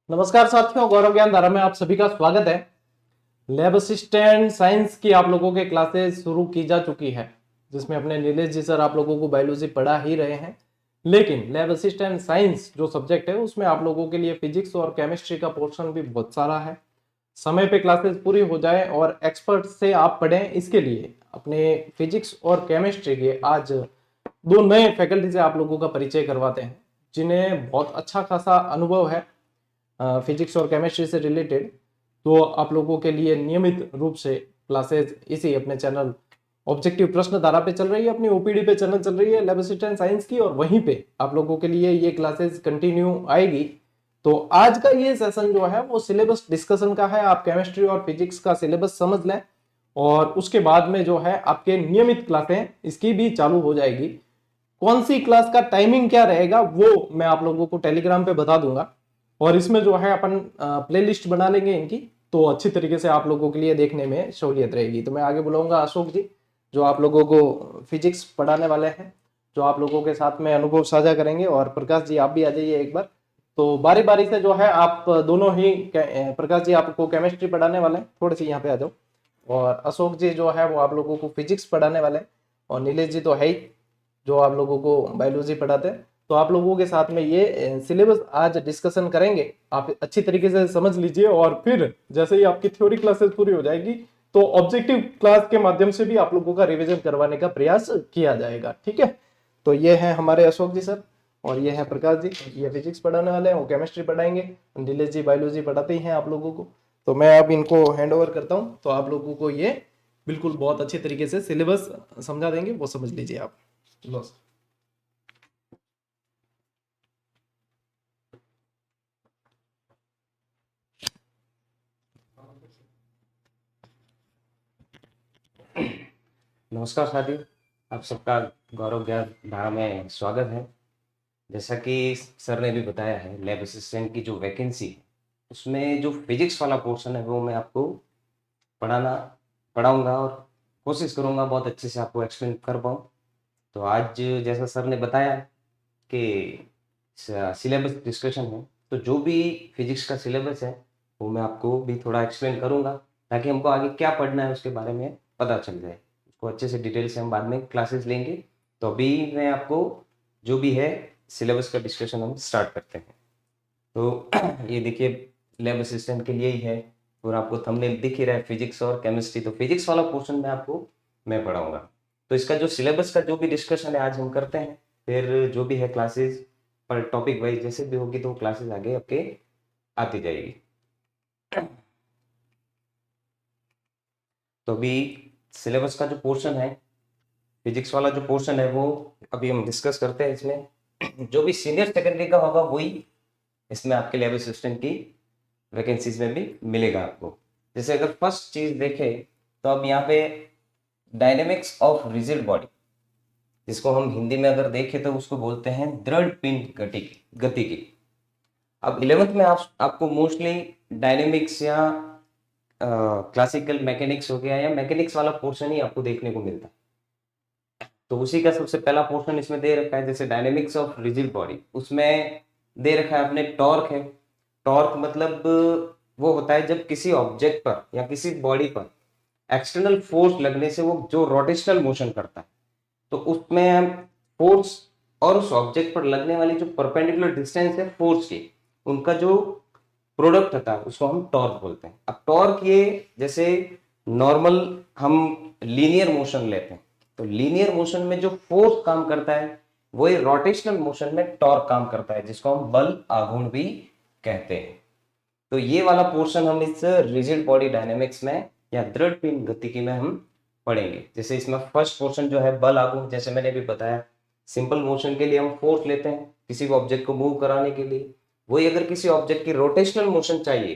नमस्कार साथियों, गौरव ज्ञान धारा में आप सभी का स्वागत है। लैब असिस्टेंट साइंस की आप लोगों के क्लासेस शुरू की जा चुकी है, जिसमें अपने नीलेश जी सर आप लोगों को बायोलॉजी पढ़ा ही रहे हैं। लेकिन लैब असिस्टेंट साइंस जो सब्जेक्ट है उसमें आप लोगों के लिए फिजिक्स और केमिस्ट्री का पोर्शन भी बहुत सारा है। समय पे क्लासेस पूरी हो जाए और एक्सपर्ट से आप पढ़ें, इसके लिए अपने फिजिक्स और केमिस्ट्री के आज दो नए फैकल्टी से आप लोगों का परिचय करवाते हैं, जिन्हें बहुत अच्छा खासा अनुभव है फिजिक्स और केमिस्ट्री से रिलेटेड। तो आप लोगों के लिए नियमित रूप से क्लासेस इसी अपने चैनल ऑब्जेक्टिव प्रश्न धारा पे चल रही है, अपनी ओपीडी पे चैनल चल रही है लैब असिस्टेंट साइंस की, और वहीं पे आप लोगों के लिए ये क्लासेस कंटिन्यू आएगी। तो आज का ये सेशन जो है वो सिलेबस डिस्कशन का है। आप केमिस्ट्री और फिजिक्स का सिलेबस समझ लें और उसके बाद में जो है आपके नियमित क्लासें इसकी भी चालू हो जाएगी। कौन सी क्लास का टाइमिंग क्या रहेगा वो मैं आप लोगों को टेलीग्राम पे बता दूंगा, और इसमें जो है अपन प्लेलिस्ट बना लेंगे इनकी, तो अच्छी तरीके से आप लोगों के लिए देखने में सहूलियत रहेगी। तो मैं आगे बुलाऊंगा अशोक जी, जो आप लोगों को फिजिक्स पढ़ाने वाले हैं, जो आप लोगों के साथ में अनुभव साझा करेंगे। और प्रकाश जी आप भी आ जाइए एक बार। तो बारी बारी से जो है आप दोनों ही प्रकाश जी आपको केमिस्ट्री पढ़ाने वाले हैं, थोड़ी सी यहाँ पे आ जाओ। और अशोक जी जो है वो आप लोगों को फिजिक्स पढ़ाने वाले हैं, और नीलेश जी तो है ही जो आप लोगों को बायोलॉजी पढ़ाते हैं। तो आप लोगों के साथ में ये सिलेबस आज डिस्कशन करेंगे, आप अच्छी तरीके से समझ लीजिए। और फिर जैसे ही आपकी थ्योरी क्लासेस पूरी हो जाएगी तो ऑब्जेक्टिव क्लास के माध्यम से भी आप लोगों का रिवीजन करवाने का प्रयास किया जाएगा, ठीक है। तो ये है हमारे अशोक जी सर, और ये है प्रकाश जी, ये फिजिक्स पढ़ाने वाले हैं, वो केमिस्ट्री पढ़ाएंगे। नीलेश जी बायोलॉजी पढ़ाते ही हैं आप लोगों को। तो मैं अब इनको हैंड ओवर करता हूँ, तो आप लोगों को ये बिल्कुल बहुत अच्छी तरीके से सिलेबस समझा देंगे, वो समझ लीजिए आप। लो सर। नमस्कार साथियों, आप सबका गौरव ज्ञान धारा में स्वागत है। जैसा कि सर ने भी बताया है, लैब असिस्टेंट की जो वैकेंसी है उसमें जो फिजिक्स वाला पोर्शन है वो मैं आपको पढ़ाऊंगा और कोशिश करूंगा बहुत अच्छे से आपको एक्सप्लेन कर पाऊँ। तो आज जैसा सर ने बताया कि सिलेबस डिस्कशन है, तो जो भी फिजिक्स का सिलेबस है वो मैं आपको भी थोड़ा एक्सप्लेन करूंगा, ताकि हमको आगे क्या पढ़ना है उसके बारे में पता चल जाए। उसको अच्छे से डिटेल से हम बाद में क्लासेस लेंगे। तो अभी मैं आपको जो भी है सिलेबस का डिस्कशन हम स्टार्ट करते हैं। तो ये देखिए लैब असिस्टेंट के लिए ही है, और आपको थंबनेल दिख ही रहा है फिजिक्स और केमिस्ट्री। तो फिजिक्स वाला पोर्शन में आपको मैं पढ़ाऊंगा। तो इसका जो सिलेबस का जो भी डिस्कशन है आज हम करते हैं, फिर जो भी है क्लासेस पर टॉपिक वाइज जैसे भी होगी तो क्लासेस आगे आपके आती जाएगी। तो अभी सिलेबस का जो पोर्शन है, फिजिक्स वाला जो पोर्शन है वो अभी हम डिस्कस करते हैं। इसमें जो भी सीनियर सेकेंडरी का होगा वही इसमें आपके लैब असिस्टेंट की वैकेंसीज में भी मिलेगा आपको। जैसे अगर फर्स्ट चीज देखें तो अब यहाँ पे डायनेमिक्स ऑफ रिजिड बॉडी, जिसको हम हिंदी में अगर देखें तो उसको बोलते हैं दृढ़ पिंड गतिकी। अब 11th में आपको मोस्टली डायनेमिक्स या क्लासिकल मैकेनिक्स हो गया या मैकेनिक्स वाला पोर्शन ही आपको देखने को मिलता है। तो उसी का सबसे पहला पोर्शन इसमें दे रखा है। जैसे डायनेमिक्स ऑफ रिजिड बॉडी, उसमें दे रखा है अपने टॉर्क है। टॉर्क मतलब वो होता है जब किसी ऑब्जेक्ट पर या किसी बॉडी पर एक्सटर्नल फोर्स लगने से वो जो रोटेशनल मोशन करता है, तो उसमें फोर्स और उस ऑब्जेक्ट पर लगने वाली जो परपेंडिकुलर डिस्टेंस है फोर्स की, उनका जो प्रोडक्ट होता है उसको हम टॉर्क बोलते हैं। अब टॉर्क ये जैसे नॉर्मल हम लीनियर मोशन लेते हैं, तो लीनियर मोशन में जो फोर्स काम करता है वही रोटेशनल मोशन में टॉर्क काम करता है, जिसको हम बल आघूर्ण भी कहते हैं। तो ये वाला पोर्शन हम इस रिजिड बॉडी डायनेमिक्स में या दृढ़ पिंड गतिकी में हम पढ़ेंगे। जैसे इसमें फर्स्ट पोर्शन जो है बल आघूर्ण, जैसे मैंने भी बताया सिंपल मोशन के लिए हम फोर्स लेते हैं किसी भी ऑब्जेक्ट को मूव कराने के लिए। वही अगर किसी ऑब्जेक्ट की रोटेशनल मोशन चाहिए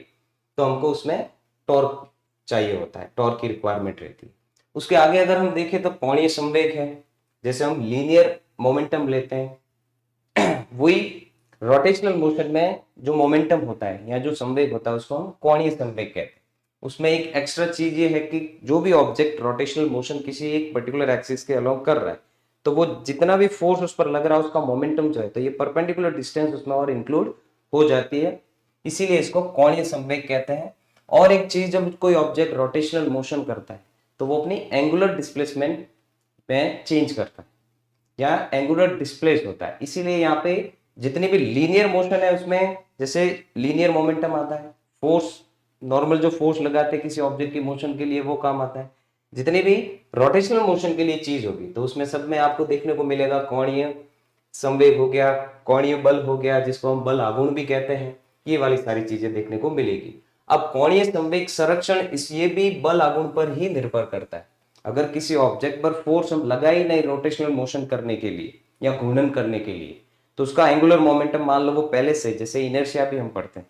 तो हमको उसमें टॉर्क चाहिए होता है, टॉर्क की रिक्वायरमेंट रहती है। उसके आगे अगर हम देखें तो कोणीय संवेग है। जैसे हम लीनियर मोमेंटम लेते हैं, वही रोटेशनल मोशन में जो मोमेंटम होता है या जो संवेग होता है उसको हम कोणीय संवेग कहते हैं। उसमें एक एक्स्ट्रा चीज ये है कि जो भी ऑब्जेक्ट रोटेशनल मोशन किसी एक पर्टिकुलर एक्सिस के अलोंग कर रहा है, तो वो जितना भी फोर्स उस पर लग रहा है उसका मोमेंटम जो है, तो ये परपेंडिकुलर डिस्टेंस उसमें और इंक्लूड हो जाती है। इसीलिए इसको कोणीय संवेग कहते हैं। और एक चीज, जब कोई ऑब्जेक्ट रोटेशनल मोशन करता है तो वो अपनी एंगुलर डिस्प्लेसमेंट में चेंज करता है या एंगुलर डिस्प्लेस होता है। इसीलिए यहाँ पे जितनी भी लीनियर मोशन है उसमें जैसे लीनियर मोमेंटम आता है, फोर्स, नॉर्मल जो फोर्स लगाते हैं किसी ऑब्जेक्ट की मोशन के लिए वो काम आता है। जितनी भी रोटेशनल मोशन के लिए चीज होगी तो उसमें सब में आपको देखने को मिलेगा कोणीय संवेग हो गया, कोणीय बल हो गया, जिसको हम बल आघूर्ण भी कहते हैं, ये वाली सारी चीजें देखने को मिलेगी। अब कोणीय संवेग संरक्षण ये भी बल आघूर्ण पर ही निर्भर करता है। अगर किसी ऑब्जेक्ट पर फोर्स हम लगा ही नहीं रोटेशनल मोशन करने के लिए या घूर्णन करने के लिए, तो उसका एंगुलर मोमेंटम मान लो वो पहले से, जैसे इनर्शिया भी हम पढ़ते हैं,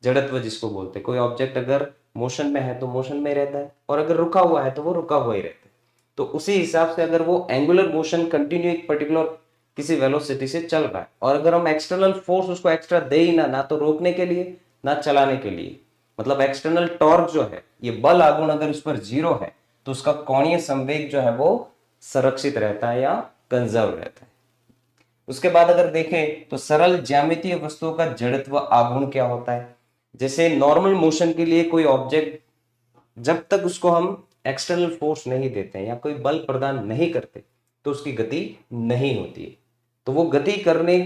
जड़त्व जिसको बोलते हैं, कोई ऑब्जेक्ट अगर मोशन में है तो मोशन में रहता है और अगर रुका हुआ है तो वो रुका हुआ ही रहता है। तो उसी हिसाब से अगर वो एंगुलर मोशन कंटिन्यू एक पर्टिकुलर किसी वेलोसिटी से चल रहा है और अगर हम एक्सटर्नल फोर्स उसको एक्स्ट्रा दे ही ना तो रोकने के लिए ना चलाने के लिए, मतलब एक्सटर्नल टॉर्क जो है, ये बल आघूर्ण अगर उस पर 0 है तो उसका कोणीय संवेग जो है वो संरक्षित रहता है या कंजर्व रहता है। उसके बाद अगर देखें तो सरल ज्यामितीय वस्तुओं का जड़त्व आघूर्ण क्या होता है। जैसे नॉर्मल मोशन के लिए कोई ऑब्जेक्ट जब तक उसको हम एक्सटर्नल फोर्स नहीं देते हैं या कोई बल प्रदान नहीं करते तो उसकी गति नहीं होती है। तो वो गति करने,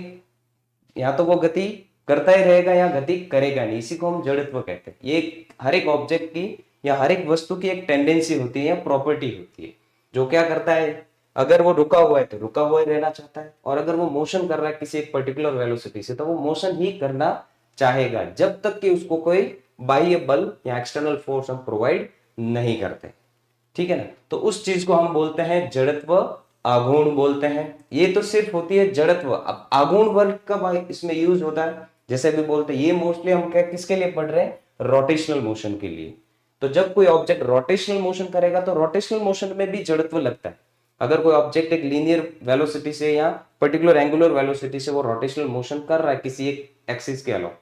या तो वो गति करता ही रहेगा या गति करेगा नहीं, इसी को हम जड़त्व कहते हैं। ये हर एक ऑब्जेक्ट की या हर एक वस्तु की एक टेंडेंसी होती है या प्रॉपर्टी होती है, जो क्या करता है, अगर वो रुका हुआ है तो रुका हुआ ही रहना चाहता है और अगर वो मोशन कर रहा है किसी एक पर्टिकुलर वेलोसिटी से तो वो मोशन ही करना चाहेगा जब तक कि उसको कोई बाह्य बल या एक्सटर्नल फोर्स हम प्रोवाइड नहीं करते। ठीक है ना, तो उस चीज को हम बोलते हैं जड़त्व आघूर्ण बोलते हैं। ये तो सिर्फ होती है जड़त्व। अब आघूर्ण वर्ग कब इसमें यूज होता है, जैसे भी बोलते हैं, ये मोस्टली हम क्या किसके लिए पढ़ रहे हैं, रोटेशनल मोशन के लिए। तो जब कोई ऑब्जेक्ट रोटेशनल मोशन करेगा तो रोटेशनल मोशन में भी जड़त्व लगता है। अगर कोई ऑब्जेक्ट एक लीनियर वेलोसिटी से या पर्टिकुलर एंगुलर वेलोसिटी से वो रोटेशनल मोशन कर रहा है किसी एक एक्सिस के अलावा,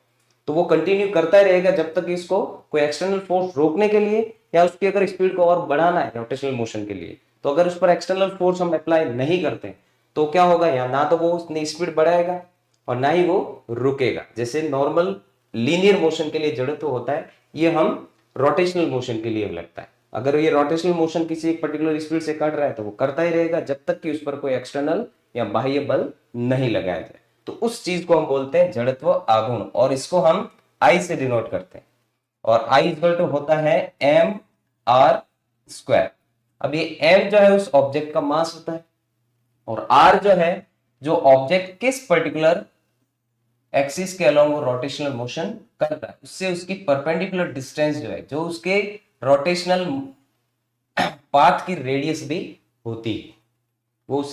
तो वो कंटिन्यू करता ही रहेगा जब तक इसको कोई एक्सटर्नल फोर्स रोकने के लिए या उसकी अगर स्पीड को और बढ़ाना है रोटेशनल मोशन के लिए, तो अगर उस पर एक्सटर्नल फोर्स हम अप्लाई नहीं करते तो क्या होगा, या ना तो वो उसने स्पीड बढ़ाएगा और ना ही वो रुकेगा। जैसे नॉर्मल लीनियर मोशन के लिए जड़त्व होता है, ये हम रोटेशनल मोशन के लिए लगता है। अगर ये रोटेशनल मोशन किसी एक पर्टिकुलर स्पीड से कर रहा है तो वो करता ही रहेगा जब तक कि उस पर कोई एक्सटर्नल या बाह्य बल नहीं लगाया जाए। तो उस चीज को हम बोलते हैं जड़त्व आघूर्ण और इसको हम आई से डिनोट करते हैं और आई इक्वल टू होता है एम आर स्क्वायर। अब ये एम जो है उस ऑब्जेक्ट का मास होता है और आर जो है जो ऑब्जेक्ट किस पर्टिकुलर एक्सिस के अलोंग वो रोटेशनल मोशन कर रहा है उससे उसकी परपेंडिकुलर डिस्टेंस जो है, जो उसके रोटेशनल पाथ की रेडियस भी होती है, वो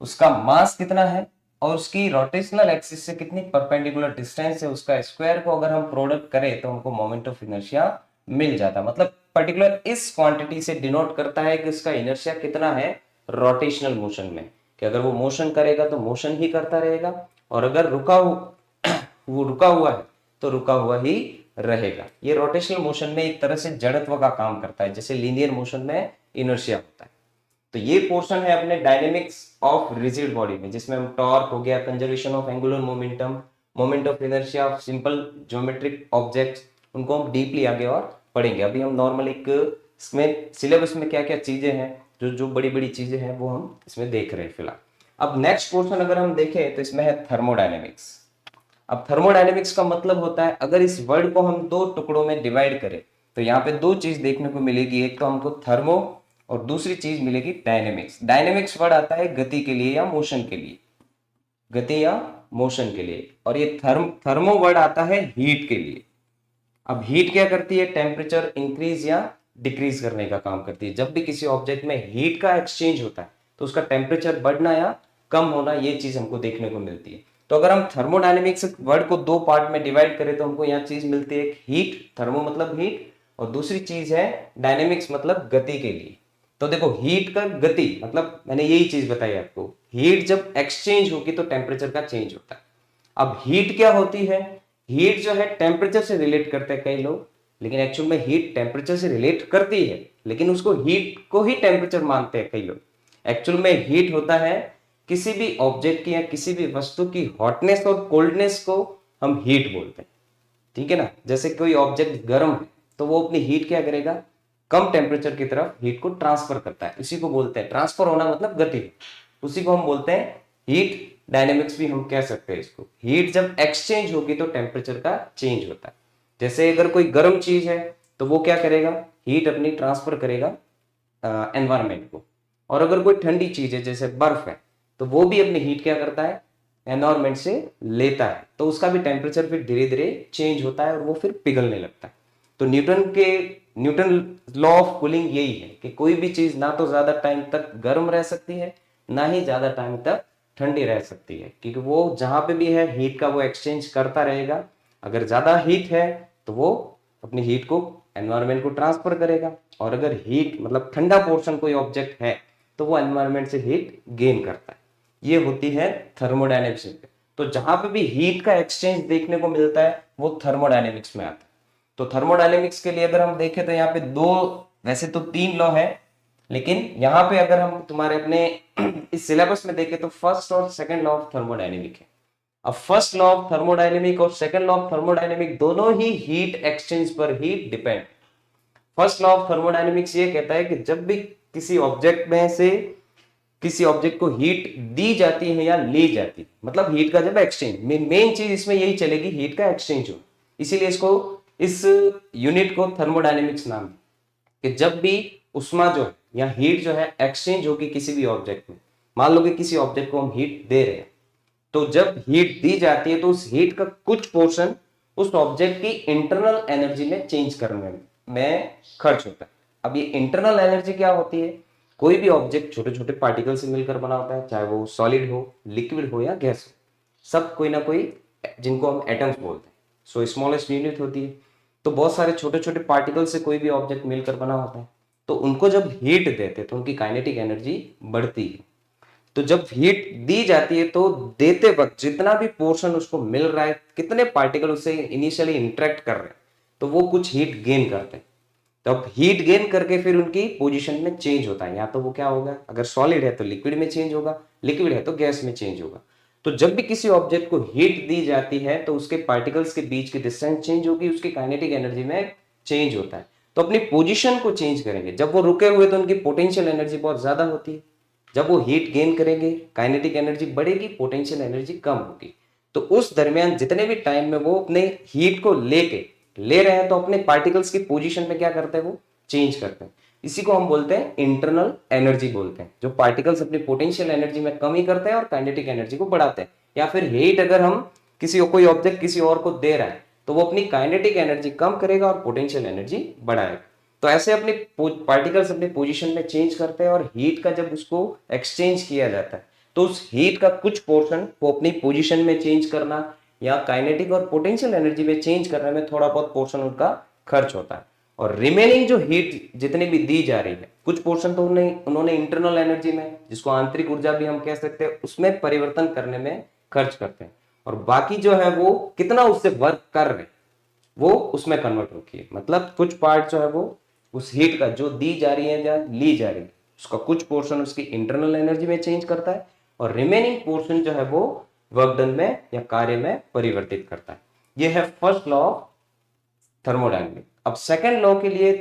उसका मास कितना है और उसकी रोटेशनल एक्सिस से कितनी परपेंडिकुलर डिस्टेंस है, उसका स्क्वायर को अगर हम प्रोडक्ट करें तो हमको मोमेंट ऑफ इनर्शिया मिल जाता है। मतलब पर्टिकुलर इस क्वांटिटी से डिनोट करता है कि उसका इनर्शिया कितना है रोटेशनल मोशन में, कि अगर वो मोशन करेगा तो मोशन ही करता रहेगा और अगर वो रुका हुआ है तो रुका हुआ ही रहेगा। ये रोटेशनल मोशन में एक तरह से जड़त्व का काम करता है, जैसे लीनियर मोशन में इनर्शिया होता है। तो ये पोर्शन है अपने डायनेमिक्स ऑफ रिजिड बॉडी में, जिसमें हम टॉर्क हो गया, conservation of angular momentum, moment of inertia of simple geometric objects, उनको हम डीपली आगे और पढ़ेंगे। अभी हम नॉर्मल एक इसमें सिलेबस में क्या क्या चीजें हैं, जो जो बड़ी बड़ी चीजें हैं वो हम इसमें देख रहे हैं फिलहाल। अब नेक्स्ट पोर्शन अगर हम देखें तो इसमें है थर्मोडायनेमिक्स। अब थर्मोडायनेमिक्स का मतलब होता है, अगर इस वर्ड को हम दो टुकड़ों में डिवाइड करें तो यहाँ पे दो चीज देखने को मिलेगी, एक तो हमको थर्मो और दूसरी चीज मिलेगी डायनेमिक्स। डायनेमिक्स वर्ड आता है गति के लिए या मोशन के लिए, गति या मोशन के लिए, और ये थर्मो वर्ड आता है हीट के लिए। अब हीट क्या करती है, टेम्परेचर इंक्रीज या डिक्रीज करने का काम करती है। जब भी किसी ऑब्जेक्ट में हीट का एक्सचेंज होता है तो उसका टेम्परेचर बढ़ना या कम होना, ये चीज हमको देखने को मिलती है। तो अगर हम थर्मोडायनेमिक्स वर्ड को दो पार्ट में डिवाइड करें तो हमको यहाँ चीज मिलती है, एक हीट, थर्मो मतलब हीट, और दूसरी चीज है डायनेमिक्स मतलब गति के लिए। तो देखो हीट का गति मतलब मैंने यही चीज बताई आपको, हीट जब एक्सचेंज होगी तो टेम्परेचर का चेंज होता है। अब हीट क्या होती है, हीट जो है टेम्परेचर से रिलेट करते हैं कई लोग, लेकिन एक्चुअल में हीट टेम्परेचर से रिलेट करती है, लेकिन उसको हीट को ही टेम्परेचर मानते हैं कई लोग। एक्चुअल में हीट होता है किसी भी ऑब्जेक्ट की या किसी भी वस्तु की हॉटनेस और कोल्डनेस को हम हीट बोलते हैं। ठीक है ना। जैसे कोई ऑब्जेक्ट गर्म है तो वो अपनी हीट क्या करेगा, कम टेम्परेचर की तरफ हीट को ट्रांसफर करता है। इसी को बोलते हैं, ट्रांसफर होना मतलब गति, उसी को हम बोलते हैं हीट डायनेमिक्स भी हम कह सकते हैं इसको। हीट जब एक्सचेंज होगी तो टेम्परेचर का चेंज होता है। जैसे अगर कोई गर्म चीज है तो वो क्या करेगा, हीट अपनी ट्रांसफर करेगा एनवायरमेंट को। और अगर कोई ठंडी चीज है जैसे बर्फ है तो वो भी अपनी हीट क्या करता है, एनवायरमेंट से लेता है, तो उसका भी टेम्परेचर फिर धीरे धीरे चेंज होता है और वो फिर पिघलने लगता है। तो न्यूटन लॉ ऑफ कूलिंग यही है कि कोई भी चीज ना तो ज्यादा टाइम तक गर्म रह सकती है ना ही ज्यादा टाइम तक ठंडी रह सकती है, क्योंकि वो जहां पे भी है हीट का वो एक्सचेंज करता रहेगा। अगर ज्यादा हीट है तो वो अपनी हीट को एनवायरमेंट को ट्रांसफर करेगा, और अगर हीट मतलब ठंडा पोर्शन कोई ऑब्जेक्ट है तो वो एनवायरमेंट से हीट गेन करता है। ये होती है थर्मोडायनेमिक्स में। तो जहां पे भी हीट का एक्सचेंज देखने को मिलता है वो थर्मोडायनेमिक्स में आता है। तो थर्मोडायनेमिक्स के लिए अगर हम देखें तो यहाँ पे दो, वैसे तो तीन लॉ है, लेकिन यहाँ पे अगर हम तुम्हारे अपने इस सिलेबस में देखें तो फर्स्ट और सेकंड लॉ ऑफ थर्मोडायनेमिक है। अब फर्स्ट लॉ ऑफ थर्मोडायनेमिक और सेकंड लॉ ऑफ थर्मोडायनेमिक दोनों ही हीट एक्सचेंज पर ही depend. First law of thermodynamics ये कहता है कि जब भी किसी ऑब्जेक्ट में से किसी ऑब्जेक्ट को हीट दी जाती है या ली जाती है, मतलब हीट का जब एक्सचेंज, मेन चीज इसमें यही चलेगी, हीट का एक्सचेंज हो। इसीलिए इसको, इस यूनिट को थर्मोडायनेमिक्स नाम है कि जब भी उष्मा जो है या हीट जो है एक्सचेंज होगी किसी भी ऑब्जेक्ट में, मान लो कि किसी ऑब्जेक्ट को हम हीट दे रहे हैं, तो जब हीट दी जाती है तो उस हीट का कुछ पोर्शन उस ऑब्जेक्ट की इंटरनल एनर्जी में चेंज करने में खर्च होता है। अब ये इंटरनल एनर्जी क्या होती है, कोई भी ऑब्जेक्ट छोटे छोटे पार्टिकल से मिलकर बना होता है, चाहे वो सॉलिड हो, लिक्विड हो या गैस हो, सब कोई ना कोई, जिनको हम एटम्स बोलते हैं, सो स्मॉलेस्ट यूनिट होती है। तो बहुत सारे छोटे छोटे पार्टिकल से कोई भी ऑब्जेक्ट मिलकर बना होता है, तो उनको जब हीट देते हैं तो उनकी काइनेटिक एनर्जी बढ़ती है। तो जब हीट दी जाती है तो देते वक्त जितना भी पोर्शन उसको मिल रहा है, कितने पार्टिकल उससे इनिशियली इंटरेक्ट कर रहे हैं, तो वो कुछ हीट गेन करते हैं। तो अब हीट गेन करके फिर उनकी पोजीशन में चेंज होता है, या तो वो क्या होगा, अगर सॉलिड है तो लिक्विड में चेंज होगा, लिक्विड है तो गैस में चेंज होगा। तो जब भी किसी ऑब्जेक्ट को हीट दी जाती है तो उसके पार्टिकल्स के बीच की डिस्टेंस चेंज होगी, उसकी काइनेटिक एनर्जी में चेंज होता है। तो अपनी पोजीशन को चेंज करेंगे। जब वो रुके हुए तो उनकी पोटेंशियल एनर्जी बहुत ज्यादा होती है, जब वो हीट गेन करेंगे काइनेटिक एनर्जी बढ़ेगी, पोटेंशियल एनर्जी कम होगी। तो उस दरमियान जितने भी टाइम में वो अपने हीट को ले रहे हैं तो अपने पार्टिकल्स की पोजीशन में क्या करते हैं, वो चेंज करते हैं। इसी को हम बोलते हैं इंटरनल एनर्जी बोलते हैं, जो पार्टिकल्स अपनी पोटेंशियल एनर्जी में कमी करते हैं और काइनेटिक एनर्जी को बढ़ाते हैं। या फिर हीट अगर हम कोई ऑब्जेक्ट किसी और को दे रहा है तो वो अपनी काइनेटिक एनर्जी कम करेगा और पोटेंशियल एनर्जी बढ़ाएगा। तो ऐसे अपने पार्टिकल्स अपने पोजीशन में चेंज करते हैं, और हीट का जब उसको एक्सचेंज किया जाता है तो उस हीट का कुछ पोर्शन वो अपनी पोजीशन में चेंज करना या काइनेटिक और पोटेंशियल एनर्जी में चेंज करने में थोड़ा बहुत पोर्शन उनका खर्च होता है। और रिमेनिंग जो हीट जितनी भी दी जा रही है, कुछ पोर्शन तो उन्होंने इंटरनल एनर्जी में, जिसको आंतरिक ऊर्जा भी हम कह सकते हैं, उसमें परिवर्तन करने में खर्च करते हैं। और बाकी जो है वो कितना उससे वर्क कर रहे हैं वो उसमें कन्वर्ट होती है। मतलब कुछ पार्ट जो है वो उस हीट का जो दी जा रही है या ली जा रही है उसका कुछ पोर्शन उसकी इंटरनल एनर्जी में चेंज करता है, और रिमेनिंग पोर्शन जो है वो वर्क डन में या कार्य में परिवर्तित करता है। ये है फर्स्ट लॉ ऑफ थर्मोडायनेमिक्स। अब सेकंड लॉ के लिए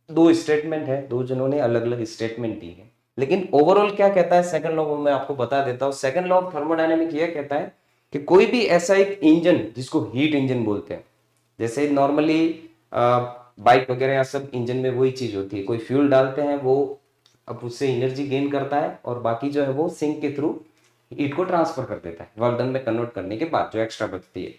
दो स्टेटमेंट है, दो जनों ने अलग अलग स्टेटमेंट दी है, लेकिन ओवरऑल क्या कहता है सेकंड लॉ, मैं आपको बता देता हूं। सेकंड लॉ ऑफ थर्मोडायनेमिक्स ये कहता है कि कोई भी ऐसा एक इंजन जिसको हीट इंजन बोलते हैं, जैसे नॉर्मली बाइक वगैरह या सब इंजन में वही चीज होती है, कोई फ्यूल डालते हैं वो अब उससे एनर्जी गेन करता है और बाकी जो है वो सिंक के थ्रू हीट को ट्रांसफर कर देता है वर्क डन में कन्वर्ट करने के बाद जो एक्स्ट्रा बचती है।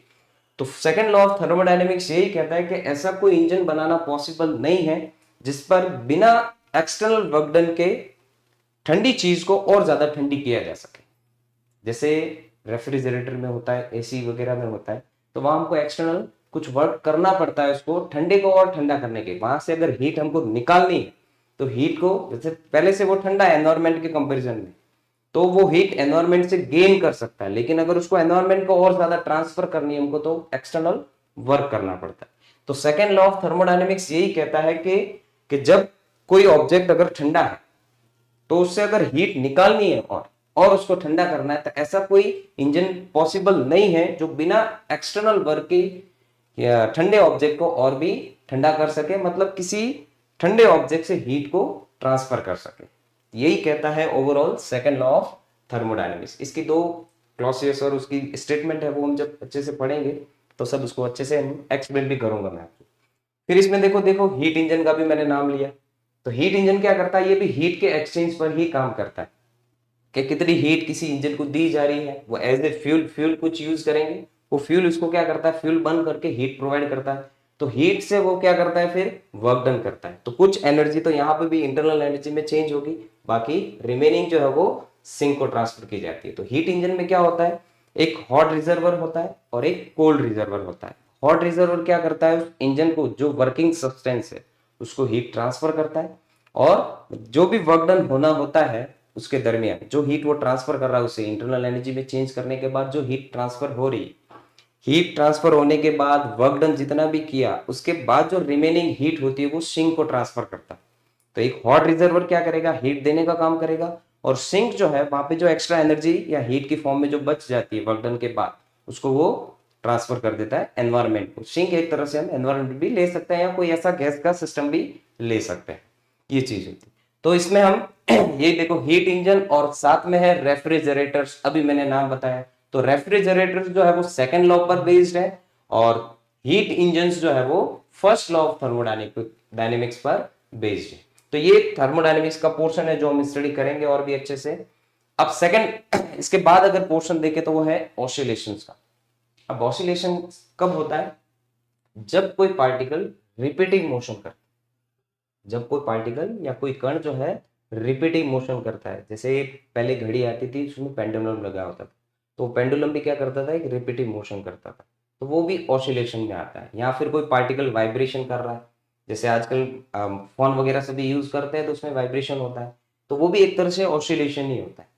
तो सेकंड लॉ ऑफ थर्मोडायनेमिक्स यही कहता है कि ऐसा कोई इंजन बनाना पॉसिबल नहीं है जिस पर बिना एक्सटर्नल वर्क डन के ठंडी चीज को और ज्यादा ठंडी किया जा सके। जैसे रेफ्रिजरेटर में होता है, एसी वगैरह में होता है, तो वहां हमको एक्सटर्नल कुछ वर्क करना पड़ता है उसको ठंडे को और ठंडा करने के। वहां से अगर हीट हमको निकालनी है तो हीट को, जैसे पहले से वो ठंडा है एनवायरमेंट के कंपैरिजन में, तो वो हीट एनवायरमेंट से गेन कर सकता है, लेकिन अगर उसको एनवायरमेंट को और ज्यादा ट्रांसफर करनी है हमको तो एक्सटर्नल वर्क करना पड़ता है। तो सेकेंड लॉ ऑफ थर्मोडायनेमिक्स यही कहता है कि जब कोई ऑब्जेक्ट अगर ठंडा है तो उससे अगर हीट निकालनी है और उसको ठंडा करना है, तो ऐसा कोई इंजन पॉसिबल नहीं है जो बिना एक्सटर्नल वर्क के या ठंडे ऑब्जेक्ट को और भी ठंडा कर सके, मतलब किसी ठंडे ऑब्जेक्ट से हीट को ट्रांसफर कर सके। यही कहता है overall second law of thermodynamics. इसकी दो क्लॉसेस और उसकी स्टेटमेंट है वो हम जब अच्छे से पढ़ेंगे तो सब उसको अच्छे से एक्सप्लेन भी करूंगा मैं आपको। फिर इसमें देखो देखो हीट इंजन का भी मैंने नाम लिया। तो हीट इंजन क्या करता है, ये भी हीट के एक्सचेंज पर ही काम करता है कि कितनी हीट किसी इंजन को दी जा रही है, वो एज ए फ्यूल कुछ यूज करेंगे, वो फ्यूल उसको क्या करता है, फ्यूल बर्न करके हीट प्रोवाइड करता है। तो हीट से वो क्या करता है, फिर वर्क डन करता है। तो कुछ एनर्जी तो यहाँ पे भी इंटरनल एनर्जी में चेंज होगी, बाकी रिमेनिंग जो है वो सिंक को ट्रांसफर की जाती है। तो हीट इंजन में क्या होता है, एक हॉट रिजर्वर होता है और एक कोल्ड रिजर्वर होता है। हॉट रिजर्वर क्या करता है, उस इंजन को जो वर्किंग सब्सटेंस है उसको हीट ट्रांसफर करता है, और जो भी वर्क डन होना होता है उसके दरमियान जो हीट वो ट्रांसफर कर रहा है उसे इंटरनल एनर्जी में चेंज करने के बाद जो हीट ट्रांसफर हो रही, हीट ट्रांसफर होने के बाद वर्क डन जितना भी किया उसके बाद जो रिमेनिंग हीट होती है वो सिंक को ट्रांसफर करता है। तो एक हॉट रिजर्वर क्या करेगा, हीट देने का काम करेगा, और सिंक जो है वहां पे जो एक्स्ट्रा एनर्जी या हीट की फॉर्म में जो बच जाती है वर्क डन के बाद उसको वो ट्रांसफर कर देता है एनवायरमेंट को। सिंक एक तरह से हम एनवायरमेंट भी ले सकते हैं या कोई ऐसा गैस का सिस्टम भी ले सकते हैं, ये चीज होती है। तो इसमें हम ये देखो हीट इंजन और साथ में है रेफ्रिजरेटर्स, अभी मैंने नाम बताया। तो रेफ्रिजरेटर्स जो है वो सेकंड लॉ पर बेस्ड है, और हीट इंजन जो है वो फर्स्ट लॉ ऑफ थर्मोडायनेमिक्स पर बेस्ड है। तो ये थर्मोडायनेमिक्स का पोर्शन है जो हम स्टडी करेंगे और भी अच्छे से। अब सेकंड इसके बाद अगर पोर्शन देखें तो वो है ऑसिलेशंस का। अब ऑसिलेशन कब होता है, जब कोई पार्टिकल रिपीटिंग मोशन करता है, जब कोई पार्टिकल या कोई कण जो है रिपीटिंग मोशन करता है। जैसे पहले घड़ी आती थी उसमें पेंडुलम लगा होता था, तो पेंडुलम भी क्या करता था, एक रिपीटिंग मोशन करता था, तो वो भी ऑसिलेशन में आता है। या फिर कोई पार्टिकल वाइब्रेशन कर रहा है, जैसे आजकल फोन वगैरह से भी यूज करते हैं तो उसमें वाइब्रेशन होता है, तो वो भी एक तरह से ऑसिलेशन ही होता है।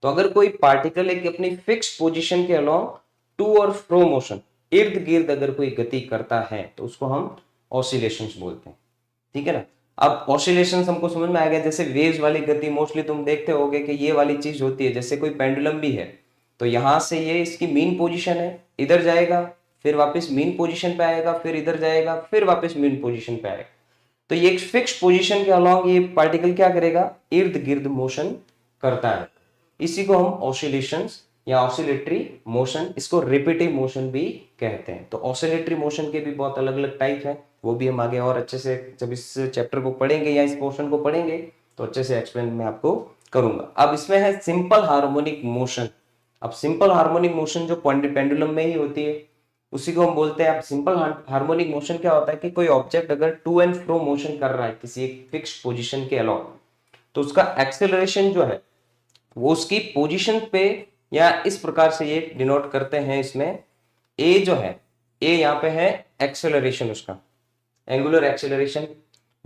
तो अगर कोई पार्टिकल एक अपनी फिक्स पोजिशन के अलोंग टू और फ्रो मोशन, इर्द गिर्द अगर कोई गति करता है तो उसको हम ऑसिलेशंस बोलते हैं, ठीक है ना। अब ऑसिलेशंस हमको समझ में आ गया। जैसे वेव्स वाली गति मोस्टली तुम देखते होगे कि ये वाली चीज होती है, जैसे कोई पेंडुलम भी है तो यहां से ये इसकी मीन पोजीशन है, इधर जाएगा फिर वापस मीन पोजीशन पे आएगा, फिर इधर जाएगा फिर वापस मीन पोजीशन पे आएगा। तो ये एक फिक्स पोजीशन के अलोंग ये पार्टिकल क्या करेगा, इर्द गिर्द मोशन करता है। इसी को हम ऑसिलेशंस या ऑसिलेटरी मोशन, इसको रिपीटिव मोशन भी कहते हैं। तो ऑसिलेटरी मोशन के भी बहुत अलग अलग टाइप हैं, वो भी हम आगे और अच्छे से जब इस चैप्टर को पढ़ेंगे या इस पोर्शन को पढ़ेंगे तो अच्छे से एक्सप्लेन मैं आपको करूंगा। अब इसमें है सिंपल हार्मोनिक मोशन। अब सिंपल हार्मोनिक मोशन जो पेंडुलम में ही होती है उसी को हम बोलते हैं। अब सिंपल हार्मोनिक मोशन क्या होता है कि कोई ऑब्जेक्ट अगर टू एंड फ्रो मोशन कर रहा है किसी एक फिक्स पोजीशन के अलावा, तो उसका एक्सेलरेशन जो है वो उसकी पोजीशन पे, या इस प्रकार से ये डिनोट करते हैं इसमें, ए जो है, ए यहाँ पे है एक्सेलरेशन, उसका एंगुलर एक्सेलरेशन,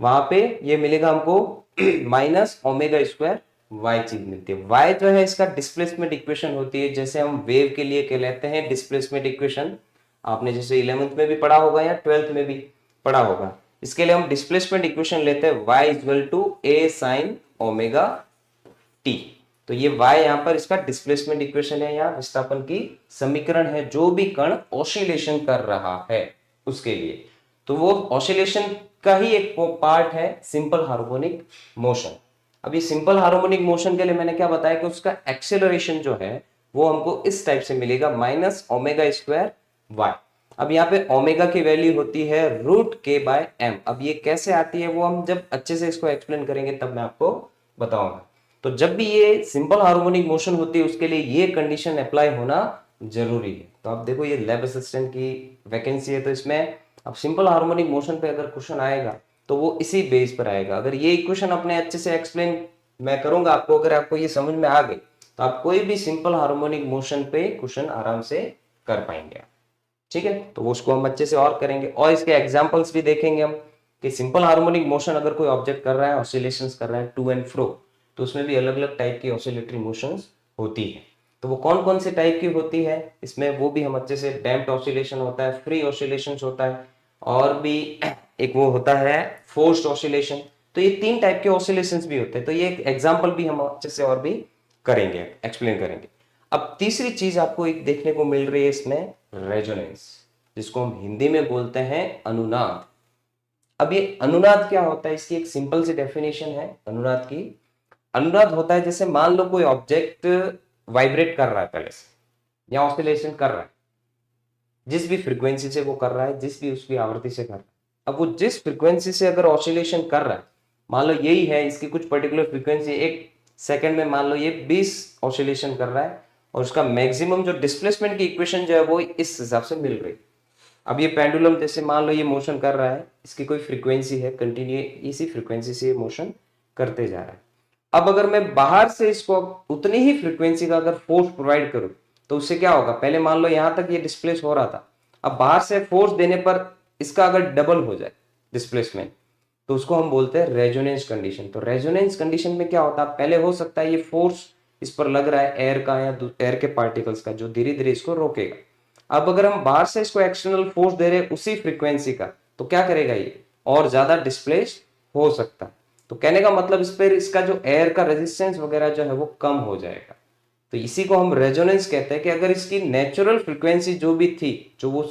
वहां पे ये मिलेगा हमको माइनस ओमेगा स्क्वायर वाई चीज मिलती है। वाई जो है इसका डिस्प्लेसमेंट इक्वेशन होती है, जैसे हम वेव के लिए कहलाते हैं डिस्प्लेसमेंट इक्वेशन, आपने जैसे 11th में भी पढ़ा होगा या 12th में भी पढ़ा होगा। इसके लिए हम डिस्प्लेसमेंट इक्वेशन लेते हैं y equal to A sine omega T. तो ये y यहाँ पर इसका डिस्प्लेसमेंट इक्वेशन है या विस्थापन की समीकरण है, जो भी कण ऑसिलेशन कर रहा है उसके लिए। तो वो ऑसिलेशन का ही एक पार्ट है सिंपल हार्मोनिक मोशन। अब ये सिंपल हार्मोनिक मोशन के लिए मैंने क्या बताया कि उसका एक्सेलरेशन जो है वो हमको इस टाइप से मिलेगा, माइनस ओमेगा स्क्वायर वाई। अब यहाँ पे ओमेगा की वैल्यू होती है √k/m। अब ये कैसे आती है वो हम जब अच्छे से इसको एक्सप्लेन करेंगे तब मैं आपको बताऊंगा। तो जब भी ये सिंपल हार्मोनिक मोशन होती है उसके लिए ये कंडीशन अप्लाई होना जरूरी है। तो आप देखो ये लैब असिस्टेंट की वैकेंसी है, तो इसमें अब सिंपल हार्मोनिक मोशन पे अगर क्वेश्चन आएगा तो वो इसी बेस पर आएगा। अगर ये इक्वेशन अपने अच्छे से एक्सप्लेन मैं करूंगा आपको, अगर आपको ये समझ में आ गई तो आप कोई भी सिंपल हार्मोनिक मोशन पे क्वेश्चन आराम से कर पाएंगे, ठीक है। तो उसको हम अच्छे से और करेंगे और इसके एग्जांपल्स भी देखेंगे हम कि सिंपल हार्मोनिक मोशन अगर कोई ऑब्जेक्ट कर रहा है, ऑसिलेशंस कर रहा है टू एंड फ्रो, तो उसमें भी अलग अलग टाइप की ऑसिलेटरी मोशंस होती है। तो वो कौन कौन से टाइप की होती है इसमें वो भी हम अच्छे से, डैम्प्ड ऑसिलेशन होता है, फ्री ऑसिलेशंस होता है, और भी एक वो होता है फोर्स्ड ऑसिलेशन। तो ये 3 टाइप के ऑसिलेशंस भी होते हैं। तो ये एक एग्जांपल भी हम अच्छे से और भी करेंगे, एक्सप्लेन करेंगे। अब तीसरी चीज आपको एक देखने को मिल रही है इसमें, रेजोनेंस। जिसको हम हिंदी में बोलते हैं अनुनाद। अब ये अनुनाद क्या होता है, इसकी एक सिंपल सी डेफिनेशन है अनुनाद की। अनुनाद होता है जैसे मान लो कोई ऑब्जेक्ट वाइब्रेट कर रहा है पहले से या ऑसिलेशन कर रहा है, जिस भी फ्रीक्वेंसी से वो कर रहा है, जिस भी उसकी आवृत्ति से कर रहा है। अब वो जिस फ्रीक्वेंसी से अगर ऑसिलेशन कर रहा है, मान लो यही है इसकी कुछ पर्टिकुलर फ्रीक्वेंसी, एक सेकंड में मान लो ये 20 ऑसिलेशन कर रहा है और उसका मैक्सिमम जो डिस्प्लेसमेंट की इक्वेशन जो है वो इस हिसाब से मिल रही है। अब ये पेंडुलम जैसे मान लो ये मोशन कर रहा है, इसकी कोई फ्रीक्वेंसी है, कंटिन्यू इसी फ्रीक्वेंसी से ये मोशन करते जा रहा है। अब अगर मैं बाहर से इसको उतनी ही फ्रीक्वेंसी का अगर फोर्स प्रोवाइड करूं तो उससे क्या होगा, पहले मान लो यहां तक ये डिस्प्लेस हो रहा था, अब बाहर से फोर्स देने पर इसका अगर डबल हो जाए डिस्प्लेसमेंट तो उसको हम बोलते हैं रेजोनेंस कंडीशन। तो रेजोनेंस कंडीशन में क्या होता है, पहले हो सकता है ये फोर्स इस पर लग रहा है एयर का या एयर के पार्टिकल्स का, जो धीरे धीरे इसको रोकेगा। अब अगर हम बाहर से इसको एक्सटर्नल फोर्स दे रहे हैं उसी फ्रीक्वेंसी का, तो क्या करेगा ये और ज्यादा डिस्प्लेस हो सकता है। तो कहने का मतलब इस पर इसका जो एयर का रेजिस्टेंस वगैरह जो है वो कम हो जाएगा। तो इसी को हम रेजोनेंस कहते हैं कि अगर इसकी नेचुरल फ्रीक्वेंसी जो भी थी, जो वो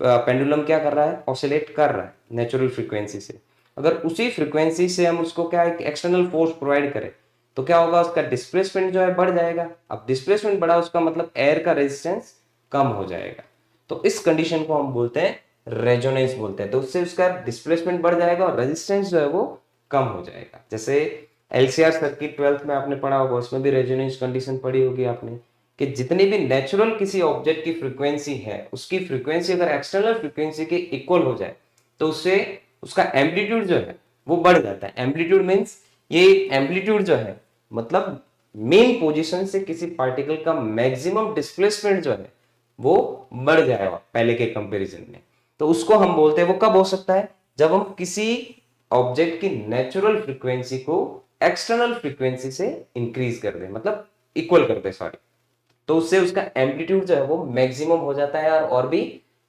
पेंडुलम क्या कर रहा है, ऑसिलेट कर रहा है नेचुरल फ्रीक्वेंसी से, अगर उसी फ्रीक्वेंसी से हम उसको क्या एक एक्सटर्नल फोर्स प्रोवाइड करें तो क्या होगा, उसका डिस्प्लेसमेंट जो है बढ़ जाएगा। अब डिस्प्लेसमेंट बढ़ा उसका मतलब एयर का रेजिस्टेंस कम हो जाएगा। तो इस कंडीशन को हम बोलते हैं रेजोनेंस बोलते हैं। तो उससे उसका डिस्प्लेसमेंट बढ़ जाएगा और रेजिस्टेंस जो है वो कम हो जाएगा। जैसे एलसीआर सर्किट 12th में आपने पढ़ा होगा, उसमें भी रेजोनेंस कंडीशन पढ़ी होगी आपने, कि जितनी भी नेचुरल किसी ऑब्जेक्ट की फ्रीक्वेंसी है उसकी फ्रीक्वेंसी अगर एक्सटर्नल फ्रीक्वेंसी के इक्वल हो जाए तो उससे उसका एम्पलीट्यूड जो है वो बढ़ जाता है। एम्पलीट्यूड मीन्स ये एम्पलीट्यूड जो है मतलब मेन पोजीशन से किसी पार्टिकल का मैक्सिमम डिस्प्लेसमेंट जो है वो बढ़ जाएगा पहले के कंपैरिजन में। तो उसको हम बोलते हैं, वो कब हो सकता है, जब हम किसी ऑब्जेक्ट की नेचुरल फ्रीक्वेंसी को एक्सटर्नल फ्रीक्वेंसी से इंक्रीज कर दे, मतलब इक्वल कर दे, सॉरी, तो उससे उसका एम्पलीट्यूड जो है वो मैक्सिमम हो जाता है और भी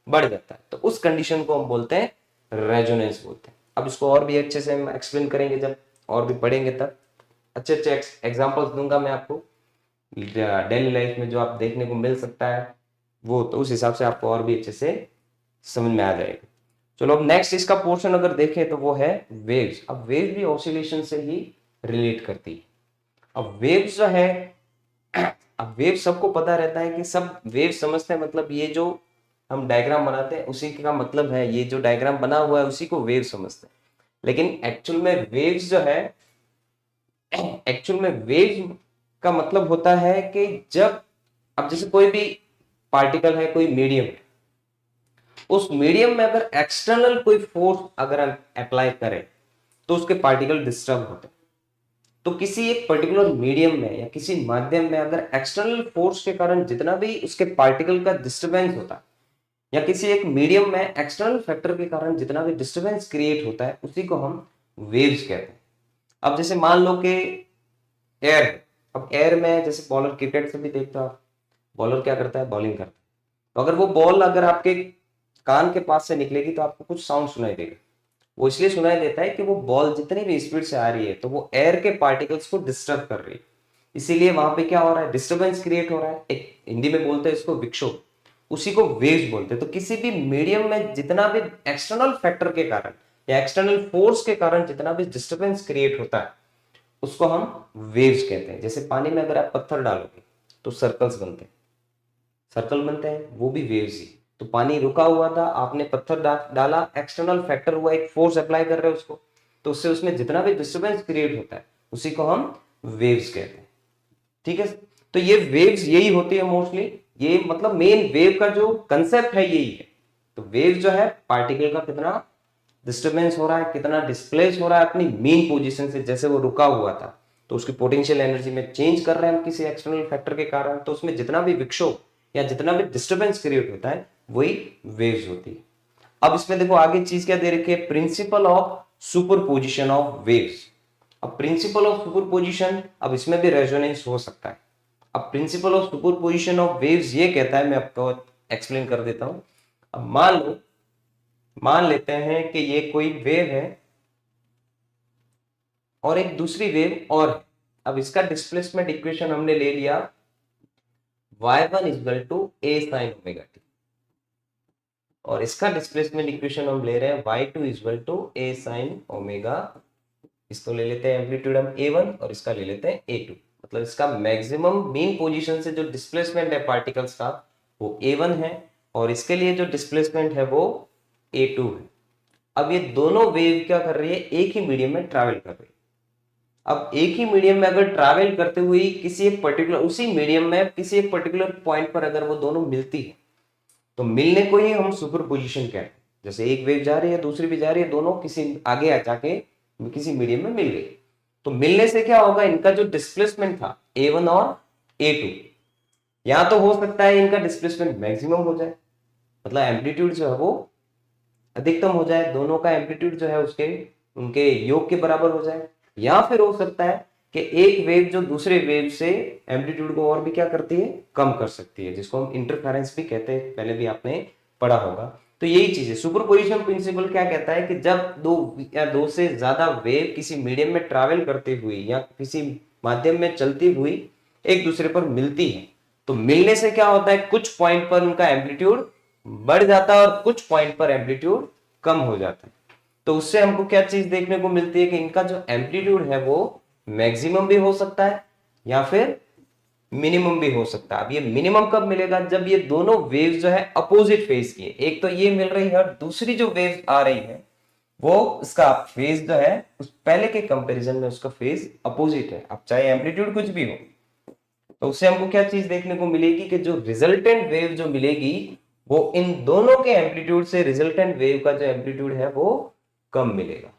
बढ़ जाता है। तो उस कंडीशन को हम बोलते हैं रेजोनेंस बोलते हैं। अब इसको और भी अच्छे से हम एक्सप्लेन करेंगे, जब और भी पढ़ेंगे तब अच्छे अच्छे एग्जांपल्स दूंगा मैं आपको डेली लाइफ में जो आप देखने को मिल सकता है वो, तो उस हिसाब से आपको और भी अच्छे से समझ में आ जाएगा। चलो अब नेक्स्ट इसका पोर्शन अगर देखें तो वो है वेव्स। अब वेव्स भी ऑसिलेशन से ही रिलेट करती है। अब वेव्स जो है, अब वेव सबको पता रहता है कि सब वेव समझते हैं, मतलब ये जो हम डायग्राम बनाते हैं उसी का मतलब है, ये जो डायग्राम बना हुआ है उसी को वेव समझते हैं। लेकिन एक्चुअल में वेव्स जो है, एक्चुअल में वेव का मतलब होता है कि जब, अब जैसे कोई भी पार्टिकल है, कोई मीडियम है, उस मीडियम में अगर एक्सटर्नल कोई फोर्स अगर हम अप्लाई करें तो उसके पार्टिकल डिस्टर्ब होते हैं। तो किसी एक पर्टिकुलर मीडियम में या किसी माध्यम में अगर एक्सटर्नल फोर्स के कारण जितना भी उसके पार्टिकल का डिस्टरबेंस होता है, या किसी एक मीडियम में एक्सटर्नल फैक्टर के कारण जितना भी डिस्टरबेंस क्रिएट होता है, उसी को हम वेव्स कहते हैं। अब जैसे मान लो कि एयर, अब एयर में जैसे बॉलर, क्रिकेट से भी देखते हो आप, बॉलर क्या करता है, बॉलिंग करता है। तो अगर वो बॉल अगर आपके कान के पास से निकलेगी तो आपको कुछ साउंड सुनाई देगा। वो इसलिए सुनाई देता है कि वो बॉल जितनी भी स्पीड से आ रही है तो वो एयर के पार्टिकल्स को डिस्टर्ब कर रही है, इसीलिए वहां पे क्या हो रहा है, डिस्टरबेंस क्रिएट हो रहा है। एक हिंदी में बोलते हैं इसको विक्षोभ, उसी को वेव्स बोलते हैं। तो किसी भी मीडियम में जितना भी एक्सटर्नल फैक्टर के कारण या एक्सटर्नल फोर्स के कारण जितना भी डिस्टरबेंस क्रिएट होता है उसको हम वेव्स कहते हैं। जैसे पानी में अगर आप पत्थर डालोगे तो सर्कल्स बनते हैं, सर्कल बनते हैं, वो भी वेव्स ही। तो पानी रुका हुआ था, आपने पत्थर डाला, एक्सटर्नल फैक्टर हुआ, एक फोर्स अप्लाई कर रहे हो उसको, तो उससे उसमें जितना भी डिस्टरबेंस क्रिएट होता है उसी को हम वेव्स कहते हैं। ठीक है, तो ये वेव्स यही होती है मोस्टली, ये मतलब मेन वेव का जो कंसेप्ट है यही है। तो वेव जो है पार्टिकल का कितना डिस्टरबेंस हो रहा है, कितना डिस्प्लेस हो रहा है अपनी मेन पोजीशन से, जैसे वो रुका हुआ था तो उसकी पोटेंशियल एनर्जी में चेंज कर रहे हैं हम किसी एक्सटर्नल फैक्टर के कारण, तो उसमें जितना भी विक्षोभ या जितना भी डिस्टरबेंस क्रिएट होता है वही वेव्स होती है। अब इसमें देखो आगे चीज क्या दे रखी है, principle of superposition of waves. अब प्रिंसिपल ऑफ सुपरपोजिशन, अब इसमें भी रेजोनेंस हो सकता है। अब principle of superposition of waves ये कहता है, मैं आपको एक्सप्लेन कर देता हूं। अब मान लेते हैं कि ये कोई वेव है और एक दूसरी वेव और है। अब इसका डिस्प्लेसमेंट इक्वेशन हमने ले लिया y1 = a sin omega t। और इसका डिस्प्लेसमेंट इक्वेशन हम ले रहे हैं y2 equal to a sin omega. इसको ले लेते हैं एम्पलीट्यूड हम a1 और इसका ले लेते हैं a2। मतलब इसका मैक्सिमम मीन पोजीशन से जो डिस्प्लेसमेंट है पार्टिकल्स का वो a1 है और इसके लिए जो डिस्प्लेसमेंट है वो a2 है। अब ये दोनों वेव क्या कर रही है, एक ही मीडियम में ट्रैवल कर रही है। अब एक ही मीडियम में अगर ट्रैवल करते हुए किसी एक पर्टिकुलर उसी मीडियम में किसी एक पर्टिकुलर पॉइंट पर अगर वो दोनों मिलती है तो मिलने को ही हम सुपरपोजिशन कहते हैं। जैसे एक वेव जा रही है दूसरी भी जा रही है, दोनों किसी आगे जाके किसी मीडियम में मिल गई, तो मिलने से क्या होगा, इनका जो डिस्प्लेसमेंट था a1 और a2, या तो हो सकता है इनका डिस्प्लेसमेंट मैक्सिमम हो जाए, मतलब एम्पलीट्यूड जो है वो अधिकतम हो जाए, दोनों का एम्पलीट्यूड जो है उसके उनके योग के बराबर हो जाए, या फिर हो सकता है कि एक वेव जो दूसरे वेव से एम्पलीट्यूड को और भी क्या करती है, कम कर सकती है, जिसको हम इंटरफेरेंस भी कहते हैं, पहले भी आपने पढ़ा होगा। तो यही चीज है, सुपरपोजिशन प्रिंसिपल क्या कहता है कि जब दो या दो से ज्यादा वेव किसी मीडियम में ट्रैवल करती हुई या किसी माध्यम में चलती हुई एक दूसरे पर मिलती है, तो मिलने से क्या होता है, कुछ पॉइंट पर उनका एम्पलीट्यूड बढ़ जाता है और कुछ पॉइंट पर एम्पलीट्यूड कम हो जाता है। तो उससे हमको क्या चीज देखने को मिलती है कि इनका जो एम्पलीट्यूड है वो मैक्सिमम भी हो सकता है या फिर मिनिमम भी हो सकता है। अब ये मिनिमम कब मिलेगा, जब ये दोनों वेव्स जो है अपोजिट फेज की है, एक तो ये मिल रही है और दूसरी जो वेव आ रही है वो उसका फेज जो है उस पहले के कंपैरिजन में उसका फेज अपोजिट है। अब चाहे एम्पलीट्यूड कुछ भी हो, तो उससे हमको क्या चीज देखने को मिलेगी कि जो रिजल्टेंट वेव जो मिलेगी वो इन दोनों के एम्पलीट्यूड से रिजल्टेंट वेव का जो एम्पलीट्यूड है वो कम मिलेगा।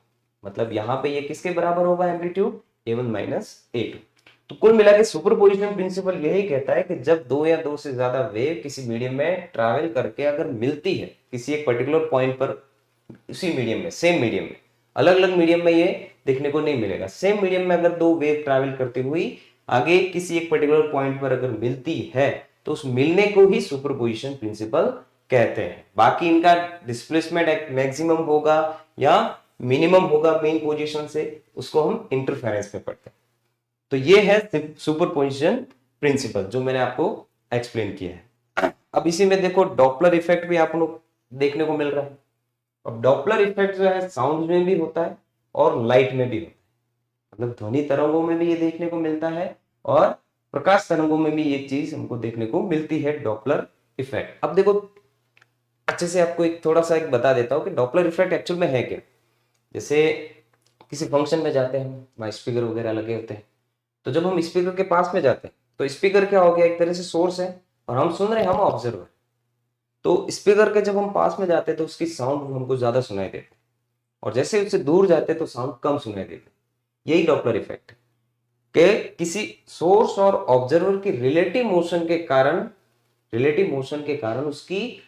मतलब यहां पे ये किसके बराबर होगा एम्पलीट्यूड, a1 माइनस a2। तो कुल मिला के सुपरपोजिशन प्रिंसिपल यही कहता है कि जब दो या दो से ज्यादा वेव किसी मीडियम में ट्रैवल करके अगर मिलती है किसी एक पर्टिकुलर पॉइंट पर, उसी मीडियम में, सेम मीडियम में, अलग अलग मीडियम में ये देखने को नहीं मिलेगा, सेम मीडियम में अगर दो वेव ट्रैवल करती हुई आगे किसी एक पर्टिकुलर पॉइंट पर अगर मिलती है तो उस मिलने को ही सुपरपोजिशन प्रिंसिपल कहते हैं। बाकी इनका डिस्प्लेसमेंट मैक्सिमम होगा या मिनिमम होगा मेन पोजीशन से, उसको हम इंटरफेरेंस में पढ़ते हैं। तो ये है सुपरपोजिशन प्रिंसिपल जो मैंने आपको एक्सप्लेन किया है। अब इसी में देखो डॉपलर इफेक्ट भी आप लोग देखने को मिल रहा है। अब डॉपलर इफेक्ट जो है साउंड में भी होता है और लाइट में भी होता है, मतलब ध्वनि तरंगों में भी ये देखने को मिलता है और प्रकाश तरंगों में भी ये चीज हमको देखने को मिलती है, डॉपलर इफेक्ट। अब देखो अच्छे से आपको एक थोड़ा सा एक बता देता हूँ कि डॉपलर इफेक्ट एक्चुअल में है क्या। जैसे किसी फंक्शन में जाते हैं हम, वहाँ स्पीकर वगैरह लगे होते हैं, तो जब हम स्पीकर के पास में जाते हैं तो स्पीकर क्या हो गया, एक तरह से सोर्स है और हम सुन रहे हैं, हम ऑब्जर्वर। तो स्पीकर के जब हम पास में जाते हैं तो उसकी साउंड हमको ज्यादा सुनाई देती है और जैसे उससे दूर जाते हैं तो साउंड कम सुनाई देती है। यही डॉपलर इफेक्ट है कि किसी सोर्स और ऑब्जर्वर की रिलेटिव मोशन के कारण उसकी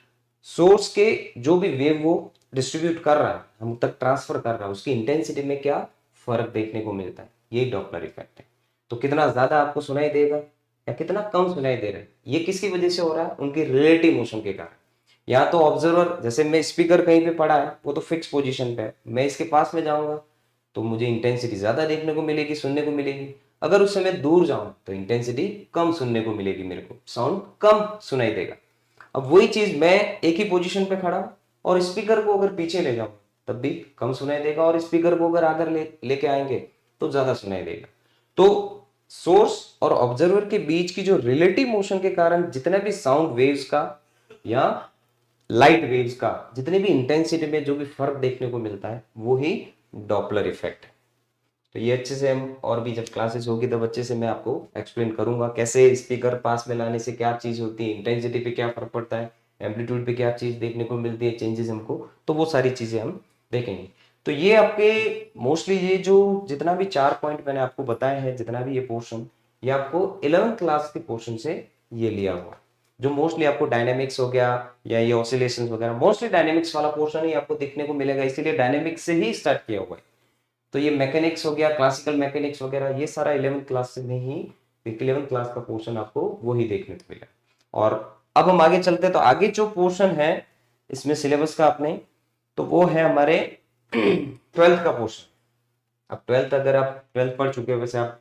सोर्स के जो भी वेव वो डिस्ट्रीब्यूट कर रहा है, हम तक ट्रांसफर कर रहा है, उसकी इंटेंसिटी में क्या फर्क देखने को मिलता है, यही डॉपलर इफेक्ट है। तो कितना ज्यादा आपको सुनाई देगा या कितना कम सुनाई दे रहा है, ये किसकी वजह से हो रहा है, उनकी रिलेटिव मोशन के कारण। या तो ऑब्जर्वर, जैसे मैं स्पीकर कहीं पे पड़ा है वो तो फिक्स पोजीशन पे है, मैं इसके पास में जाऊंगा तो मुझे इंटेंसिटी ज्यादा देखने को मिलेगी, सुनने को मिलेगी। अगर उस समय दूर जाऊं तो इंटेंसिटी कम सुनने को मिलेगी, मेरे को साउंड कम सुनाई देगा। अब वही चीज मैं एक ही पोजीशन पे खड़ा और स्पीकर को अगर पीछे ले जाऊं तब भी कम सुनाई देगा और स्पीकर को अगर आकर लेके आएंगे तो ज्यादा सुनाई देगा। तो सोर्स और ऑब्जर्वर के बीच की जो रिलेटिव मोशन के कारण जितने भी साउंड वेव्स का या लाइट वेव्स का जितने भी इंटेंसिटी में जो भी फर्क देखने को मिलता है वो ही डॉपलर इफेक्ट है। तो ये अच्छे से हम और भी जब क्लासेस होगी तब अच्छे से मैं आपको एक्सप्लेन करूंगा कैसे स्पीकर पास में लाने से क्या चीज होती है, इंटेंसिटी पे क्या फर्क पड़ता है, एम्पलीट्यूड पे क्या चीज देखने को मिलती है, चेंजेस हमको, तो वो सारी चीजें हम देखेंगे। तो ये आपके मोस्टली ये जो जितना भी 4 पॉइंट मैंने आपको बताए हैं, जितना भी ये पोर्शन, ये आपको 11th क्लास के पोर्शन से ये लिया हुआ, जो मोस्टली आपको डायनेमिक्स हो गया या ये ऑसिलेशंस वगैरह, मोस्टली डायनेमिक्स वाला पोर्शन ही आपको देखने को मिलेगा, इसीलिए डायनेमिक्स से ही स्टार्ट किया हुआ है। तो ये मैकेनिक्स हो गया, क्लासिकल मैकेनिक्स वगैरह, ये सारा 11th क्लास में ही, 11th क्लास का पोर्शन आपको वही देखने को मिला। और अब हम आगे चलते हैं, तो आगे जो पोर्शन है इसमें सिलेबस का अपने, तो वो है हमारे 12th का पोर्शन। अब 12th अगर आप 12th पढ़ चुके हो वैसे आप,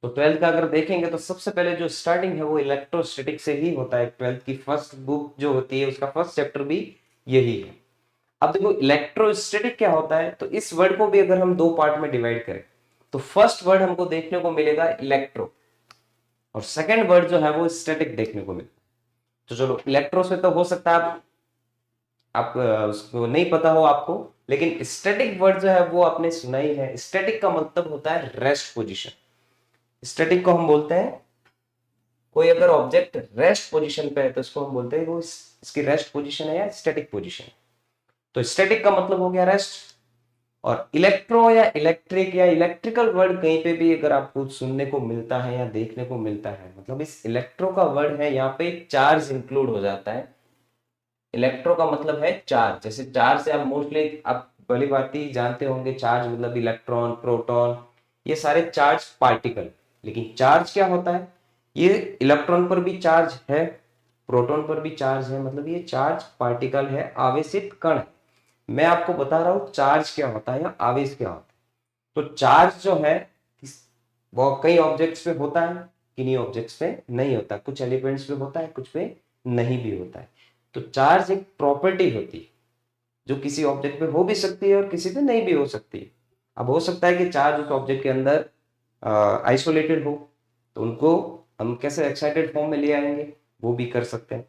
तो 12th का अगर देखेंगे तो सबसे पहले जो स्टार्टिंग है वो इलेक्ट्रोस्टैटिक से ही होता है। 12th की फर्स्ट बुक जो होती है उसका फर्स्ट चैप्टर भी यही है। अब देखो इलेक्ट्रोस्टैटिक क्या होता है, तो इस वर्ड को भी अगर हम दो पार्ट में डिवाइड करें तो फर्स्ट वर्ड हमको देखने को मिलेगा इलेक्ट्रो, और सेकंड वर्ड जो है वो स्टैटिक देखने को मिलेगा। तो चलो इलेक्ट्रो से तो हो सकता है आप उसको नहीं पता हो आपको, लेकिन स्टैटिक वर्ड जो है वो आपने सुना ही है। स्टैटिक का मतलब होता है रेस्ट पोजीशन। स्टैटिक को हम बोलते हैं, कोई अगर ऑब्जेक्ट रेस्ट पोजीशन पे है तो इसको हम बोलते हैं वो इसकी रेस्ट पोजीशन है या स्टैटिक पोजीशन। तो स्टैटिक का मतलब हो गया रेस्ट। और इलेक्ट्रो या इलेक्ट्रिक या इलेक्ट्रिकल वर्ड कहीं पे भी अगर आपको सुनने को मिलता है या देखने को मिलता है, मतलब इस इलेक्ट्रो का वर्ड है यहाँ पे चार्ज इंक्लूड हो जाता है। इलेक्ट्रो का मतलब है चार्ज। जैसे चार्ज से आप मोस्टली आप भली बात ही जानते होंगे, चार्ज मतलब इलेक्ट्रॉन, प्रोटॉन, ये सारे चार्ज पार्टिकल। लेकिन चार्ज क्या होता है, ये इलेक्ट्रॉन पर भी चार्ज है, प्रोटॉन पर भी चार्ज है, मतलब ये चार्ज पार्टिकल है, आवेशित कण है। मैं आपको बता रहा हूं चार्ज क्या होता है या आवेश क्या होता है। तो चार्ज जो है वो कई ऑब्जेक्ट्स पे होता है, किन्हीं ऑब्जेक्ट्स पे नहीं होता, कुछ एलिमेंट्स पे होता है, कुछ पे नहीं भी होता है। तो चार्ज एक प्रॉपर्टी होती है जो किसी ऑब्जेक्ट पे हो भी सकती है और किसी पे नहीं भी हो सकती है। अब हो सकता है कि चार्ज उस ऑब्जेक्ट के अंदर आइसोलेटेड हो, तो उनको हम कैसे एक्साइटेड फॉर्म में ले आएंगे, वो भी कर सकते हैं।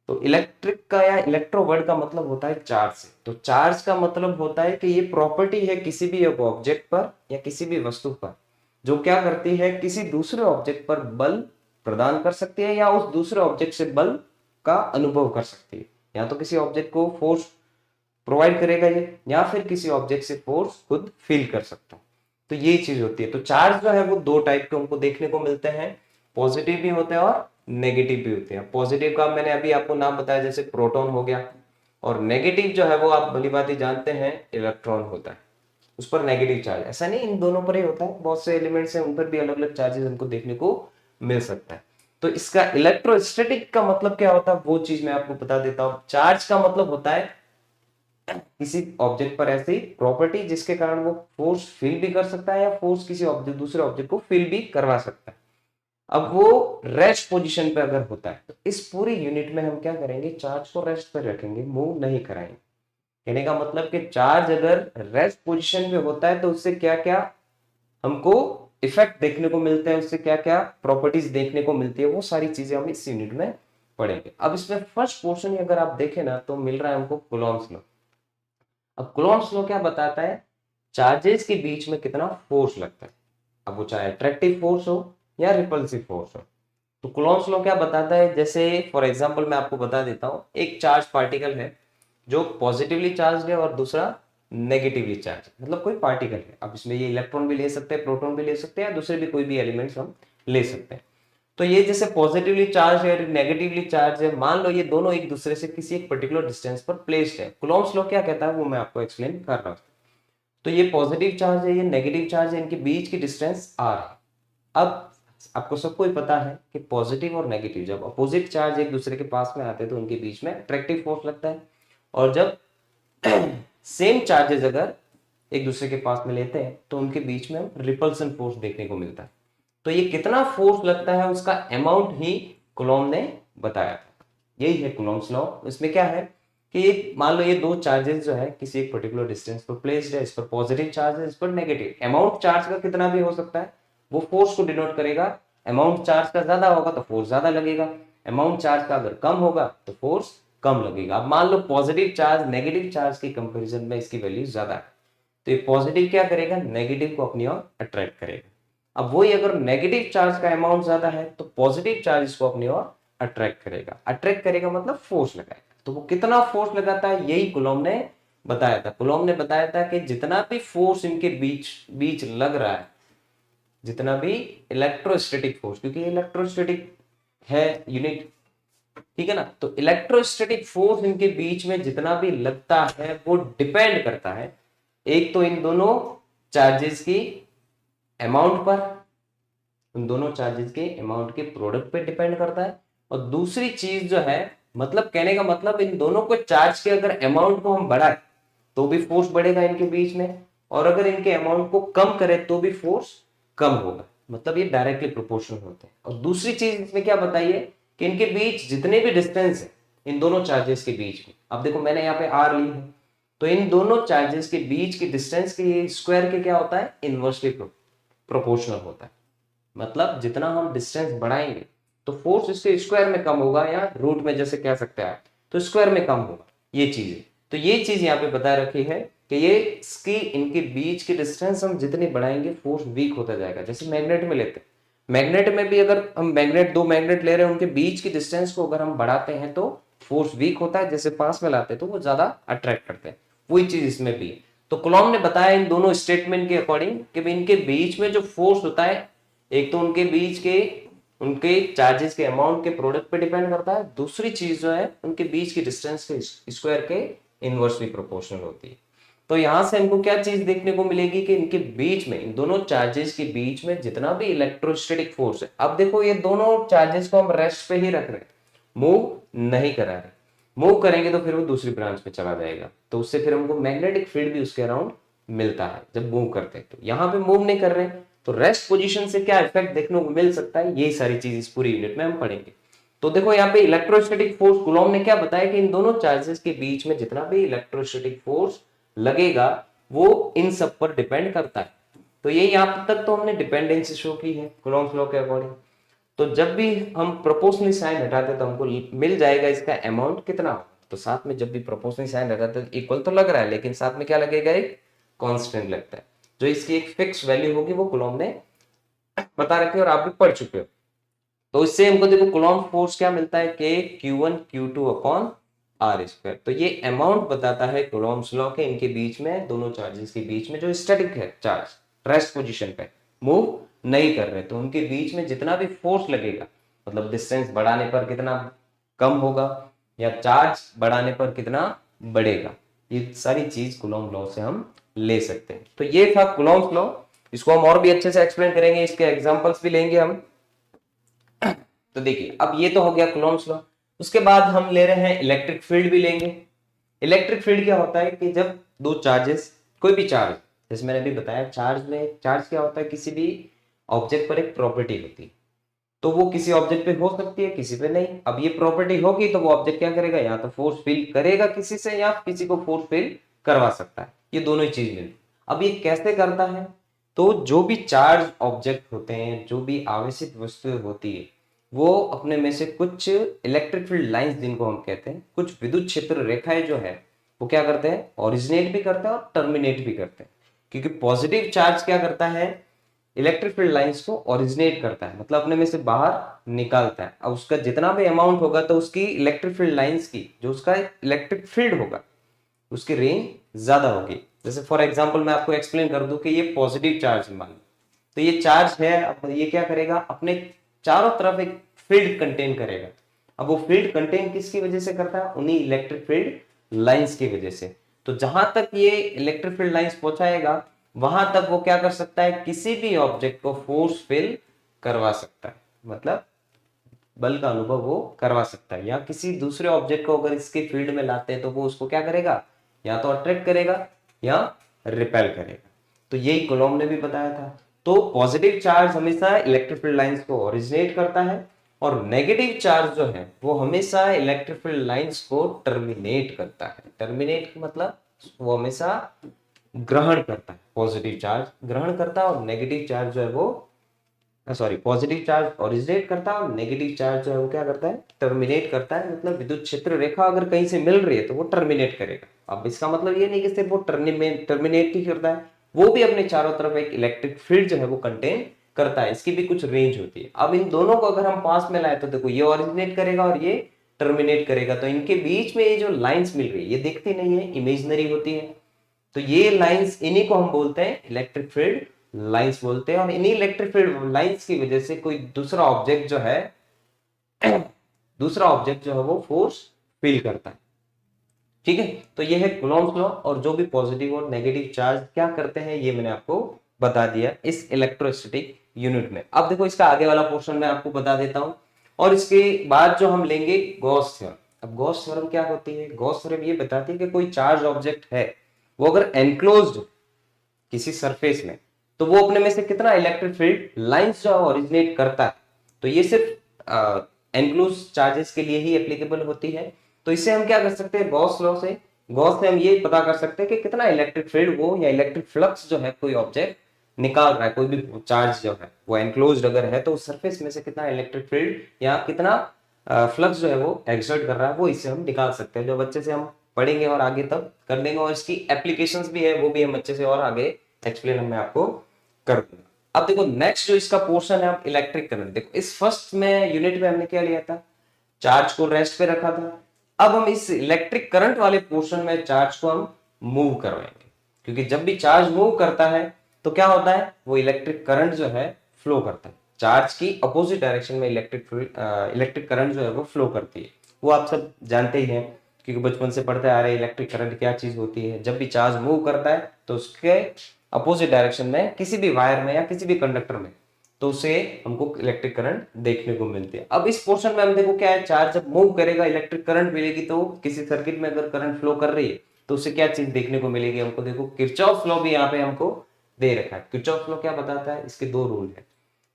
तो इलेक्ट्रिक का या इलेक्ट्रो वर्ड का मतलब होता है चार्ज से। तो चार्ज का मतलब होता है कि ये प्रॉपर्टी है किसी भी ऑब्जेक्ट पर या किसी भी वस्तु पर, जो क्या करती है, किसी दूसरे ऑब्जेक्ट पर बल प्रदान कर सकती है या उस दूसरे ऑब्जेक्ट से बल का अनुभव कर सकती है। या तो किसी ऑब्जेक्ट को फोर्स प्रोवाइड करेगा ये, या फिर किसी ऑब्जेक्ट से फोर्स खुद फील कर सकता है। तो ये चीज होती है। तो चार्ज जो है वो दो टाइप के हमको देखने को मिलते हैं, पॉजिटिव भी होते हैं और नेगेटिव भी होते हैं। पॉजिटिव का मैंने अभी आपको नाम बताया, जैसे प्रोटॉन हो गया, और नेगेटिव जो है वो आप भली बात ही जानते हैं इलेक्ट्रॉन होता है, उस पर नेगेटिव चार्ज। ऐसा नहीं इन दोनों पर ही होता है, बहुत से एलिमेंट्स हैं उन पर भी अलग अलग चार्जेस हमको देखने को मिल सकता है। तो इसका इलेक्ट्रोस्टैटिक का मतलब क्या होता है वो चीज मैं आपको बता देता हूं। चार्ज का मतलब होता है किसी ऑब्जेक्ट पर ऐसी प्रॉपर्टी जिसके कारण वो फोर्स फील भी कर सकता है या फोर्स किसी ऑब्जेक्ट दूसरे ऑब्जेक्ट को फील भी करवा सकता है। अब वो रेस्ट पोजीशन पे अगर होता है तो इस पूरी यूनिट में हम क्या करेंगे, चार्ज को रेस्ट पे रखेंगे, मूव नहीं कराएंगे। कहने का मतलब कि चार्ज अगर रेस्ट पोजीशन पे होता है तो उससे क्या क्या हमको इफेक्ट देखने को मिलते हैं, उससे क्या क्या प्रॉपर्टीज देखने को मिलती है, वो सारी चीजें हम इस यूनिट में पढ़ेंगे। अब इसमें फर्स्ट पोर्शन अगर आप देखें ना तो मिल रहा है हमको कूलॉम्स लॉ। अब कूलॉम्स लॉ क्या बताता है, चार्जेस के बीच में कितना फोर्स लगता है, अब वो चाहे अट्रैक्टिव फोर्स हो या रिपल्सिव फोर्स हो। तो कूलॉम्स लॉ क्या बताता है, जैसे फॉर एग्जांपल मैं आपको बता देता हूं, एक चार्ज पार्टिकल है जो पॉजिटिवली चार्ज है और दूसरा नेगेटिवली चार्ज, मतलब कोई पार्टिकल है। अब इसमें ये इलेक्ट्रॉन भी ले सकते हैं, प्रोटॉन भी ले सकते हैं, या दूसरे भी कोई भी एलिमेंट्स हम ले सकते हैं। तो ये जैसे पॉजिटिवली चार्ज है, नेगेटिवली चार्ज है, मान लो ये दोनों एक दूसरे से किसी एक पर्टिकुलर डिस्टेंस पर प्लेस्ड है। कूलॉम्स लॉ क्या कहता है वो मैं आपको एक्सप्लेन कर रहा हूं। तो ये पॉजिटिव चार्ज है, ये नेगेटिव चार्ज है, इनके बीच की डिस्टेंस r है। अब आपको सबको ही पता है कि पॉजिटिव और नेगेटिव जब अपोजिट चार्ज एक दूसरे के पास में आते हैं तो उनके बीच में अट्रैक्टिव फोर्स लगता है, और जब सेम चार्जेस अगर एक दूसरे के पास में लेते हैं तो उनके बीच में रिपल्सन फोर्स देखने को मिलता है। तो ये कितना फोर्स लगता है उसका अमाउंट ही कूलॉम ने बताया था। यही है कूलॉम्स लॉ। इसमें क्या है कि मान लो ये दो चार्जेस जो है किसी एक पर्टिकुलर डिस्टेंस पर प्लेस्ड है, इस पर पॉजिटिव चार्ज है, इस पर नेगेटिव। अमाउंट चार्ज का कितना भी हो सकता है, वो फोर्स को डिनोट करेगा। अमाउंट चार्ज का ज्यादा होगा तो फोर्स ज्यादा लगेगा, अमाउंट चार्ज का अगर कम होगा तो फोर्स कम लगेगा। अब मान लो पॉजिटिव चार्ज नेगेटिव चार्ज की कंपैरिजन में इसकी वैल्यू ज्यादा है, तो ये पॉजिटिव क्या करेगा, नेगेटिव को अपनी ओर अट्रैक्ट करेगा। अब वही अगर नेगेटिव चार्ज का अमाउंट ज्यादा है तो पॉजिटिव चार्ज इसको अपनी ओर अट्रैक्ट करेगा। अट्रैक्ट करेगा मतलब फोर्स लगाएगा। तो वो कितना फोर्स लगाता है यही कूलॉम ने बताया था। कूलॉम ने बताया था कि जितना भी फोर्स इनके बीच बीच लग रहा है, जितना भी इलेक्ट्रोस्टैटिक फोर्स, क्योंकि इलेक्ट्रोस्टैटिक है यूनिट, ठीक है ना, तो इलेक्ट्रोस्टैटिक फोर्स इनके बीच में जितना भी लगता है वो डिपेंड करता है एक तो इन दोनों चार्जेस की अमाउंट पर, उन दोनों चार्जेस के अमाउंट के प्रोडक्ट पे डिपेंड करता है, और दूसरी चीज जो है, मतलब कहने का मतलब इन दोनों को चार्ज के अगर अमाउंट को हम बढ़ाए तो भी फोर्स बढ़ेगा इनके बीच में, और अगर इनके अमाउंट को कम करें तो भी फोर्स कम होगा। मतलब ये डायरेक्टली प्रोपोर्शनल होते हैं। और दूसरी चीज इसमें क्या बताइए कि इनके बीच जितने भी डिस्टेंस है, इन दोनों चार्जेस के बीच में। अब देखो मैंने यहाँ पे आर ली है, तो इन दोनों चार्जेस के बीच की डिस्टेंस के ये स्क्वायर के क्या होता है, इनवर्सली प्रोपोर्शनल होता है। मतलब जितना हम डिस्टेंस बढ़ाएंगे तो फोर्स इसके स्क्वायर में कम होगा, या रूट में जैसे कह सकते हैं आप, तो स्क्वायर में कम होगा। ये चीज है, तो ये चीज यहाँ पे बता रखी है कि ये इसकी इनके बीच की डिस्टेंस हम जितनी बढ़ाएंगे फोर्स वीक होता जाएगा। जैसे मैग्नेट में लेते हैं, मैग्नेट में भी अगर हम दो मैग्नेट ले रहे हैं, उनके बीच की डिस्टेंस को अगर हम बढ़ाते हैं तो फोर्स वीक होता है, जैसे पास में लाते हैं तो वो ज्यादा अट्रैक्ट करते हैं। वही चीज इसमें भी। तो कूलॉम ने बताया इन दोनों स्टेटमेंट के अकॉर्डिंग कि इनके बीच में जो फोर्स होता है, एक तो उनके बीच के उनके चार्जेस के अमाउंट के प्रोडक्ट पे डिपेंड करता है, दूसरी चीज जो है उनके बीच की डिस्टेंस के स्क्वायर के इनवर्सली प्रोपोर्शनल होती है। तो यहां से हमको क्या चीज देखने को मिलेगी कि इनके बीच में, इन दोनों चार्जेस के बीच में जितना भी इलेक्ट्रोस्टैटिक फोर्स है, अब देखो ये दोनों चार्जेस को हम रेस्ट पे ही रख रहे हैं, मूव नहीं करा रहे। मूव करेंगे तो फिर वो दूसरी ब्रांच पे चला जाएगा, तो उससे फिर हमको मैग्नेटिक फील्ड भी उसके अराउंड मिलता है जब मूव करते हैं। तो यहाँ पे मूव नहीं कर रहे हैं, तो रेस्ट पोजीशन से क्या इफेक्ट देखने को मिल सकता है, यही सारी चीज इस पूरी यूनिट में हम पढ़ेंगे। तो देखो यहाँ पे इलेक्ट्रोस्टैटिक फोर्स, कूलॉम ने क्या बताया कि इन दोनों चार्जेस के बीच में जितना भी इलेक्ट्रोस्टैटिक फोर्स लगेगा वो इन सब पर डिपेंड करता है। तो ये यहाँ तक तो हमने डिपेंडेंसी शो की है कूलॉम्स लॉ के अकॉर्डिंग। तो जब भी हम प्रोपोर्शनल साइन हटाते तो हमको मिल जाएगा इसका अमाउंट कितना। तो साथ में जब भी प्रोपोर्शनल साइन हटाते तो इक्वल तो लग रहा है, लेकिन साथ में क्या लगेगा, एक कांस्टेंट लगता है, जो इसकी एक फिक्स वैल्यू होगी, वो कूलॉम ने बता रखी है और आप भी पढ़ चुके हो। तो इससे हमको देखो कूलॉम फोर्स क्या मिलता है, के Q1 Q2 upon are square. तो ये अमाउंट बताता है कूलॉम्स लॉ के इनके बीच में, दोनों चार्जेस के बीच में जो स्टैटिक है चार्ज रेस्ट पोजीशन पे मूव नहीं कर रहे, तो उनके बीच में जितना भी फोर्स लगेगा, मतलब डिस्टेंस बढ़ाने पर कितना कम होगा या चार्ज बढ़ाने पर कितना बढ़ेगा, ये सारी चीज कूलॉम लॉ से हम ले सकते हैं। तो ये था कूलॉम्स लॉ, इसको हम और भी अच्छे से एक्सप्लेन करेंगे, इसके एग्जांपल्स भी लेंगे हम। तो देखिए अब ये तो हो गया कूलॉम्स लॉ। उसके बाद हम ले रहे हैं इलेक्ट्रिक फील्ड भी लेंगे। इलेक्ट्रिक फील्ड क्या होता है कि जब दो चार्जेस, कोई भी चार्ज, जैसे मैंने अभी बताया चार्ज क्या होता है, किसी भी ऑब्जेक्ट पर एक प्रॉपर्टी होती है, तो वो किसी ऑब्जेक्ट पे हो सकती है, किसी पे नहीं। अब ये प्रॉपर्टी होगी तो वो ऑब्जेक्ट क्या करेगा, या तो फोर्स फील करेगा किसी से, या किसी को फोर्स फील करवा सकता है, ये दोनों ही चीज मिलती। अब ये कैसे करता है, तो जो भी चार्ज ऑब्जेक्ट होते हैं, जो भी आवेशित वस्तु होती है, वो अपने में से कुछ इलेक्ट्रिक फील्ड लाइंस जिनको हम कहते हैं, कुछ विद्युत क्षेत्र रेखाएं जो है, वो क्या करते हैं, ओरिजिनेट भी करते हैं और टर्मिनेट भी करते हैं। क्योंकि पॉजिटिव चार्ज क्या करता है, इलेक्ट्रिक फील्ड लाइंस को ओरिजिनेट करता है, मतलब अपने में से बाहर निकालता है। अब उसका जितना भी अमाउंट होगा तो उसकी इलेक्ट्रिक फील्ड लाइंस की जो उसका इलेक्ट्रिक फील्ड होगा उसकी रेंज ज्यादा होगी। जैसे फॉर एग्जांपल मैं आपको एक्सप्लेन कर दूं कि ये पॉजिटिव चार्ज मान लो, तो ये चार्ज है, अब ये क्या करेगा, अपने चारों तरफ एक फील्ड कंटेन करेगा। अब वो फील्ड कंटेन किसकी वजह से करता है, उन्हीं इलेक्ट्रिक फील्ड लाइंस की वजह से। तो जहां तक ये इलेक्ट्रिक फील्ड लाइंस पहुंचाएगा वहां तक वो क्या कर सकता है, किसी भी ऑब्जेक्ट को फोर्स फील करवा सकता है, मतलब बल का अनुभव वो करवा सकता है। या किसी दूसरे ऑब्जेक्ट को अगर इसके फील्ड में लाते हैं तो वो उसको क्या करेगा, या तो अट्रैक्ट करेगा या रिपेल करेगा। तो यही कूलॉम ने भी बताया था। तो पॉजिटिव चार्ज हमेशा इलेक्ट्रिक फील्ड लाइंस को ओरिजिनेट करता है, और नेगेटिव चार्ज जो है वो हमेशा इलेक्ट्रिक फील्ड लाइंस को टर्मिनेट करता है। टर्मिनेट मतलब वो हमेशा ग्रहण करता है, पॉजिटिव चार्ज ग्रहण करता है, और नेगेटिव चार्ज जो है वो पॉजिटिव चार्ज ओरिजिनेट करता है और नेगेटिव चार्ज जो है वो क्या करता है, टर्मिनेट करता है। मतलब विद्युत क्षेत्र रेखा अगर कहीं से मिल रही है तो वो टर्मिनेट करेगा। अब इसका मतलब ये नहीं कि सिर्फ वो टर्मिनेट ही करता है, वो भी अपने चारों तरफ एक इलेक्ट्रिक फील्ड जो है वो कंटेन करता है, इसकी भी कुछ रेंज होती है। अब इन दोनों को अगर हम पास में लाए तो देखो ये ओरिजिनेट करेगा और ये टर्मिनेट करेगा, तो इनके बीच में ये जो लाइंस मिल रही है ये दिखती नहीं है, इमेजिनरी होती है। तो ये लाइंस, इन्हीं को हम बोलते हैं इलेक्ट्रिक फील्ड लाइंस बोलते हैं। और इन्हीं इलेक्ट्रिक फील्ड लाइंस की वजह से कोई दूसरा ऑब्जेक्ट जो है वो फोर्स फील करता है। ठीक है, तो ये है कूलॉम्स लॉ। और जो भी पॉजिटिव और नेगेटिव चार्ज क्या करते हैं ये मैंने आपको बता दिया इस इलेक्ट्रोस्टैटिक यूनिट में। अब देखो इसका आगे वाला पोर्शन मैं आपको बता देता हूं, और इसके बाद जो हम लेंगे गॉस थ्योरम। अब गॉस थ्योरम क्या होती है, गॉस थ्योरम ये बताती है कि कोई चार्ज ऑब्जेक्ट है वो अगर एनक्लोज्ड किसी सरफेस में, तो वो अपने में से कितना इलेक्ट्रिक फील्ड लाइंस जो ओरिजिनेट करता है। तो ये सिर्फ एनक्लोज चार्जेस के लिए ही एप्लीकेबल होती है। तो तो इससे हम क्या कर सकते हैं, गॉस लॉ से, गॉस से हम ये पता कर सकते हैं कि कितना इलेक्ट्रिक फील्ड वो या इलेक्ट्रिक फ्लक्स जो है कोई ऑब्जेक्ट निकाल रहा है, कोई भी चार्ज जो है वो एनक्लोज्ड अगर है तो उस सरफेस में से कितना इलेक्ट्रिक फील्ड या कितना फ्लक्स जो है वो एक्सर्ट कर रहा है, वो इससे हम निकाल सकते हैं। जो बच्चे से हम पढ़ेंगे और आगे तब कर देंगे, और इसकी एप्लीकेशंस भी है वो भी हम अच्छे से और आगे एक्सप्लेन मैं आपको कर दूंगा। अब देखो नेक्स्ट जो इसका पोर्शन है इलेक्ट्रिक करंट। देखो इस फर्स्ट में यूनिट में हमने क्या लिया था, चार्ज को रेस्ट पे रखा था। अब हम इस इलेक्ट्रिक करंट वाले पोर्शन में चार्ज को हम मूव करवाएंगे, क्योंकि जब भी चार्ज मूव करता है तो क्या होता है, वो इलेक्ट्रिक करंट जो है फ्लो करता है। चार्ज की अपोजिट डायरेक्शन में इलेक्ट्रिक करंट जो है वो फ्लो करती है। वो आप सब जानते ही हैं, क्योंकि बचपन से पढ़ते आ रहे हैं इलेक्ट्रिक करंट क्या चीज होती है। जब भी चार्ज मूव करता है तो उसके अपोजिट डायरेक्शन में किसी भी वायर में या किसी भी कंडक्टर में, तो उसे हमको इलेक्ट्रिक करंट देखने को मिलती है। अब इस पोर्शन में हम देखो क्या है, चार्ज जब मूव करेगा इलेक्ट्रिक करंट मिलेगी, तो किसी सर्किट में अगर करंट फ्लो कर रही है तो उसे क्या चीज देखने को मिलेगी हमको, देखो किरचॉफ लॉ भी यहाँ पे हमको दे रखा है। किरचॉफ लॉ क्या बताता है, इसके दो रूल है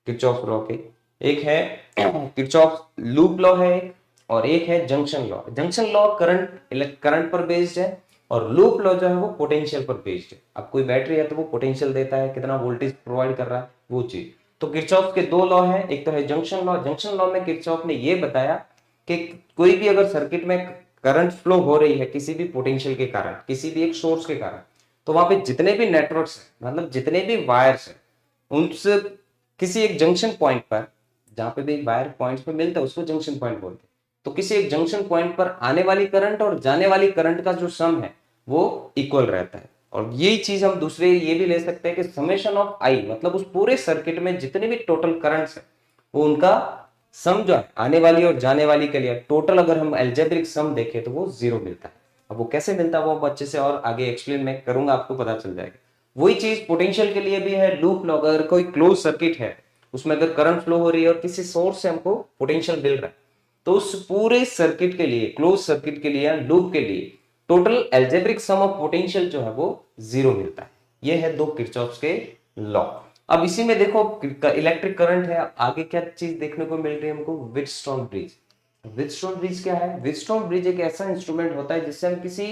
किरचॉफ लॉ के, एक है किरचॉफ लूप लॉ है एक, और एक है junction law. Junction law current पर बेस्ड है, और लूप लॉ जो है वो पोटेंशियल पर बेस्ड है। अब कोई बैटरी है तो वो पोटेंशियल देता है, कितना वोल्टेज प्रोवाइड कर रहा है वो चीज। तो किरचॉफ के दो लॉ है, एक तो है जंक्शन लॉ। जंक्शन लॉ में किरचॉफ ने ये बताया कि कोई भी अगर सर्किट में करंट फ्लो हो रही है किसी भी पोटेंशियल के कारण, किसी भी एक सोर्स के कारण, तो वहां पे जितने भी नेटवर्क्स हैं, मतलब जितने भी वायर्स हैं, उनसे किसी एक जंक्शन पॉइंट पर, जहां पे भी वायर पॉइंट्स पे मिलता है उसको जंक्शन पॉइंट बोलते हैं, तो किसी एक जंक्शन पॉइंट पर आने वाली करंट और जाने वाली करंट का जो सम है वो इक्वल रहता है। और यही चीज हम दूसरे ये भी ले सकते हैं कि समेशन ऑफ आई, मतलब उस पूरे सर्किट में जितने भी टोटल करंट्स है वो उनका सम जो है आने वाली और जाने वाली के लिए टोटल, अगर हम एल्जेब्रिक सम देखें तो वो जीरो मिलता है। अब वो कैसे मिलता है वो अच्छे से और आगे एक्सप्लेन मैं करूंगा, आपको पता चल जाएगा। वही चीज पोटेंशियल के लिए भी है। लूप लॉ, अगर कोई क्लोज सर्किट है उसमें अगर करंट फ्लो हो रही है और किसी सोर्स से हमको पोटेंशियल मिल रहा है, तो उस पूरे सर्किट के लिए, क्लोज सर्किट के लिए या लूप के लिए total algebraic sum of potential जो है वो जीरो मिलता है। ये है दो किरचॉफ के लॉ। अब इसी में देखो इलेक्ट्रिक करंट है, आगे क्या चीज देखने को मिल रही है हमको, व्हीटस्टोन ब्रिज। व्हीटस्टोन ब्रिज क्या है, व्हीटस्टोन ब्रिज एक ऐसा इंस्ट्रूमेंट होता है जिससे हम किसी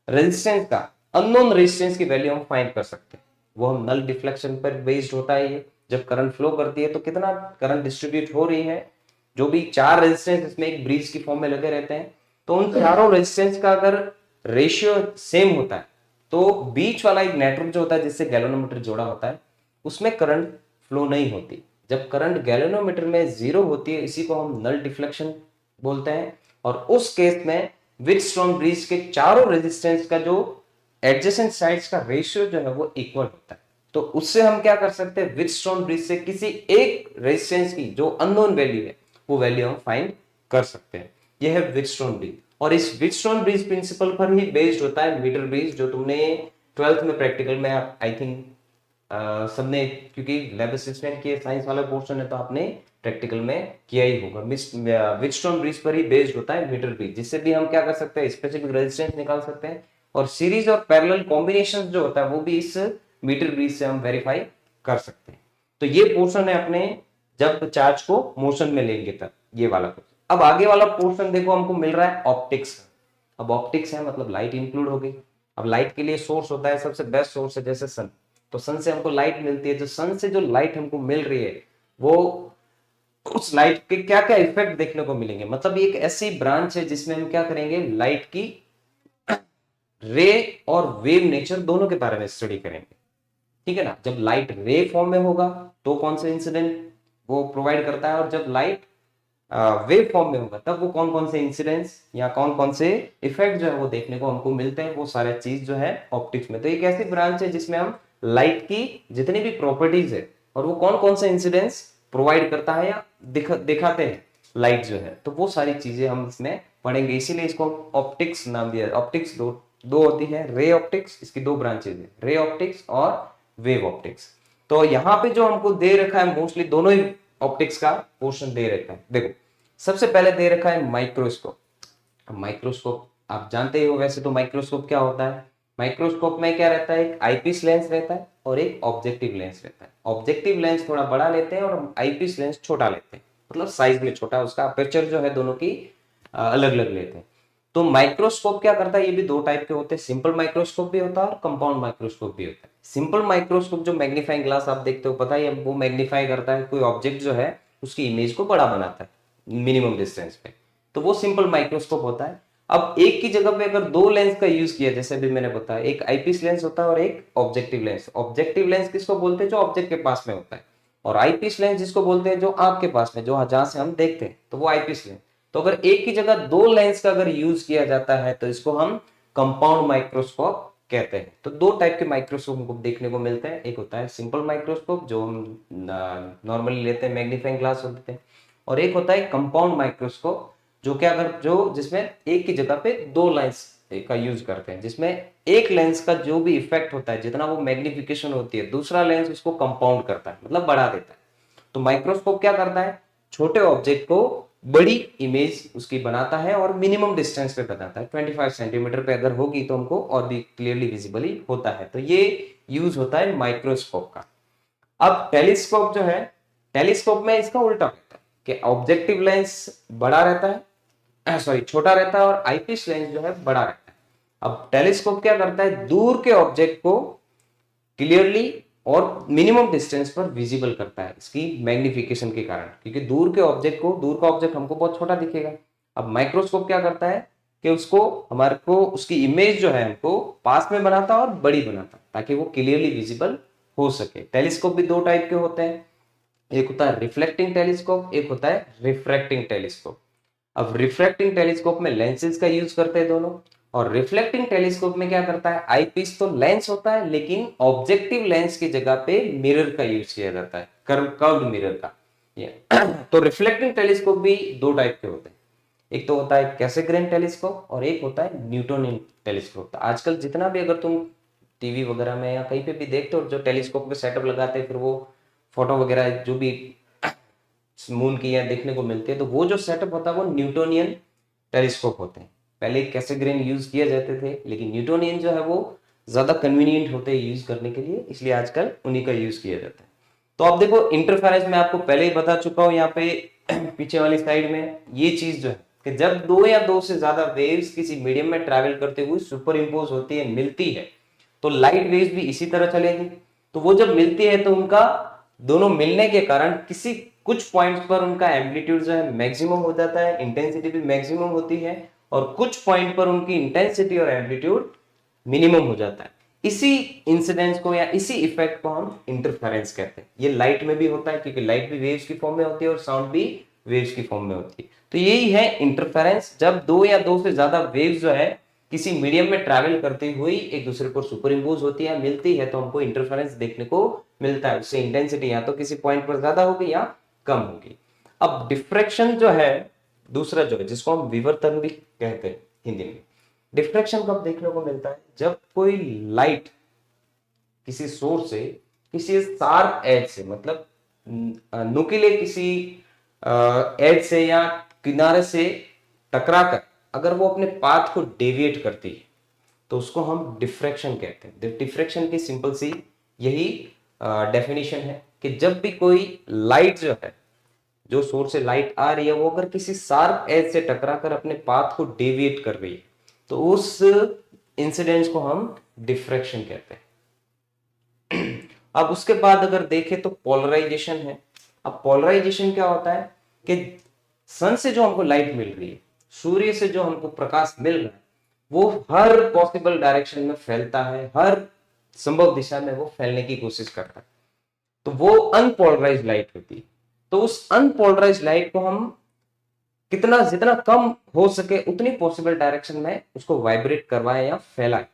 रेजिस्टेंस का, अननोन रेजिस्टेंस की वैल्यू हम फाइंड कर सकते हैं। वो हम नल डिफ्लेक्शन पर बेस्ड होता है। ये जब करंट फ्लो करती है तो कितना करंट डिस्ट्रीब्यूट हो रही है, जो भी चार रेजिस्टेंस इसमें एक ब्रिज की फॉर्म में लगे रहते हैं, तो उन चारों रेजिस्टेंस का अगर रेशियो सेम होता है तो बीच वाला एक नेटवर्क जो होता है जिससे गैल्वेनोमीटर जोड़ा होता है उसमें करंट फ्लो नहीं होती। जब करंट गैल्वेनोमीटर में जीरो होती है, इसी को हम नल डिफ्लेक्शन बोलते हैं। और उस केस में व्हीटस्टोन ब्रिज के चारों रेजिस्टेंस का जो एडजेसेंट साइड्स का रेशियो जो है वो इक्वल होता है। तो उससे हम क्या कर सकते हैं, व्हीटस्टोन ब्रिज से किसी एक रेजिस्टेंस की जो अननोन वैल्यू है वो वैल्यू हम फाइंड कर सकते हैं। यह है व्हीटस्टोन ब्रिज। और इस व्हीटस्टोन ब्रिज प्रिंसिपल पर ही बेस्ड होता है मीटर ब्रिज, जो तुमने 12th में प्रैक्टिकल में आई थिंक सबने, क्योंकि लैब असिस्टेंट के साइंस वाला पोर्शन है तो आपने प्रैक्टिकल में किया ही होगा। व्हीटस्टोन ब्रिज पर ही बेस्ड होता है मीटर ब्रिज, जिससे भी हम क्या कर सकते हैं, स्पेसिफिक रेजिस्टेंस निकाल सकते हैं। और सीरीज और पैरेलल कॉम्बिनेशन जो होता है वो भी इस मीटर ब्रिज से हम वेरीफाई कर सकते हैं। तो ये पोर्शन है अपने, जब चार्ज को मोशन में लेंगे तब ये वाला पोर्शन। अब आगे वाला पोर्शन देखो हमको मिल रहा है ऑप्टिक्स। अब ऑप्टिक्स है मतलब लाइट इंक्लूड हो गई। अब लाइट के लिए सोर्स होता है, सबसे बेस्ट सोर्स है जैसे सन, तो सन से हमको लाइट मिलती है। जो सन से जो लाइट हमको मिल रही है वो उस लाइट के क्या क्या इफेक्ट देखने को मिलेंगे, मतलब ये एक ऐसी ब्रांच है जिसमें हम क्या करेंगे, लाइट की रे और वेव नेचर दोनों के बारे में स्टडी करेंगे। ठीक है ना। जब लाइट रे फॉर्म में होगा तो कौन से इंसिडेंट वो प्रोवाइड करता है, और जब लाइट वेव फॉर्म में होगा तब वो कौन कौन से इंसिडेंट्स या कौन कौन से इफेक्ट जो है वो देखने को हमको मिलते हैं, वो सारे चीज जो है ऑप्टिक्स में। तो एक ऐसी ब्रांच है जिसमें हम लाइट की जितनी भी प्रॉपर्टीज है और वो कौन कौन से इंसिडेंट्स प्रोवाइड करता है या दिखाते हैं लाइट जो है, तो वो सारी चीजें हम इसमें पढ़ेंगे। इसीलिए इसको ऑप्टिक्स नाम दिया। ऑप्टिक्स दो होती है, रे ऑप्टिक्स, इसकी दो ब्रांचेज है, रे ऑप्टिक्स और वेव ऑप्टिक्स। तो यहाँ पे जो हमको दे रखा है मोस्टली दोनों ही ऑप्टिक्स का पोर्शन दे रखा है। देखो सबसे पहले दे रखा है माइक्रोस्कोप। माइक्रोस्कोप आप जानते ही हो, वैसे तो माइक्रोस्कोप क्या होता है, माइक्रोस्कोप में क्या रहता है, एक आईपीस लेंस रहता है और एक ऑब्जेक्टिव लेंस रहता है। ऑब्जेक्टिव लेंस थोड़ा बड़ा लेते हैं और आईपीस लेंस छोटा लेते हैं, मतलब साइज में छोटा, उसका अपर्चर जो है दोनों की अलग अलग लेते हैं। तो माइक्रोस्कोप क्या करता है, ये भी दो टाइप के होते हैं, सिंपल माइक्रोस्कोप भी होता है और कंपाउंड माइक्रोस्कोप भी होता है। सिंपल माइक्रोस्कोप जो मैग्नीफाइंग ग्लास आप देखते हो, पता है वो मैग्नीफाई करता है कोई ऑब्जेक्ट जो है उसकी इमेज को बड़ा बनाता है मिनिमम डिस्टेंस पे, तो वो सिंपल माइक्रोस्कोप होता है। अब एक की जगह पे अगर दो लेंस का यूज किया, जैसे भी मैंने बताया, एक आईपीस लेंस होता है और एक ऑब्जेक्टिव लेंस। ऑब्जेक्टिव लेंस किसको बोलते हैं, जो ऑब्जेक्ट के पास में होता है, और आईपीस लेंस जिसको बोलते हैं जो आंख के पास में, जो जहां से हम देखते हैं, तो वो आईपीस लेंस। तो अगर एक की जगह दो लेंस का अगर यूज किया जाता है तो इसको हम कंपाउंड माइक्रोस्कोप कहते हैं। तो दो टाइप के माइक्रोस्कोप हमको देखने को मिलते हैं, एक होता है सिंपल माइक्रोस्कोप जो हम नॉर्मली लेते हैं, मैग्नीफाइंग ग्लास होते हैं, और एक होता है कंपाउंड माइक्रोस्कोप जो क्या अगर जो जिसमें एक की जगह पे दो लेंस का यूज करते हैं, जिसमें एक लेंस का जो भी इफेक्ट होता है, जितना वो मैग्निफिकेशन होती है, दूसरा लेंस उसको कंपाउंड करता है, मतलब बढ़ा देता है। तो माइक्रोस्कोप क्या करता है, छोटे ऑब्जेक्ट को बड़ी इमेज उसकी बनाता है और मिनिमम डिस्टेंस पे बनाता है। 25 सेंटीमीटर पे अगर होगी तो हमको और भी क्लियरली विजिबली होता है। तो ये यूज होता है माइक्रोस्कोप का। अब टेलीस्कोप जो है, टेलीस्कोप में इसका उल्टा होता है कि ऑब्जेक्टिव लेंस बड़ा रहता है, सॉरी छोटा रहता है, और आईपीस लेंस जो है बड़ा रहता है। अब टेलीस्कोप क्या करता है, दूर के ऑब्जेक्ट को क्लियरली और मिनिमम डिस्टेंस पर विजिबल करता है इसकी मैग्निफिकेशन के कारण, क्योंकि दूर के ऑब्जेक्ट को, दूर का ऑब्जेक्ट हमको बहुत छोटा दिखेगा। अब माइक्रोस्कोप क्या करता है कि उसको हमारे को उसकी इमेज जो है हमको पास में बनाता है और बड़ी बनाता है, ताकि वो क्लियरली विजिबल हो सके। टेलीस्कोप भी दो टाइप के होते हैं, एक होता है रिफ्लेक्टिंग टेलीस्कोप, एक होता है रिफ्रैक्टिंग टेलीस्कोप। अब रिफ्रैक्टिंग टेलीस्कोप में लेंसेज का यूज करते हैं दोनों, और रिफ्लेक्टिंग टेलीस्कोप में क्या करता है, आईपीस तो लेंस होता है लेकिन ऑब्जेक्टिव लेंस की जगह पे मिरर का यूज किया जाता है, कर्व्ड मिरर का। तो रिफ्लेक्टिंग टेलीस्कोप भी दो टाइप के होते हैं, एक तो होता है कैसेग्रेन टेलीस्कोप और एक होता है न्यूटोनियन टेलीस्कोप। तो आजकल जितना भी अगर तुम टीवी वगैरह में या कहीं पे भी देखते हो, जो टेलीस्कोप के सेटअप लगाते हैं, फिर वो फोटो वगैरह जो भी मून की या देखने को मिलती है, तो वो जो सेटअप होता है वो न्यूटोनियन टेलीस्कोप होते हैं। पहले कैसेग्रेन यूज किए जाते थे, लेकिन न्यूटोनियन जो है वो ज्यादा कन्वीनियंट होते हैं यूज करने के लिए, इसलिए आजकल उन्हीं का यूज किया जाता है। तो आप देखो इंटरफेरेंस में आपको पहले ही बता चुका हूं, यहाँ पे पीछे वाली साइड में ये चीज जो है कि जब दो या दो से ज्यादा वेव्स किसी मीडियम में ट्रैवल करते हुए सुपर इम्पोज होती है, मिलती है, तो लाइट वेव्स भी इसी तरह चलेगी। तो वो जब मिलती है तो उनका दोनों मिलने के कारण किसी कुछ पॉइंट्स पर उनका एम्पलीट्यूड जो है मैक्सिमम हो जाता है, इंटेंसिटी भी मैक्सिमम होती है, और कुछ पॉइंट पर उनकी इंटेंसिटी और एम्पलीट्यूड मिनिमम हो जाता है। इसी इंसिडेंस को या इसी इफेक्ट को हम इंटरफेरेंस कहते हैं। ये लाइट में भी होता है, क्योंकि लाइट भी वेव्स की फॉर्म में होती है और साउंड भी वेव्स की फॉर्म में होती है। तो यही है इंटरफेरेंस, जब दो या दो से ज्यादा वेव्स जो है किसी मीडियम में ट्रैवल करती हुई एक दूसरे पर सुपर इम्पोज होती है, मिलती है, तो हमको इंटरफेरेंस देखने को मिलता है। उससे इंटेंसिटी या तो किसी पॉइंट पर ज्यादा होगी या कम होगी। अब डिफ्रैक्शन जो है दूसरा जो है, जिसको हम विवर्तन भी कहते हैं हिंदी में, डिफ्रैक्शन कब देखने को मिलता है, जब कोई लाइट किसी सोर्स से किसी शार्प एज से, मतलब नुकीले किसी एज से या किनारे से टकराकर अगर वो अपने पाथ को डेविएट करती है, तो उसको हम डिफ्रैक्शन कहते हैं। डिफ्रैक्शन की सिंपल सी यही डेफिनेशन है कि जब भी कोई लाइट जो है, जो सोर्स से लाइट आ रही है, वो अगर किसी शार्प एज से टकराकर अपने पाथ को डेविएट कर रही है, तो उस इंसिडेंस को हम डिफ्रैक्शन कहते हैं। अब उसके बाद अगर देखें तो पोलराइजेशन है। अब पोलराइजेशन क्या होता है कि सन से जो हमको लाइट मिल रही है, सूर्य से जो हमको प्रकाश मिल रहा है, वो हर पॉसिबल डायरेक्शन में फैलता है, हर संभव दिशा में वो फैलने की कोशिश करता है, तो वो अनपोलराइज लाइट होती है। तो उस अनपोलराइज लाइट को हम कितना जितना कम हो सके उतनी पॉसिबल डायरेक्शन में उसको वाइब्रेट करवाए या फैलाए,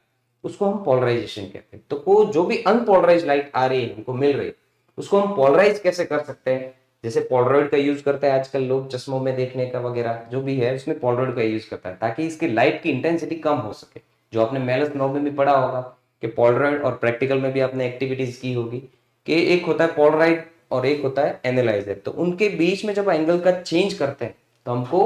उसको हम पोलराइजेशन कहते हैं। तो वो जो भी अनपोलराइज लाइट आ रही है, हमको मिल रही है, उसको हम पोलराइज कैसे कर सकते हैं, जैसे पोलराइड का यूज करते हैं आजकल लोग चश्मों में देखने का वगैरह जो भी है, उसमें पोलराइड का यूज करता है ताकि इसकी लाइट की इंटेंसिटी कम हो सके। जो आपने मेलस नॉब में भी पढ़ा होगा कि पोलराइड, और प्रैक्टिकल में भी आपने एक्टिविटीज की होगी कि एक होता है पोलराइड और एक होता है एनालाइजर। तो उनके बीच में जब एंगल का चेंज करते हैं तो हमको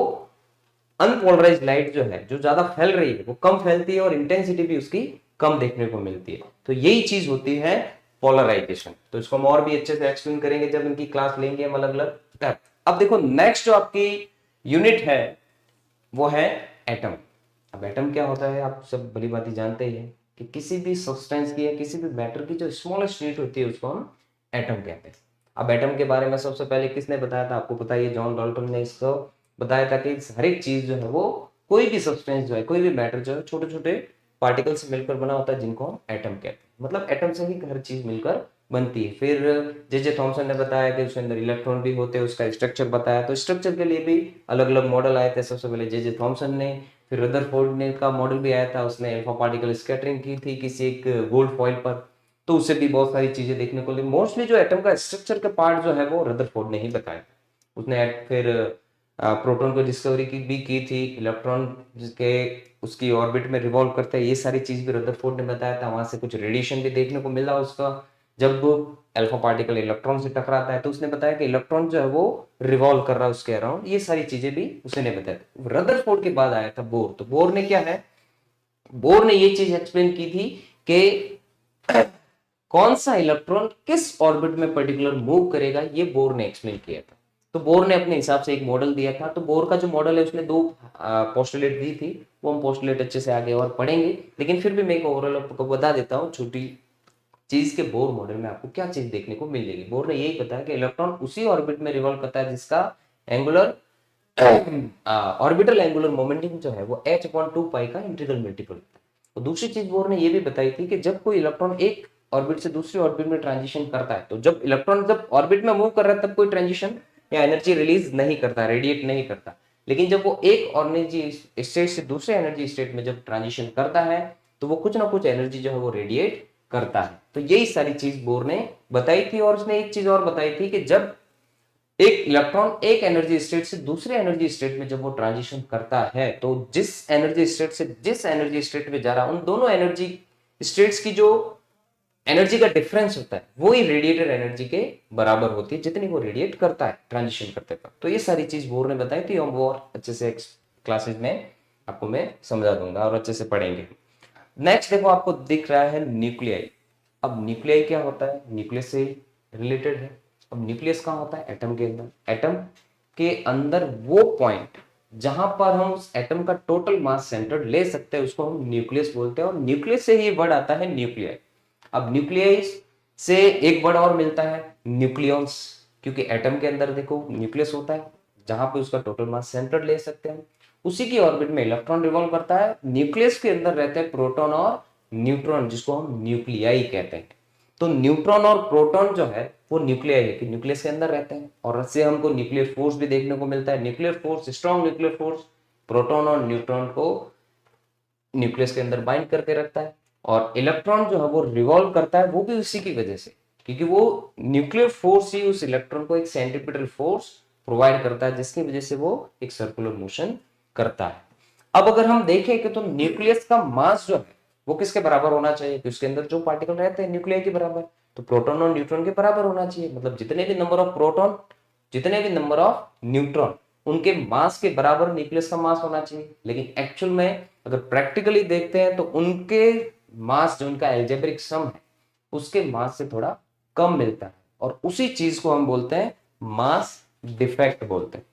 अनपोलराइज लाइट जो है, जो ज्यादा फैल रही है, वो कम फैलती है और इंटेंसिटी भी उसकी कम देखने को मिलती है। तो यही चीज होती है पोलराइजेशन। तो इसको हम और भी अच्छे से एक्सप्लेन करेंगे जब इनकी क्लास लेंगे हम अलग अलग। अब देखो नेक्स्ट जो आपकी यूनिट है वो है एटम। अब एटम क्या होता है आप सब भली भांति जानते ही हैं कि किसी भी सब्सटेंस की या किसी भी मैटर की जो स्मॉलेस्ट यूनिट होती है उसको हम एटम कहते हैं। अब एटम के बारे में सबसे पहले किसने बताया था, आपको पता है जॉन डाल्टन ने इसको बताया था कि हर एक चीज जो है वो कोई भी सब्सटेंस जो है कोई भी मैटर जो है छोटे छोटे पार्टिकल से मिलकर बना होता है जिनको हम एटम कहते हैं। मतलब एटम से ही हर चीज मिलकर बनती है। फिर जे थॉमसन ने बताया कि उसके अंदर इलेक्ट्रॉन भी होते हैं, उसका स्ट्रक्चर बताया। तो स्ट्रक्चर के लिए भी अलग अलग मॉडल आए थे। सबसे पहले जे थॉमसन ने, फिर रदरफोर्ड ने का मॉडल भी आया था, उसने अल्फा पार्टिकल स्कैटरिंग की थी किसी एक गोल्ड फॉइल पर, तो उससे भी बहुत सारी चीजें देखने को मिली। मोस्टली जो एटम का स्ट्रक्चर का पार्ट जो है वो रदरफोर्ड ने ही बताया। उसने फिर प्रोटॉन को डिस्कवरी भी की थी, इलेक्ट्रॉन जिसके उसकी ऑर्बिट में रिवॉल्व करता है, ये सारी चीज भी रदरफोर्ड ने बताया था। वहां से कुछ रेडिएशन भी देखने को मिला उसका, जब अल्फा पार्टिकल इलेक्ट्रॉन से टकराता है तो उसने बताया कि इलेक्ट्रॉन जो है वो रिवॉल्व कर रहा है उसके अराउंड। ये सारी चीजें भी उसने बताया। रदरफोर्ड के बाद आया था बोर। तो बोर ने क्या है, बोर ने ये चीज एक्सप्लेन की थी कि कौन सा इलेक्ट्रॉन किस ऑर्बिट में पर्टिकुलर मूव करेगा, ये बोर ने एक्सप्लेन किया था। तो बोर ने अपने हिसाब से एक मॉडल दिया था। तो बोर का जो मॉडल है उसने दो पोस्टुलेट दी थी, वो हम पोस्टुलेट अच्छे से आगे और पढ़ेंगे, लेकिन फिर भी मैं ओवरऑल आपको बता देता हूँ छोटी चीज के बोर मॉडल में आपको क्या चीज देखने को मिलेगी। बोर ने यही बताया कि इलेक्ट्रॉन उसी ऑर्बिट में रिवॉल्व करता है जिसका एंगुलर ऑर्बिटल एंगुलर मोमेंटम जो है वो h/2 का इंटीग्रल मल्टीपल। तो दूसरी चीज बोर ने ये भी बताई थी कि जब कोई इलेक्ट्रॉन एक ऑर्बिट से दूसरी ऑर्बिट में ट्रांजिशन करता है, तो जब इलेक्ट्रॉन जब ऑर्बिट में मूव कर रहा है तब कोई ट्रांजिशन या एनर्जी रिलीज नहीं करता, रेडिएट नहीं करता। लेकिन जब वो एक एनर्जी स्टेट से दूसरे एनर्जी स्टेट में जब ट्रांजिशन करता है तो वो कुछ ना कुछ एनर्जी जो है वो रेडिएट करता है। तो यही सारी चीज बोर ने बताई थी। और उसने एक चीज और बताई थी कि जब एक इलेक्ट्रॉन एक एनर्जी स्टेट से दूसरे एनर्जी स्टेट में जब वो ट्रांजिशन करता है तो जिस एनर्जी स्टेट से जिस एनर्जी स्टेट में जा रहा है उन दोनों एनर्जी स्टेट्स की जो एनर्जी का डिफरेंस होता है वो ही रेडिएटेड एनर्जी के बराबर होती है जितनी वो रेडिएट करता है ट्रांजिशन करते वक्त। तो ये सारी चीज बोर ने बताई थी, हम वो और अच्छे से क्लासेस में आपको मैं समझा दूंगा और अच्छे से पढ़ेंगे। नेक्स्ट देखो आपको दिख रहा है न्यूक्लियाई। अब न्यूक्लियाई क्या होता है, न्यूक्लियस से रिलेटेड है। अब न्यूक्लियस कहाँ होता है, एटम के अंदर। एटम के अंदर वो पॉइंट जहां पर हम उस एटम का टोटल मास सेंटर ले सकते हैं उसको हम न्यूक्लियस बोलते हैं। और न्यूक्लियस से ही वर्ड आता है न्यूक्लियाई। अब न्यूक्लियस से एक वर्ड और मिलता है न्यूक्लियॉन्स, क्योंकि एटम के अंदर देखो न्यूक्लियस होता है जहां पे उसका टोटल मास सेंटर ले सकते हैं, उसी की ऑर्बिट में इलेक्ट्रॉन रिवॉल्व करता है। न्यूक्लियस के अंदर रहते हैं प्रोटॉन और न्यूट्रॉन जिसको हम न्यूक्लियाई कहते हैं। तो न्यूट्रॉन और प्रोटॉन जो है वो न्यूक्लियाई है कि न्यूक्लियस के अंदर रहते हैं। और इससे हमको न्यूक्लियर फोर्स भी देखने को मिलता है। Nuclear force, strong nuclear force proton और न्यूट्रॉन को न्यूक्लियस के अंदर बाइंड करके रखता है। और इलेक्ट्रॉन जो है वो रिवॉल्व करता है वो भी उसी की वजह से, क्योंकि वो न्यूक्लियर फोर्स ही उस इलेक्ट्रॉन को एक सेंट्रीपिटल फोर्स प्रोवाइड करता है जिसकी वजह से वो एक सर्कुलर मोशन करता है। अब अगर हम देखें कि तो न्यूक्लियस का मास जो है वो किसके बराबर होना चाहिए, कि उसके अंदर जो पार्टिकल रहते हैं न्यूक्लियाई के बराबर, तो प्रोटॉन और न्यूट्रॉन के बराबर होना चाहिए। मतलब जितने भी नंबर ऑफ प्रोटॉन जितने भी नंबर ऑफ न्यूट्रॉन उनके मास के बराबर न्यूक्लियस का मास होना चाहिए। लेकिन एक्चुअल में अगर प्रैक्टिकली देखते हैं तो उनके मास जो उनका एल्जेब्रिक सम है उसके मास से थोड़ा कम मिलता है। और उसी चीज को हम बोलते हैं मास डिफेक्ट बोलते हैं।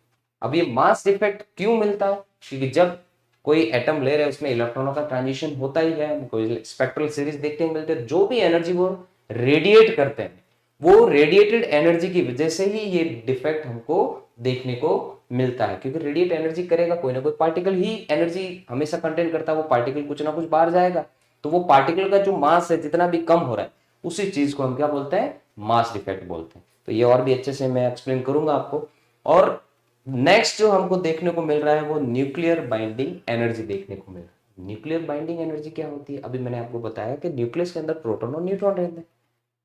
अब ये मास डिफेक्ट क्यों मिलता है, क्योंकि जब कोई एटम ले रहे हैं उसमें इलेक्ट्रॉनों का ट्रांजिशन होता ही है। कोई स्पेक्ट्रल सीरीज देखते हैं मिलते हैं, जो भी एनर्जी वो रेडिएट करते हैं वो रेडिएटेड एनर्जी की वजह से ही ये डिफेक्ट हमको देखने को मिलता है। क्योंकि रेडिएट एनर्जी करेगा कोई ना कोई पार्टिकल ही एनर्जी हमेशा कंटेन करता है, वो पार्टिकल कुछ ना कुछ बाहर जाएगा। तो वो पार्टिकल का जो मास है जितना भी कम हो रहा है उसी चीज को हम क्या बोलते हैं, मास डिफेक्ट बोलते हैं। तो ये और भी अच्छे से मैं एक्सप्लेन करूंगा आपको। और नेक्स्ट जो हमको देखने को मिल रहा है वो न्यूक्लियर बाइंडिंग एनर्जी देखने को मिल रहा है। न्यूक्लियर बाइंडिंग एनर्जी क्या होती है, अभी मैंने आपको बताया कि न्यूक्लियस के अंदर प्रोटॉन और न्यूट्रॉन रहते हैं।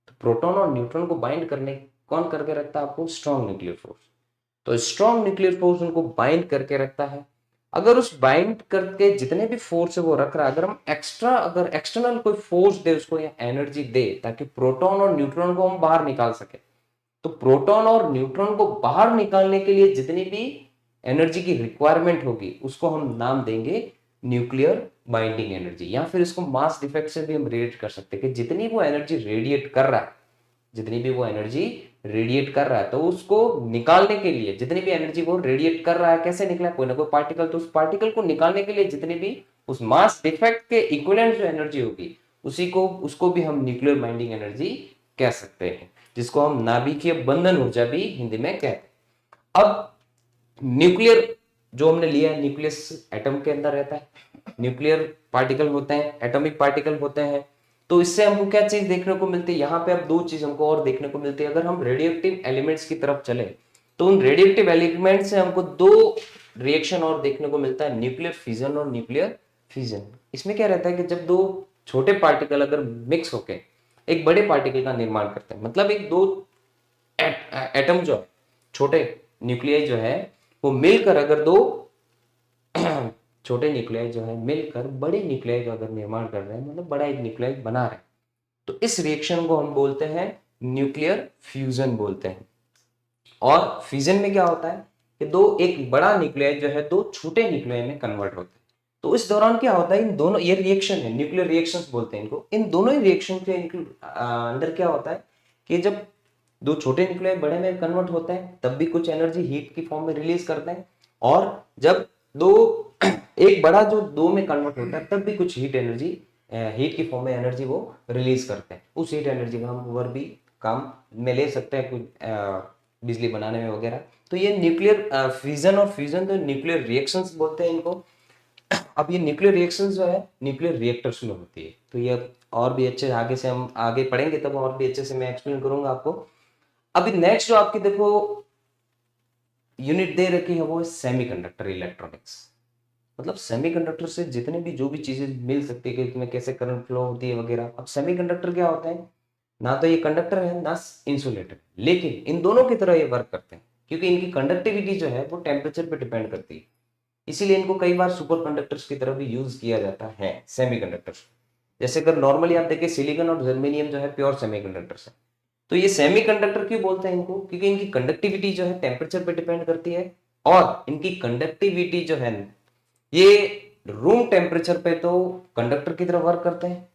तो प्रोटॉन और न्यूट्रॉन को बाइंड करने कौन करके रखता है, आपको स्ट्रॉन्ग न्यूक्लियर फोर्स। तो स्ट्रॉन्ग न्यूक्लियर फोर्स उनको बाइंड करके रखता है। अगर उस बाइंड करके जितने भी फोर्स है वो रख रहा है, अगर हम अगर एक्सटर्नल कोई फोर्स दे उसको या एनर्जी दे ताकि प्रोटॉन और न्यूट्रॉन को हम बाहर निकाल सके, तो प्रोटॉन और न्यूट्रॉन को बाहर निकालने के लिए जितनी भी एनर्जी की रिक्वायरमेंट होगी उसको हम नाम देंगे न्यूक्लियर बाइंडिंग एनर्जी। या फिर इसको मास डिफेक्ट से भी हम रिलेट कर सकते हैं कि जितनी वो एनर्जी रेडिएट कर रहा है, जितनी भी वो एनर्जी रेडिएट कर रहा है, तो उसको निकालने के लिए जितनी भी एनर्जी वो रेडिएट कर रहा है कैसे निकला, कोई ना कोई पार्टिकल, तो उस पार्टिकल को निकालने के लिए जितनी भी उस मास डिफेक्ट के इक्विवेलेंट जो एनर्जी होगी उसको भी हम न्यूक्लियर बाइंडिंग एनर्जी कह सकते हैं, जिसको हम नाभिकीय बंधन ऊर्जा भी हिंदी में कहते हैं। अब न्यूक्लियर जो हमने लिया है, न्यूक्लियस एटम के अंदर रहता है, न्यूक्लियर पार्टिकल होते हैं, एटॉमिक पार्टिकल होते हैं। तो इससे हमको क्या चीज देखने को मिलती है, यहाँ पे अब दो चीज हमको और देखने को मिलती है। अगर हम रेडियोएक्टिव एलिमेंट्स की तरफ चले तो उन रेडियोएक्टिव एलिमेंट से हमको दो रिएक्शन और देखने को मिलता है, न्यूक्लियर फिजन और न्यूक्लियर फिजन। इसमें क्या रहता है कि जब दो छोटे पार्टिकल अगर मिक्स होके एक बड़े पार्टिकल का निर्माण करते हैं, मतलब एक दो एटम जो है, छोटे न्यूक्लियाई जो है वो मिलकर अगर दो छोटे न्यूक्लियाई जो है मिलकर बड़े न्यूक्लियाई का अगर निर्माण कर रहे हैं, मतलब बड़ा एक न्यूक्लियाई बना रहे हैं, तो इस रिएक्शन को हम बोलते हैं न्यूक्लियर फ्यूजन बोलते हैं। और फ्यूजन में क्या होता है कि दो एक बड़ा न्यूक्लियाई जो है दो छोटे न्यूक्लियाई में कन्वर्ट होता है। तो इस दौरान क्या होता है, इन दोनों, ये रिएक्शन है, न्यूक्लियर रिएक्शंस बोलते हैं इनको। इन दोनों ही रिएक्शन के अंदर क्या होता है कि जब दो छोटे न्यूक्लियाई बड़े में कन्वर्ट होते हैं तब भी कुछ एनर्जी हीट की फॉर्म में रिलीज करते हैं, और जब दो एक बड़ा जो दो में कन्वर्ट होता है तब भी कुछ हीट एनर्जी, हीट की फॉर्म में एनर्जी वो रिलीज करते हैं। उस हीट एनर्जी का हम और भी काम में ले सकते हैं, कुछ बिजली बनाने में वगैरह। तो ये न्यूक्लियर फिजन और फ्यूजन, तो न्यूक्लियर रिएक्शंस बोलते हैं इनको। अब ये न्यूक्लियर रिएक्शंस जो है न्यूक्लियर रिएक्टर्स में होती है। तो ये और भी अच्छे आगे से हम आगे पढ़ेंगे तब और भी अच्छे से मैं एक्सप्लेन करूंगा आपको। अभी नेक्स्ट जो आपकी देखो यूनिट दे रखी है वो सेमीकंडक्टर इलेक्ट्रॉनिक्स। मतलब सेमीकंडक्टर से जितने भी जो भी चीजें मिल सकती है कि इसमें कैसे करंट फ्लो होती है वगैरह। अब सेमीकंडक्टर क्या होता है, ना तो ये कंडक्टर है ना इंसुलेटर, लेकिन इन दोनों की तरह ये वर्क करते हैं, क्योंकि इनकी कंडक्टिविटी जो है वो टेम्परेचर पे डिपेंड करती है। इसीलिए इनको कई बार सुपर कंडक्टर्स की तरह भी यूज किया जाता है सेमीकंडक्टर्स। जैसे अगर नॉर्मली आप देखें सिलिकॉन और जर्मेनियम जो है प्योर सेमीकंडक्टर्स है। तो ये सेमीकंडक्टर क्यों बोलते हैं इनको, क्योंकि इनकी कंडक्टिविटी जो है टेम्परेचर पे डिपेंड करती है, और इनकी कंडक्टिविटी जो है ये रूम टेम्परेचर पे तो कंडक्टर की तरह वर्क करते हैं,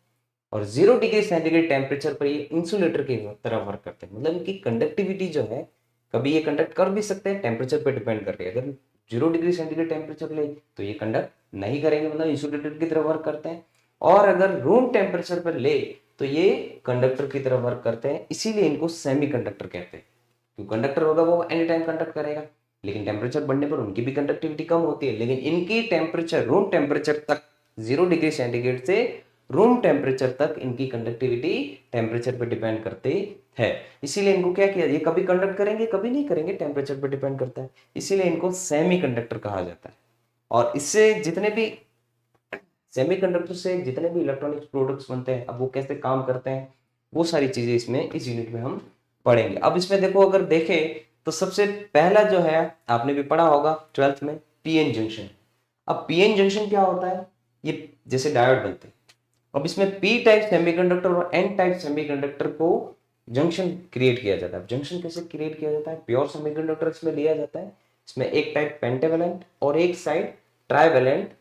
और 0 डिग्री सेंटीग्रेड टेम्परेचर पर ये इंसुलेटर की तरह वर्क करते हैं। मतलब इनकी कंडक्टिविटी जो है, कभी ये कंडक्ट कर भी सकते हैं, टेम्परेचर पे डिपेंड करती है। अगर 0 डिग्री सेंटीग्रेड टेम्परेचर ले तो ये कंडक्ट नहीं करेंगे, मतलब इंसुलेटर की तरह वर्क करते हैं। और अगर रूम टेम्परेचर पर ले तो ये कंडक्टर की तरह वर्क करते हैं, इसीलिए इनको सेमीकंडक्टर कहते हैं। क्योंकि कंडक्टर होगा वो एनी टाइम कंडक्ट करेगा, लेकिन टेम्परेचर बढ़ने पर उनकी भी कंडक्टिविटी कम होती है। लेकिन इनकी टेम्परेचर रूम टेम्परेचर तक 0 डिग्री सेंटीग्रेड से रूम टेम्परेचर तक इनकी कंडक्टिविटी टेम्परेचर पर डिपेंड करती है। इसीलिए इनको क्या किया, ये कभी कंडक्ट करेंगे कभी नहीं करेंगे, टेम्परेचर पर डिपेंड करता है, इसीलिए इनको सेमीकंडक्टर कहा जाता है। और इससे जितने भी सेमीकंडक्टर से जितने भी इलेक्ट्रॉनिक्स प्रोडक्ट्स बनते हैं, अब वो कैसे काम करते हैं वो सारी चीजें इसमें इस यूनिट में हम पढ़ेंगे। अब इसमें देखो, अगर देखें तो सबसे पहला जो है आपने भी पढ़ा होगा 12th में, पीएन जंक्शन। अब पीएन जंक्शन क्या होता है, ये जैसे डायोड बनते हैं। अब इसमें पी टाइप सेमीकंडक्टर और एन टाइप सेमीकंडक्टर को जंक्शन क्रिएट किया जाता है। जंक्शन कैसे क्रिएट किया जाता है, प्योर सेमीकंडक्टर इसमें लिया जाता है, इसमें एक टाइप पेंटावेलेंट और एक साइड ट्राइवेलेंट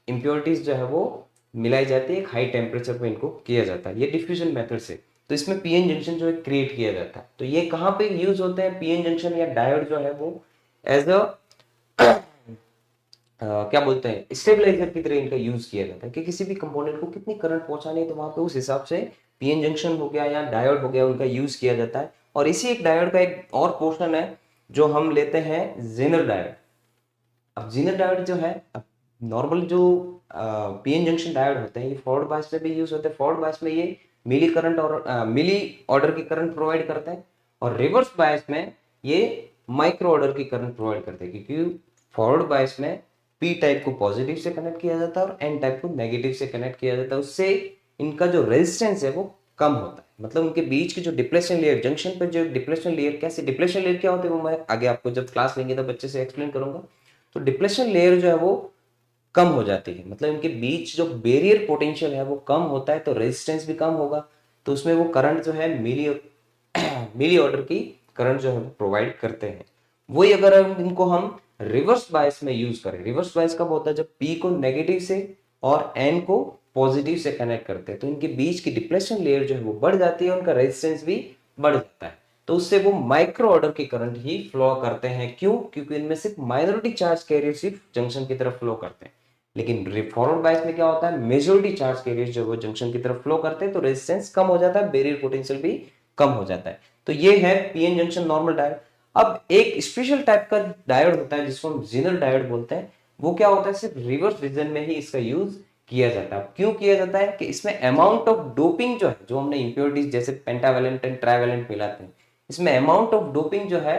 इंप्योरिटीज जो है वो मिलाई जाती है, एक हाई टेम्परेचर पे इनको किया जाता है, ये डिफ्यूजन मेथड से। तो इसमें पीएन जंक्शन जो है क्रिएट किया जाता है। तो ये कहाँ पे यूज होते हैं पीएन जंक्शन या डायोड जो है वो एज अ क्या बोलते हैं स्टेबलाइजर की तरह इनका यूज किया जाता है, कि किसी भी कंपोनेंट को कितनी करंट पहुंचानी है तो वहां पे उस हिसाब से पीएन जंक्शन हो गया या डायोड हो गया उनका यूज किया जाता है। और इसी एक डायोड का एक और पोर्शन है जो हम लेते हैं जेनर डायोड। अब जेनर डायोड जो है, नॉर्मल जो पीएन जंक्शन डायोड होते हैं ये फॉरवर्ड बायस में भी यूज होते हैं। फॉरवर्ड बायस में ये मिली करंट और मिली ऑर्डर की करंट प्रोवाइड करते हैं, और रिवर्स बायस में ये माइक्रो ऑर्डर की करंट प्रोवाइड करते हैं, क्योंकि फॉरवर्ड बायस में पी टाइप को पॉजिटिव से कनेक्ट किया जाता है और एन टाइप को नेगेटिव से कनेक्ट किया जाता है। उससे इनका जो रेजिस्टेंस है वो कम होता है। मतलब उनके बीच की जो डिप्लेशन लेयर, जंक्शन पर जो डिप्लेशन लेयर, कैसे डिप्लेशन लेयर क्या होती है वो मैं आगे आपको जब क्लास लेंगे तब बच्चे से एक्सप्लेन करूंगा। तो डिप्लेशन लेयर जो है वो कम हो जाती है, मतलब इनके बीच जो बैरियर पोटेंशियल है वो कम होता है, तो रेजिस्टेंस भी कम होगा। तो उसमें वो करंट जो है मिली ऑर्डर की करंट जो है प्रोवाइड करते हैं। वही अगर इनको हम रिवर्स बायस में यूज करें, रिवर्स बायस कब होता है, जब पी को नेगेटिव से और एन को पॉजिटिव से कनेक्ट करते हैं, तो इनके बीच की डिप्लेशन लेयर जो है वो बढ़ जाती है, उनका रेजिस्टेंस भी बढ़ जाता है। तो उससे वो माइक्रो ऑर्डर की करंट ही फ्लो करते हैं। क्यों, क्योंकि इनमें सिर्फ माइनॉरिटी चार्ज कैरियर सिर्फ जंक्शन की तरफ फ्लो करते हैं। लेकिन फॉरवर्ड बायस में क्या होता है, मेजोरिटी चार्ज कैरियर जो वो जंक्शन की तरफ फ्लो करते हैं तो रेजिस्टेंस कम हो जाता है, बैरियर पोटेंशियल भी कम हो जाता है। तो ये है पीएन जंक्शन नॉर्मल डायोड। अब एक स्पेशल टाइप का डायोड होता है जिसको हम जेनर डायोड बोलते हैं। वो क्या होता है, सिर्फ रिवर्स रीजन में ही इसका यूज किया जाता है। क्यों किया जाता है कि इसमें अमाउंट ऑफ डोपिंग जो है, जो हमने इंप्योरिटीज जैसे पेंटावैलेंट एंड ट्राइवैलेंट मिलाते हैं, इसमें अमाउंट ऑफ डोपिंग जो है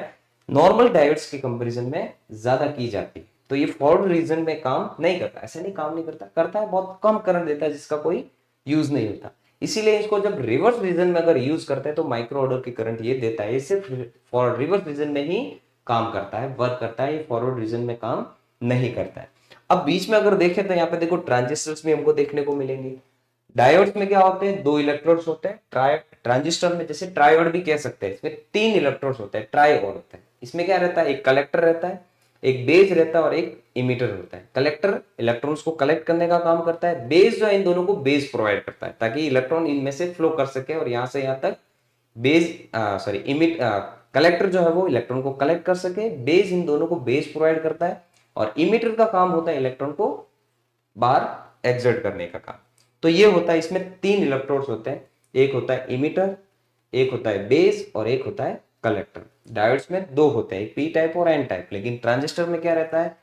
नॉर्मल डायोड्स के कंपैरिजन में ज्यादा की जाती है। तो ये फॉरवर्ड रीजन में काम नहीं करता, ऐसे नहीं काम नहीं करता, करता है, बहुत कम करंट देता है जिसका कोई यूज नहीं होता। इसीलिए इसको जब रिवर्स रीजन में अगर यूज करते हैं तो माइक्रो ऑर्डर की करंट ये देता है। ये सिर्फ फॉर रिवर्स रीजन में ही काम करता है, वर्क करता है, ये फॉरवर्ड रीजन में काम नहीं करता है। अब बीच में अगर देखें तो यहाँ पे देखो ट्रांजिस्टर्स भी हमको देखने को मिलेंगे। डायोड्स में क्या होते हैं, दो इलेक्ट्रोड्स होते हैं। ट्रांजिस्टर में जैसे ट्रायोड भी कह सकते हैं, इसमें तीन इलेक्ट्रोड्स होते हैं, ट्रायोड होते हैं। इसमें क्या रहता है, एक कलेक्टर रहता है, एक बेस रहता है और एक इमीटर होता है। कलेक्टर इलेक्ट्रॉन्स को कलेक्ट करने का काम करता है, बेस जो है इन दोनों को बेस प्रोवाइड करता है ताकि इलेक्ट्रॉन इनमें से फ्लो कर सके और यहां से यहां तक बेस सॉरी इमिट कलेक्टर जो है वो इलेक्ट्रॉन को कलेक्ट कर सके, बेस इन दोनों को बेस प्रोवाइड करता है और इमीटर का काम होता है इलेक्ट्रॉन को बाहर एक्सर्ट करने का काम। तो ये होता है, इसमें तीन इलेक्ट्रोड्स होते हैं, एक होता है इमीटर, एक होता है बेस और एक होता है कलेक्टर। डायोड्स में दो होते हैं, एक पी टाइप और एन टाइप। लेकिन ट्रांजिस्टर में क्या रहता है,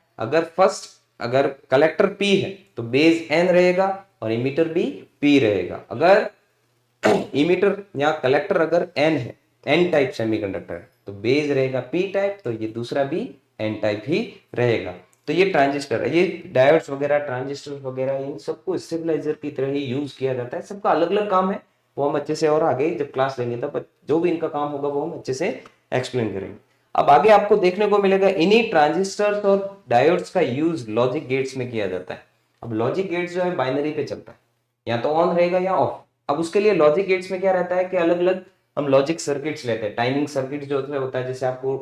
अगर कलेक्टर पी है तो बेस एन रहेगा और इमीटर भी पी रहेगा। अगर इमीटर या कलेक्टर अगर एन है, एन टाइप सेमीकंडक्टर है, तो बेस रहेगा पी टाइप, तो ये दूसरा भी एन टाइप ही रहेगा। तो ये ट्रांजिस्टर है, ये डायोड्स वगैरह ट्रांजिस्टर वगैरह इन सबको स्टेबलाइजर की तरह ही यूज किया जाता है। सबका अलग अलग काम है, वो हम अच्छे से और आगे जब क्लास लेंगे तब जो भी इनका काम होगा वो हम अच्छे से एक्सप्लेन करेंगे। अब आगे आपको देखने को मिलेगा इन्हीं ट्रांजिस्टर्स और डायोड्स का यूज लॉजिक गेट्स में किया जाता है। अब लॉजिक गेट्स जो है बाइनरी पे चलता है, या तो ऑन रहेगा या ऑफ। अब उसके लिए लॉजिक गेट्स में क्या रहता है कि अलग अलग हम लॉजिक सर्किट्स लेते हैं। टाइमिंग सर्किट जो होता है, जैसे आपको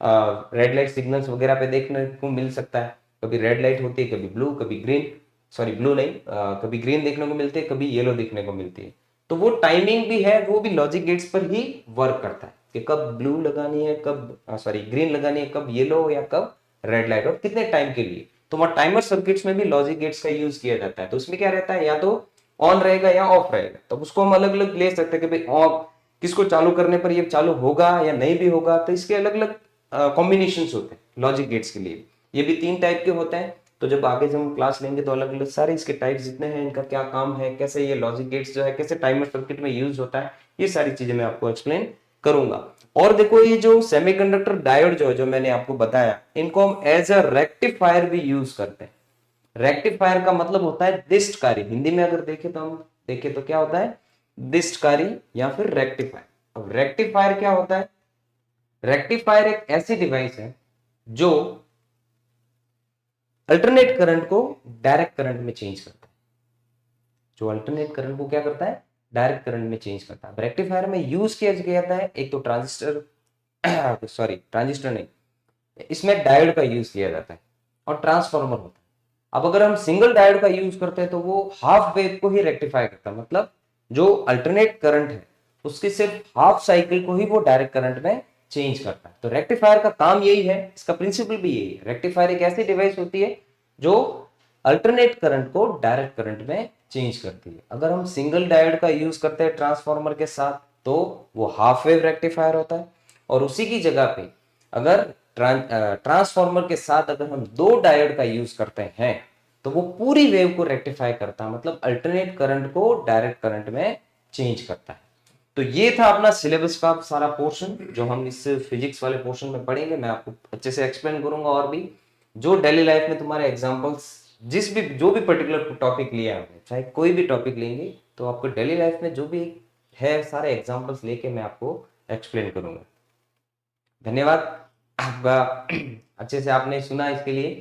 रेड लाइट सिग्नल्स वगैरह पे देखने को मिल सकता है, कभी रेड लाइट होती है, कभी ब्लू, कभी ग्रीन, सॉरी ब्लू नहीं, कभी ग्रीन देखने को मिलती है, कभी येलो देखने को मिलती है। तो वो टाइमिंग भी है, वो भी लॉजिक गेट्स पर ही वर्क करता है कि कब ब्लू लगानी है, कब सॉरी ग्रीन लगानी है, कब येलो या कब रेड लाइट और कितने टाइम के लिए। तो वहां टाइमर सर्किट्स में भी लॉजिक गेट्स का यूज किया जाता है। तो उसमें क्या रहता है, या तो ऑन रहेगा या ऑफ रहेगा। तो उसको हम अलग अलग ले सकते हैं कि भाई ऑन किसको चालू करने पर ये चालू होगा या नहीं भी होगा। तो इसके अलग अलग कॉम्बिनेशंस होते हैं लॉजिक गेट्स के लिए। ये भी तीन टाइप के होते हैं। तो जब आगे जब हम क्लास लेंगे तो अलग अलग सारे इसके टाइप्स जितने हैं, इनका क्या काम है, कैसे ये लॉजिक गेट्स जो है कैसे टाइमर सर्किट में यूज होता है, ये सारी चीजें मैं आपको एक्सप्लेन करूंगा। और देखो ये जो सेमीकंडक्टर डायोड जो है, जो मैंने आपको बताया, इनको हम एज अ रेक्टिफायर भी यूज करते हैं। रेक्टिफायर का मतलब होता है दिष्टकारी। हिंदी में अगर देखें तो हम देखें तो क्या होता है, दिष्टकारी या फिर रेक्टिफायर। अब रेक्टिफायर क्या होता है, रेक्टिफायर एक ऐसी डिवाइस है जो अल्टरनेट करंट को डायरेक्ट करंट में चेंज करता है। जो अल्टरनेट करंट को क्या करता है, डायरेक्ट करंट में चेंज करता है। रेक्टिफायर में यूज किया जाता है एक तो ट्रांजिस्टर सॉरी ट्रांजिस्टर नहीं, इसमें डायोड का यूज किया जाता है और ट्रांसफार्मर होता है। अब अगर हम सिंगल डायोड का यूज करते हैं तो वो हाफ वेव को ही रेक्टिफाई करता है, मतलब जो अल्टरनेट करंट है उसके सिर्फ हाफ साइकिल को ही वो डायरेक्ट करंट में चेंज करता है। तो रेक्टिफायर का काम यही है, इसका प्रिंसिपल भी यही है। रेक्टिफायर एक ऐसी डिवाइस होती है जो अल्टरनेट करंट को डायरेक्ट करंट में चेंज करती है। अगर हम सिंगल डायोड का यूज करते हैं ट्रांसफार्मर के साथ तो वो हाफ वेव रेक्टिफायर होता है। और उसी की जगह पे अगर ट्रांसफार्मर के साथ अगर हम दो डायोड का यूज करते हैं तो वो पूरी वेव को रेक्टिफाई करता है, मतलब अल्टरनेट करंट को डायरेक्ट करंट में चेंज करता है। तो ये था अपना सिलेबस का सारा पोर्शन जो हम इस फिजिक्स वाले पोर्शन में पढ़ेंगे। मैं आपको अच्छे से एक्सप्लेन करूंगा और भी जो डेली लाइफ में तुम्हारे एग्जांपल्स जो भी पर्टिकुलर टॉपिक लिया आपने, चाहे कोई भी टॉपिक लेंगे तो आपको डेली लाइफ में जो भी है सारे एग्जांपल्स लेके मैं आपको एक्सप्लेन करूंगा। धन्यवाद आपका, अच्छे से आपने सुना इसके लिए।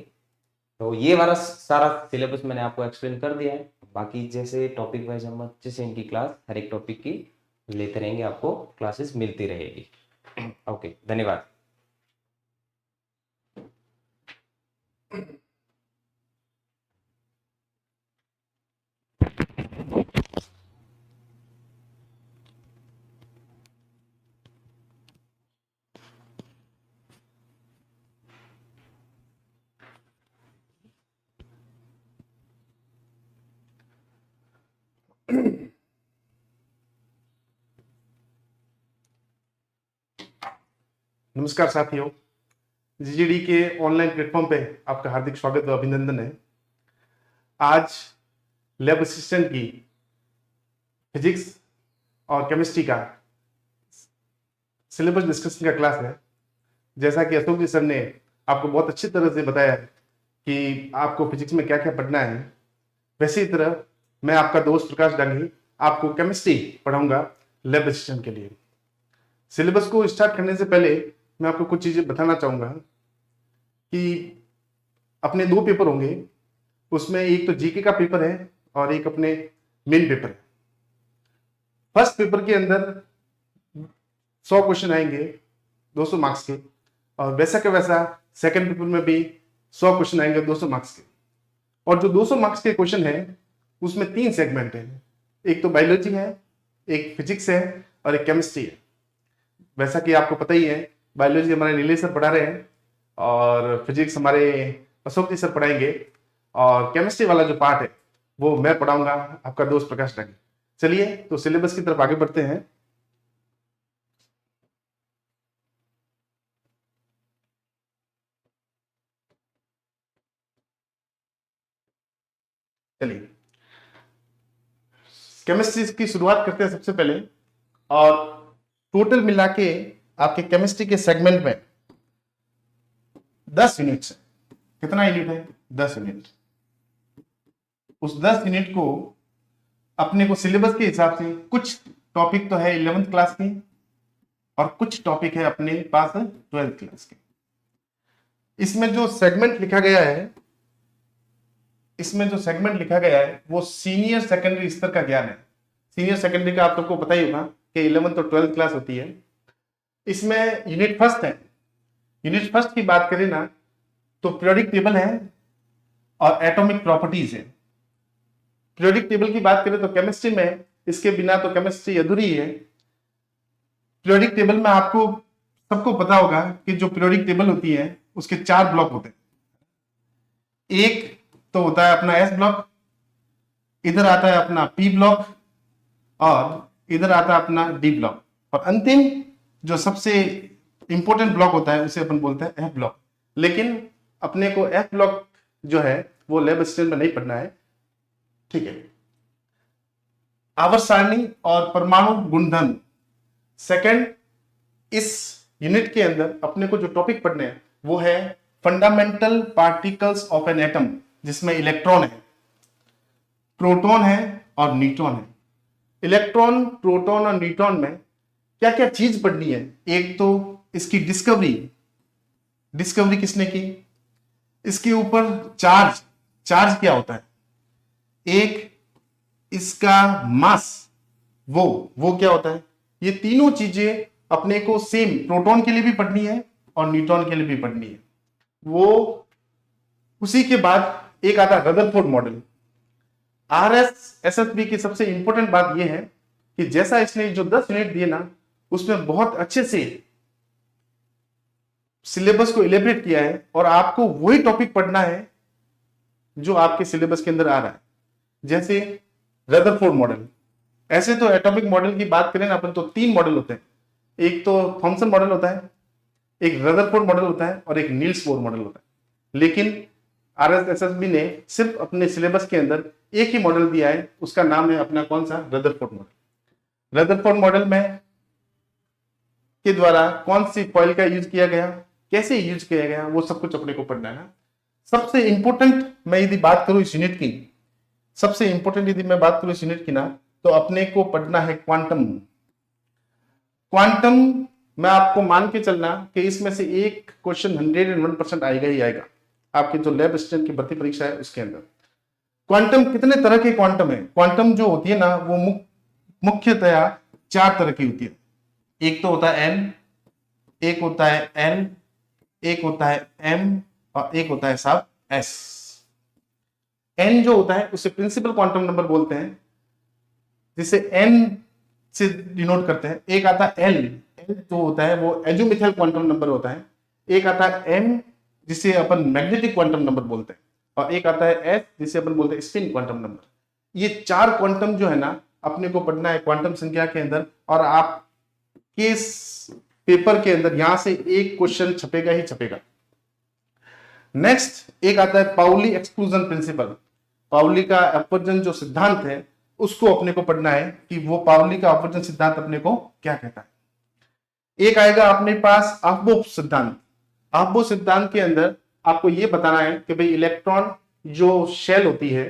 तो ये वाला सारा सिलेबस मैंने आपको एक्सप्लेन कर दिया है। बाकी जैसे टॉपिक वाइज हम अच्छे से इनकी क्लास हर एक टॉपिक की लेते रहेंगे, आपको क्लासेस मिलती रहेगी। ओके, धन्यवाद। नमस्कार साथियों, जीजीडी के ऑनलाइन प्लेटफॉर्म पे आपका हार्दिक स्वागत व अभिनंदन है। आज लैब असिस्टेंट की फिजिक्स और केमिस्ट्री का सिलेबस डिस्कशन का क्लास है। जैसा कि अशोक जी सर ने आपको बहुत अच्छी तरह से बताया है कि आपको फिजिक्स में क्या क्या पढ़ना है, वैसे ही तरह मैं आपका दोस्त प्रकाश डांगी आपको केमिस्ट्री पढ़ाऊंगा लैब असिस्टेंट के लिए। सिलेबस को स्टार्ट करने से पहले मैं आपको कुछ चीजें बताना चाहूंगा कि अपने 2 पेपर होंगे, उसमें एक तो जीके का पेपर है और एक अपने मेन पेपर है। फर्स्ट पेपर के अंदर 100 क्वेश्चन आएंगे 200 मार्क्स के, और वैसा का वैसा सेकंड पेपर में भी 100 क्वेश्चन आएंगे 200 मार्क्स के। और जो 200 मार्क्स के क्वेश्चन है उसमें 3 सेगमेंट है, एक तो बायोलॉजी है, एक फिजिक्स है और एक केमिस्ट्री है। वैसा कि आपको पता ही है, बायोलॉजी हमारे नीलेश सर पढ़ा रहे हैं और फिजिक्स हमारे अशोक जी सर पढ़ाएंगे, और केमिस्ट्री वाला जो पार्ट है वो मैं पढ़ाऊंगा, आपका दोस्त प्रकाश डांगी। चलिए तो सिलेबस की तरफ आगे बढ़ते हैं। चलिए केमिस्ट्री की शुरुआत करते हैं सबसे पहले। और टोटल मिला के आपके केमिस्ट्री के सेगमेंट में 10 यूनिट्स है। कितना यूनिट है? 10 यूनिट। उस 10 यूनिट को अपने को सिलेबस के हिसाब से कुछ टॉपिक तो है 11th क्लास के और कुछ टॉपिक है अपने पास 12th क्लास के। इसमें जो सेगमेंट लिखा गया है, वो सीनियर सेकेंडरी स्तर का ज्ञान है। सीनियर सेकेंडरी का आप सबको पता ही होगा कि 11th और 12th क्लास होती है। इसमें यूनिट फर्स्ट है। यूनिट फर्स्ट की बात करें ना तो पीरियोडिक टेबल है और एटॉमिक प्रॉपर्टीज है। पीरियोडिक टेबल की बात करें तो केमिस्ट्री में इसके बिना तो केमिस्ट्री अधूरी है। पीरियोडिक टेबल में आपको सबको पता होगा कि जो पीरियोडिक टेबल होती है उसके 4 ब्लॉक होते हैं। एक तो होता है अपना एस ब्लॉक, इधर आता है अपना पी ब्लॉक और इधर आता है अपना डी ब्लॉक, और अंतिम जो सबसे इंपॉर्टेंट ब्लॉक होता है उसे अपन बोलते हैं एफ ब्लॉक। लेकिन अपने को एफ ब्लॉक जो है वो लैब असिस्टेंट में नहीं पढ़ना है, ठीक है। आवर्त सारणी और परमाणु गुणधर्म सेकंड। इस यूनिट के अंदर अपने को जो टॉपिक पढ़ने हैं वो है fundamental particles of an atom, जिसमें इलेक्ट्रॉन है, प्रोटॉन है और न्यूट्रॉन है। इलेक्ट्रॉन, प्रोटॉन और न्यूट्रॉन में क्या क्या चीज पढ़नी है? एक तो इसकी डिस्कवरी किसने की, इसके ऊपर चार्ज क्या होता है, एक इसका मास वो क्या होता है। ये तीनों चीजें अपने को सेम प्रोटॉन के लिए भी पढ़नी है और न्यूट्रॉन के लिए भी पढ़नी है। वो उसी के बाद एक आता है रदरफोर्ड मॉडल। RSSB की सबसे इंपॉर्टेंट बात यह है कि जैसा इसने जो 10 यूनिट दिए ना उसमें बहुत अच्छे से सिलेबस को इलेबरेट किया है, और आपको वही टॉपिक पढ़ना है जो आपके सिलेबस के अंदर आ रहा है। जैसे रदरफोर्ड मॉडल। ऐसे तो एटॉमिक मॉडल की बात करें ना अपन तो 3 मॉडल होते हैं, एक तो थॉमसन मॉडल होता है, एक रदरफोर्ड मॉडल होता है और एक नील्स बोर मॉडल होता है। लेकिन RSSB ने सिर्फ अपने सिलेबस के अंदर एक ही मॉडल दिया है, उसका नाम है अपना कौन सा, रदरफोर्ड मॉडल। रदरफोर्ड मॉडल में के द्वारा कौन सी फॉइल का यूज किया गया, कैसे यूज किया गया, वो सब कुछ अपने को पढ़ना है। सबसे इंपॉर्टेंट मैं यदि बात करूं इस यूनिट की, सबसे इंपॉर्टेंट यदि मैं बात करूं इस यूनिट की ना, तो अपने को पढ़ना है क्वांटम। क्वांटम में आपको मान के चलना कि इसमें से एक क्वेश्चन 101% आएगा ही आएगा आपकी जो लैब असिस्टेंट की भर्ती परीक्षा है उसके अंदर। क्वांटम कितने तरह के क्वांटम है? क्वांटम जो होती है ना वो मुख्यतया 4 तरह की होती है। एक तो होता है n, एक होता है n, एक होता है m और एक होता है साहब s। n जो होता है उसे प्रिंसिपल क्वांटम नंबर बोलते हैं, जिसे n से डिनोट करते हैं। एक आता है l जो होता है वो एजोमिथाइल क्वांटम नंबर होता है। एक आता है m जिसे अपन मैग्नेटिक क्वांटम नंबर बोलते हैं, और एक आता है s जिसे अपन बोलते हैं स्पिन क्वांटम नंबर। ये 4 क्वांटम जो है ना अपने को पढ़ना है क्वांटम संख्या के अंदर, और आपके पेपर के अंदर यहां से एक क्वेश्चन छपेगा ही छपेगा। नेक्स्ट एक आता है पाउली एक्सक्लूजन प्रिंसिपल। पाउली का अपवर्जन जो सिद्धांत है उसको अपने को पढ़ना है कि वो पाउली का अपवर्जन सिद्धांत अपने को क्या कहता है। एक आएगा अपने पास अफबो सिद्धांत। अफबो सिद्धांत के अंदर आपको ये बताना है कि भाई इलेक्ट्रॉन जो शेल होती है,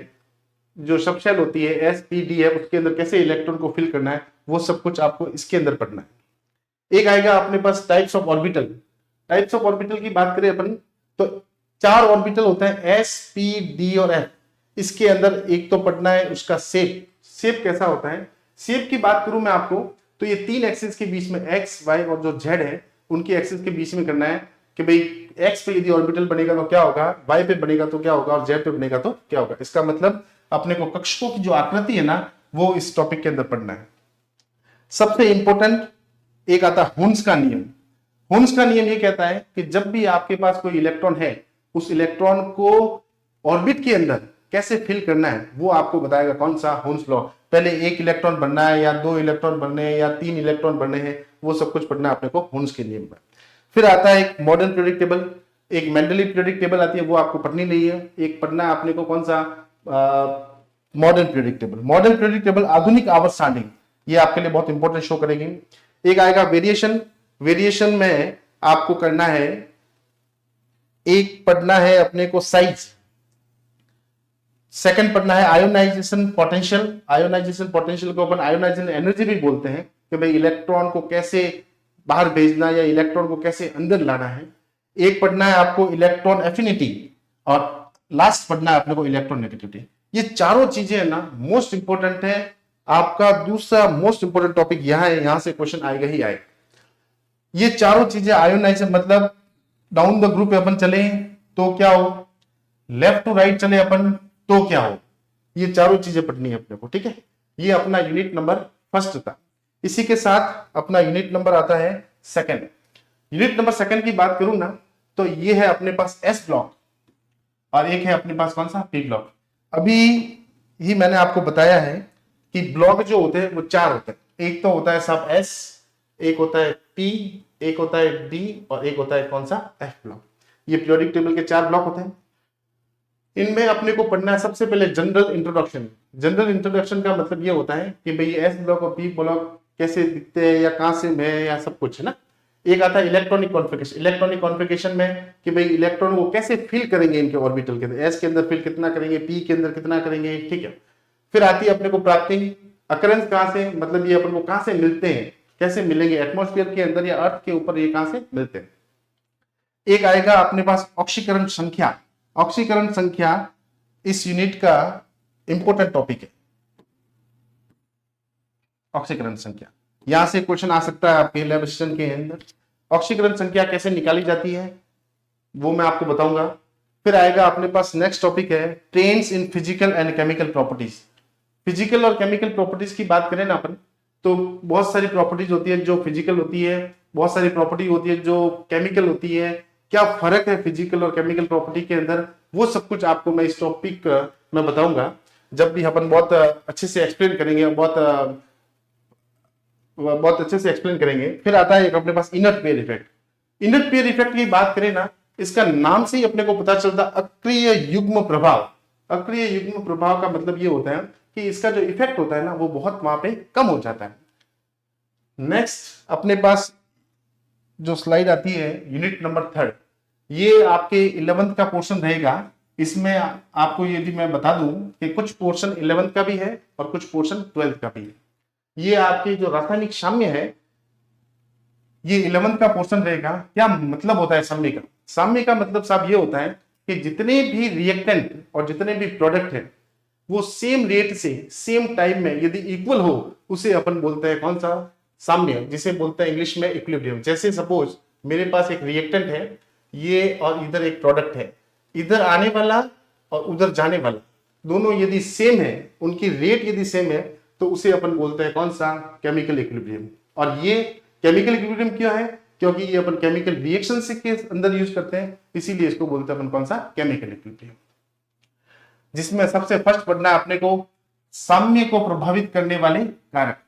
जो सब शेल होती है SPDF, उसके अंदर कैसे इलेक्ट्रॉन को फिल करना है, वो सब कुछ आपको इसके अंदर पढ़ना है। एक आएगा अपने पास types of orbital. Types of orbital की बात करें अपन तो 4 ऑर्बिटल होते हैं S, P, D और F। इसके अंदर एक तो पढ़ना है उसका शेप कैसा होता है। शेप की बात करूं मैं आपको तो ये 3 एक्सिस के बीच में X, Y और जो Z है उनकी एक्सिस के बीच में करना है कि भाई X पे यदि ऑर्बिटल बनेगा तो क्या होगा, Y पे बनेगा तो क्या होगा और Z पे बनेगा तो क्या होगा। इसका मतलब अपने को कक्षकों की जो आकृति है ना वो इस टॉपिक के अंदर पढ़ना है। सबसे इंपॉर्टेंट एक आता है हुन्स का नियम। हुन्स का नियम ये कहता है कि जब भी आपके पास कोई इलेक्ट्रॉन है उस इलेक्ट्रॉन को ऑर्बिट के अंदर कैसे फिल करना है वो आपको बताएगा कौन सा, हुन्स लॉ। पहले 1 इलेक्ट्रॉन बनना है या 2 इलेक्ट्रॉन बनने हैं या 3 इलेक्ट्रॉन बनने हैं, वो सब कुछ पढ़ना है अपने को हुन्स के नियम में। फिर आता है एक मॉडर्न पीरियोडिक टेबल, एक मेंडली पीरियोडिक टेबल आती है, वो आपको पढ़नी नहीं है। एक पढ़ना है अपने को कौन सा, modern periodic table. Modern periodic table आधुनिक आवर्त सारणी, ये आपके लिए बहुत इंपॉर्टेंट शो करेगी। एक आएगा वेरिएशन। वेरिएशन में आपको करना है, एक पढ़ना है अपने को साइज, सेकंड पढ़ना है आयोनाइजेशन पोटेंशियल। आयोनाइजेशन पोटेंशियल को अपन आयोनाइजेशन एनर्जी भी बोलते हैं कि भाई इलेक्ट्रॉन को कैसे बाहर भेजना या इलेक्ट्रॉन को कैसे अंदर लाना है। एक पढ़ना है आपको इलेक्ट्रॉन एफिनिटी और लास्ट पढ़ना है अपने को इलेक्ट्रॉन नेगेटिविटी। ये चारों चीजें है ना मोस्ट इंपॉर्टेंट है। आपका दूसरा मोस्ट इंपॉर्टेंट टॉपिक यहां है, यहां से क्वेश्चन आएगा ही आएगा। ये चारों चीजें आयोनाइजेशन मतलब डाउन द ग्रुप अपन चले तो क्या हो, लेफ्ट टू राइट चले अपन तो क्या हो, ये चारों चीजें पढ़नी है अपने को, ठीक है। ये अपना यूनिट नंबर फर्स्ट था। इसी के साथ अपना यूनिट नंबर आता है सेकंड। यूनिट नंबर सेकंड की बात करूं ना तो ये है अपने पास S ब्लॉक और एक है अपने पास कौन सा, P ब्लॉक। अभी ही मैंने आपको बताया है कि ब्लॉक जो होते हैं वो 4 होते हैं। एक तो होता है सब S, एक होता है P, एक होता है D और एक होता है कौन सा, F ब्लॉक। ये पीरियोडिक टेबल के 4 ब्लॉक होते हैं। इनमें अपने को पढ़ना है सबसे पहले जनरल इंट्रोडक्शन। जनरल इंट्रोडक्शन का मतलब ये होता है कि भाई S ब्लॉक और P ब्लॉक कैसे दिखते हैं या कहां से में या सब कुछ है ना। एक आता है इलेक्ट्रॉनिक कॉन्फ़िगरेशन। इलेक्ट्रॉनिक कॉन्फ़िगरेशन में कि भाई इलेक्ट्रॉन को कैसे फिल करेंगे इनके ऑर्बिटल के अंदर, S के अंदर फिल कितना करेंगे, P के अंदर कितना करेंगे, ठीक है। फिर आती है अपने को प्राप्ति, अकरेंस कहां से, मतलब ये अपन को कहां से मिलते हैं, कैसे मिलेंगे, एटमॉस्फेयर के अंदर या अर्थ के ऊपर ये कहां से मिलते हैं। एक आएगा अपने पास ऑक्सीकरण संख्या। ऑक्सीकरण संख्या इस यूनिट का इंपॉर्टेंट टॉपिक है। ऑक्सीकरण संख्या, यहां से क्वेश्चन आ सकता है आपके लैब असिस्टेंट के अंदर। ऑक्सीकरण संख्या कैसे निकाली जाती है वो मैं आपको बताऊंगा। फिर आएगा अपने पास नेक्स्ट टॉपिक है trends in physical and chemical properties. Physical और केमिकल प्रॉपर्टीज की बात करें ना अपन तो बहुत सारी प्रॉपर्टीज होती है जो फिजिकल होती है, बहुत सारी प्रॉपर्टी होती है जो केमिकल होती है। क्या फर्क है फिजिकल और केमिकल प्रॉपर्टी के अंदर, वो सब कुछ आपको मैं इस टॉपिक में बताऊंगा जब भी अपन बहुत अच्छे से एक्सप्लेन करेंगे, बहुत अच्छे से एक्सप्लेन करेंगे। फिर आता है एक अपने पास inert pair effect. Inert pair effect की बात करें ना, इसका नाम से ही अपने को पता चलता अक्रिय युग्म प्रभाव। अक्रिय युग्म प्रभाव का मतलब ये होता है कि इसका जो इफेक्ट होता है ना वो बहुत वहां पे कम हो जाता है। नेक्स्ट अपने पास जो स्लाइड आती है यूनिट नंबर 3, ये आपके 11th का पोर्शन रहेगा। इसमें आपको यदि मैं बता दूं कि कुछ पोर्शन 11th का भी है और कुछ पोर्शन 12th का भी है। ये आपके जो रासायनिक साम्य है ये 11th का पोर्शन रहेगा। क्या मतलब होता है साम्य का? साम्य का मतलब साहब ये होता है कि जितने भी रिएक्टेंट और जितने भी प्रोडक्ट है वो सेम रेट से सेम टाइम में यदि इक्वल हो उसे अपन बोलते हैं कौन सा, साम्य, जिसे बोलते हैं इंग्लिश में इक्विलिब्रियम। जैसे सपोज मेरे पास एक रिएक्टेंट है ये और इधर एक प्रोडक्ट है, इधर आने वाला और उधर जाने वाला दोनों यदि सेम है, उनकी रेट यदि सेम है तो उसे अपन बोलते हैं कौन सा, केमिकल इक्विलिब्रियम। और ये केमिकल इक्विलिब्रियम क्यों है? क्योंकि ये अपन केमिकल रिएक्शन से के अंदर यूज करते हैं, इसीलिए इसको बोलते हैं अपन कौन सा, केमिकल इक्विलिब्रियम। जिसमें सबसे फर्स्ट पढ़ना है अपने को साम्य को प्रभावित करने वाले कारक।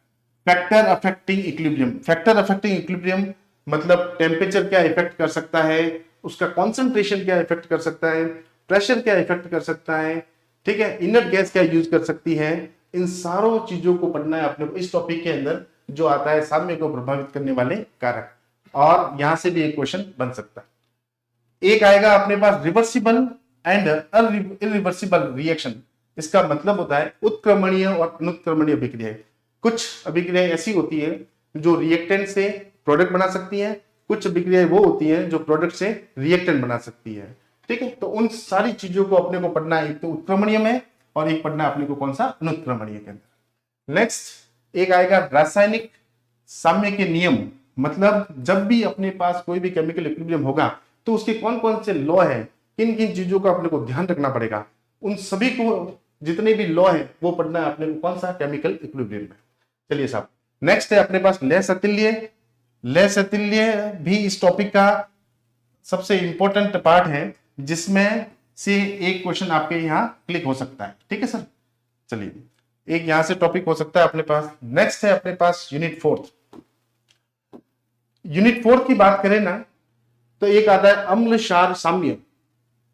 Factor affecting equilibrium, factor affecting equilibrium मतलब टेम्परेचर क्या इफेक्ट कर सकता है, उसका कॉन्सेंट्रेशन क्या इफेक्ट कर सकता है, प्रेशर क्या इफेक्ट कर सकता है, ठीक है, इनर्ट गैस क्या यूज कर सकती है, इन सारों चीजों को पढ़ना है अपने को इस टॉपिक के अंदर जो आता है साम्य को प्रभावित करने वाले कारक। और यहां से भी एक क्वेश्चन बन सकता है। एक आएगा अपने पास रिवर्सिबल एंड इरिवर्सिबल रिएक्शन। इसका मतलब होता है उत्क्रमणीय और अनुत्क्रमणीय अभिक्रिया। कुछ अभिक्रियाएं ऐसी होती है जो रिएक्टेंट से प्रोडक्ट बना सकती है, कुछ अभिक्रियाएं वो होती है जो प्रोडक्ट से रिएक्टेंट बना सकती है, ठीक है। तो उन सारी चीजों को अपने को पढ़ना है, एक तो उत्क्रमणीय में और एक पढ़ना है अपने को कौन सा, अनुत्क्रमणीय के अंदर। नेक्स्ट एक आएगा रासायनिक साम्य के नियम। मतलब जब भी अपने पास कोई भी केमिकल इक्विलिब्रियम होगा तो उसके कौन कौन से लॉ है, किन किन चीजों का अपने को ध्यान रखना पड़ेगा, उन सभी को जितने भी लॉ है वो पढ़ना है अपने को कौन सा, केमिकल इक्विलिब्रियम में। चलिए साहब, नेक्स्ट है अपने पास लय सतिल्य। लय सतिल्य भी इस टॉपिक का सबसे इंपॉर्टेंट पार्ट है, जिसमें से एक क्वेश्चन आपके यहाँ क्लिक हो सकता है, ठीक है सर। चलिए एक यहां से टॉपिक हो सकता है अपने पास। नेक्स्ट है अपने पास यूनिट फोर्थ। यूनिट फोर्थ की बात करें ना तो एक आता है अम्ल क्षार साम्य,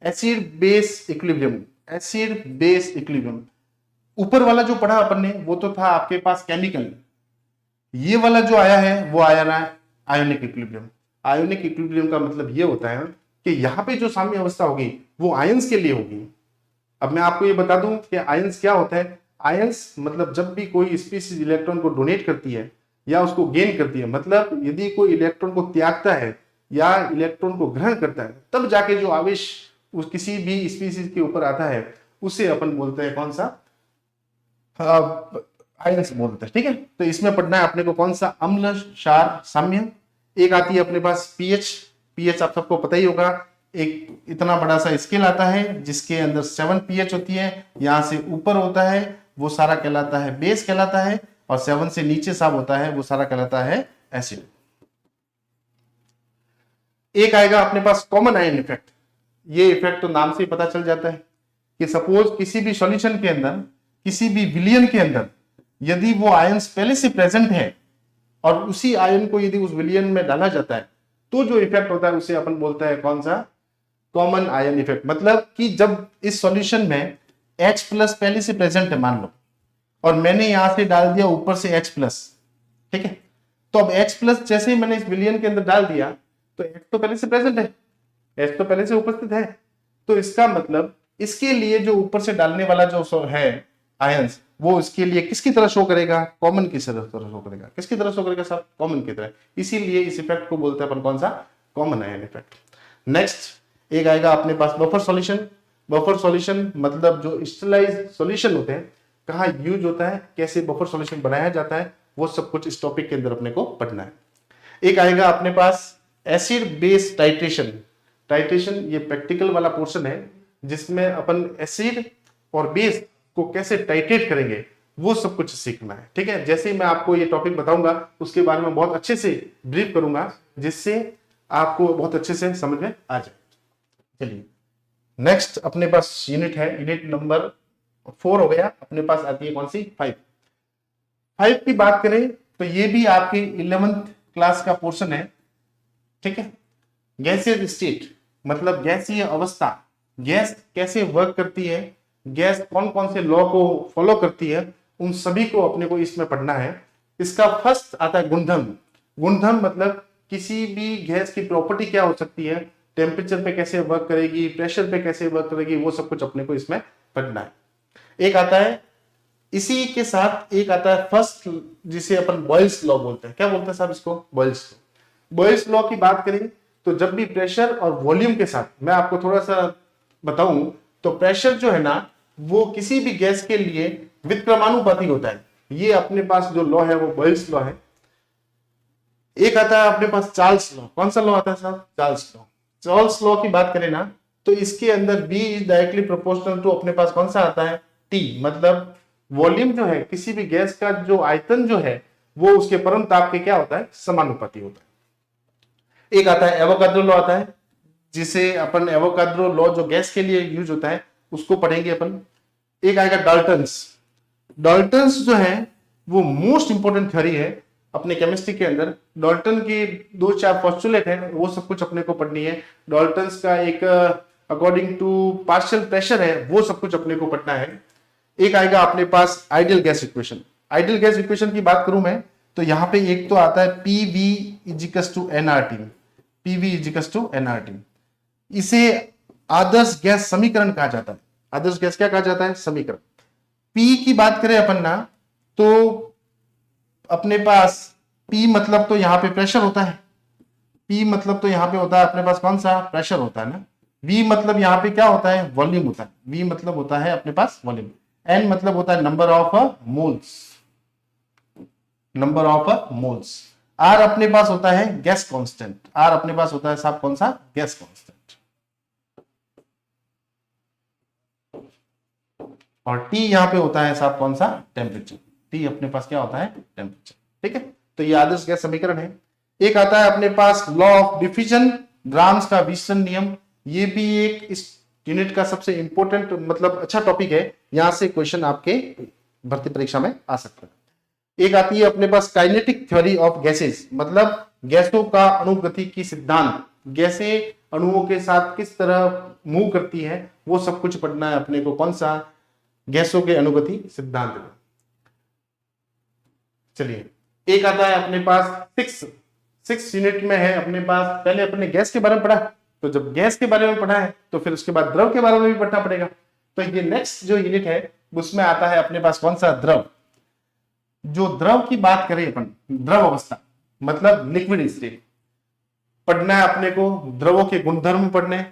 acid base equilibrium. Acid base equilibrium ऊपर वाला जो पढ़ा अपन ने वो तो था आपके पास केमिकल, ये वाला जो आया है वो आया रहा है आयोनिक इक्विलिब्रियम। आयोनिक इक्विलिब्रियम का मतलब ये होता है कि यहाँ पे जो साम्य अवस्था होगी वो आयंस के लिए होगी। अब मैं आपको ये बता दूं कि आयंस क्या होता है। आयंस मतलब जब भी कोई स्पीशीज इलेक्ट्रॉन को डोनेट करती है या उसको गेन करती है, मतलब यदि कोई इलेक्ट्रॉन को त्यागता है या इलेक्ट्रॉन को ग्रहण करता है, तब जाके जो आवेश उस किसी भी स्पीशीज के ऊपर आता है उसे अपन बोलते हैं कौन सा, आयंस बोलते हैं, ठीक है। तो इसमें पढ़ना है अपने को कौन सा, अम्ल क्षार साम्य। एक आती है अपने पास पीएच। पीएच आप सबको पता ही होगा, एक इतना बड़ा सा स्केल आता है जिसके अंदर 7 पीएच होती है। यहां से ऊपर होता है वो सारा कहलाता है बेस कहलाता है, और 7 से नीचे साब होता है वो सारा कहलाता है एसिड। एक आएगा अपने पास कॉमन आयन इफेक्ट। ये इफेक्ट तो नाम से ही पता चल जाता है कि सपोज किसी भी सॉल्यूशन के अंदर, किसी भी विलियन के अंदर यदि वो आयंस पहले से प्रेजेंट है और उसी आयन को यदि उस विलियन में डाला जाता है तो जो इफेक्ट होता है उसे अपन बोलते हैं कौन सा, कॉमन आयन इफेक्ट। मतलब कि जब इस सॉल्यूशन में H+ पहले से प्रेजेंट है मान लो, और मैंने यहां से डाल दिया ऊपर से H+, ठीक है। तो अब H+ जैसे ही मैंने इस विलियन के अंदर डाल दिया तो H तो पहले से प्रेजेंट है, H तो पहले से उपस्थित है। तो इसका मतलब इसके लिए जो ऊपर से डालने वाला जो है आयंस, वो इसके लिए किसकी तरह शो करेगा, कॉमन की तरह शो करेगा। किसकी तरह शो करेगा साहब, कॉमन की तरह। इसीलिए इस इफेक्ट को बोलते हैं अपन कौन सा, कॉमन आयन इफेक्ट। नेक्स्ट एक आएगा अपने पास बफर सॉल्यूशन। बफर सॉल्यूशन मतलब जो स्टेलाइज्ड सॉल्यूशन होते हैं, कहाँ यूज होता है, कैसे बफर सॉल्यूशन बनाया जाता है, वो सब कुछ इस टॉपिक के अंदर अपने को पढ़ना है। एक आएगा अपने पास एसिड बेस टाइट्रेशन। टाइट्रेशन ये प्रैक्टिकल वाला पोर्शन है जिसमें अपन एसिड और बेस को कैसे टाइट्रेट करेंगे वो सब कुछ सीखना है, ठीक है। जैसे ही मैं आपको ये टॉपिक बताऊंगा उसके बारे में बहुत अच्छे से ब्रीफ करूंगा, जिससे आपको बहुत अच्छे से समझ में आ जाए। चलिए नेक्स्ट अपने पास यूनिट है, यूनिट नंबर 4 हो गया। अपने पास आती है कौन सी, 5 की बात करें तो ये भी आपकी 11th क्लास का पोर्शन है, ठीक है। गैसीय स्टेट मतलब गैसीय अवस्था, गैस कैसे वर्क करती है, गैस कौन कौन से लॉ को फॉलो करती है, उन सभी को अपने को इसमें पढ़ना है। इसका फर्स्ट आता है गुणधर्म। गुणधर्म मतलब किसी भी गैस की प्रॉपर्टी क्या हो सकती है, टेम्परेचर पे कैसे वर्क करेगी, प्रेशर पे कैसे वर्क करेगी, वो सब कुछ अपने को इसमें पढ़ना है। एक आता है इसी के साथ एक आता है फर्स्ट, जिसे अपन बॉयल्स लॉ बोलते हैं। क्या बोलते हैं साहब इसको, बॉयल्स लॉ। बॉयल्स लॉ की बात करें तो जब भी प्रेशर और वॉल्यूम के साथ, मैं आपको थोड़ा सा बताऊं तो प्रेशर जो है ना वो किसी भी गैस के लिए व्युत्क्रमानुपाती होता है। ये अपने पास जो लॉ है वो बॉयल्स लॉ है। एक आता है अपने पास चार्ल्स लॉ। कौन सा लॉ आता है साहब, चार्ल्स लॉ। चार्ल्स लॉ की बात करें ना तो इसके अंदर B is directly proportional to अपने पास कौन सा आता है, T। मतलब वॉल्यूम जो है किसी भी गैस का जो आयतन जो है वो उसके परम ताप के क्या होता है, समानुपाती होता है। एक आता है एवोगाड्रो लॉ आता है, जिसे अपन एवोगाड्रो लॉ जो गैस के लिए यूज होता है उसको पढ़ेंगे अपन। एक आएगा डाल्टन्स। डाल्टन्स जो है वो मोस्ट इंपॉर्टेंट थ्योरी है अपने केमिस्ट्री के अंदर। डाल्टन के 2-4 पोस्टुलेट है, वो सब कुछ अपने को पढ़नी है। डाल्टन्स का एक अकॉर्डिंग टू पार्शियल प्रेशर है, वो सब कुछ अपने को पढ़ना है। एक आएगा अपने पास ideal gas equation. Ideal gas equation की बात करूं मैं तो यहां पे एक तो आता है PV is equals to NRT. PV is equals to NRT, इसे आदर्श गैस समीकरण कहा जाता है। आदर्श गैस क्या कहा जाता है? समीकरण। पी की बात करें अपन ना तो अपने पास पी मतलब तो यहां पे प्रेशर होता है। पी मतलब तो यहां पे होता है अपने पास कौन सा? प्रेशर होता है ना। वी मतलब यहां पे क्या होता है? वॉल्यूम होता है। वी मतलब होता है अपने पास वॉल्यूम। एन मतलब होता है number of moles. Number of moles. R अपने पास होता है गैस कांस्टेंट। आर अपने पास होता है साहब कौन सा? Gas constant. और टी यहां पे होता है साहब कौन सा? टेम्परेचर। टी अपने पास क्या होता है? टेम्परेचर। ठीक है, तो ये आदर्श गैस समीकरण है। एक आता है अपने पास लॉ ऑफ डिफ्यूजन, ग्राम्स का विसर्जन नियम। ये भी एक इस यूनिट का सबसे इंपॉर्टेंट मतलब अच्छा टॉपिक है। यहां से क्वेश्चन आपके भर्ती परीक्षा में आ सकता है। एक आती है अपने पास काइनेटिक थ्योरी ऑफ गैसेस, मतलब गैसों का अणुगति की सिद्धांत। गैसें अणुओं के साथ किस तरह मूव करती है, वो सब कुछ पढ़ना है अपने को। कौन सा? गैसों के अणुगति सिद्धांत में। चलिए, एक आता है अपने पास सिक्स यूनिट में है अपने पास। पहले अपने गैस के बारे में पढ़ा, तो जब गैस के बारे में पढ़ा है तो फिर उसके बाद द्रव के बारे में भी पढ़ना पड़ेगा। तो ये नेक्स्ट जो यूनिट है उसमें आता है अपने पास कौन सा? द्रव। जो द्रव की बात करें अपन, द्रव अवस्था मतलब लिक्विड स्टेट पढ़ना है अपने को। द्रवों के गुणधर्म पढ़ने,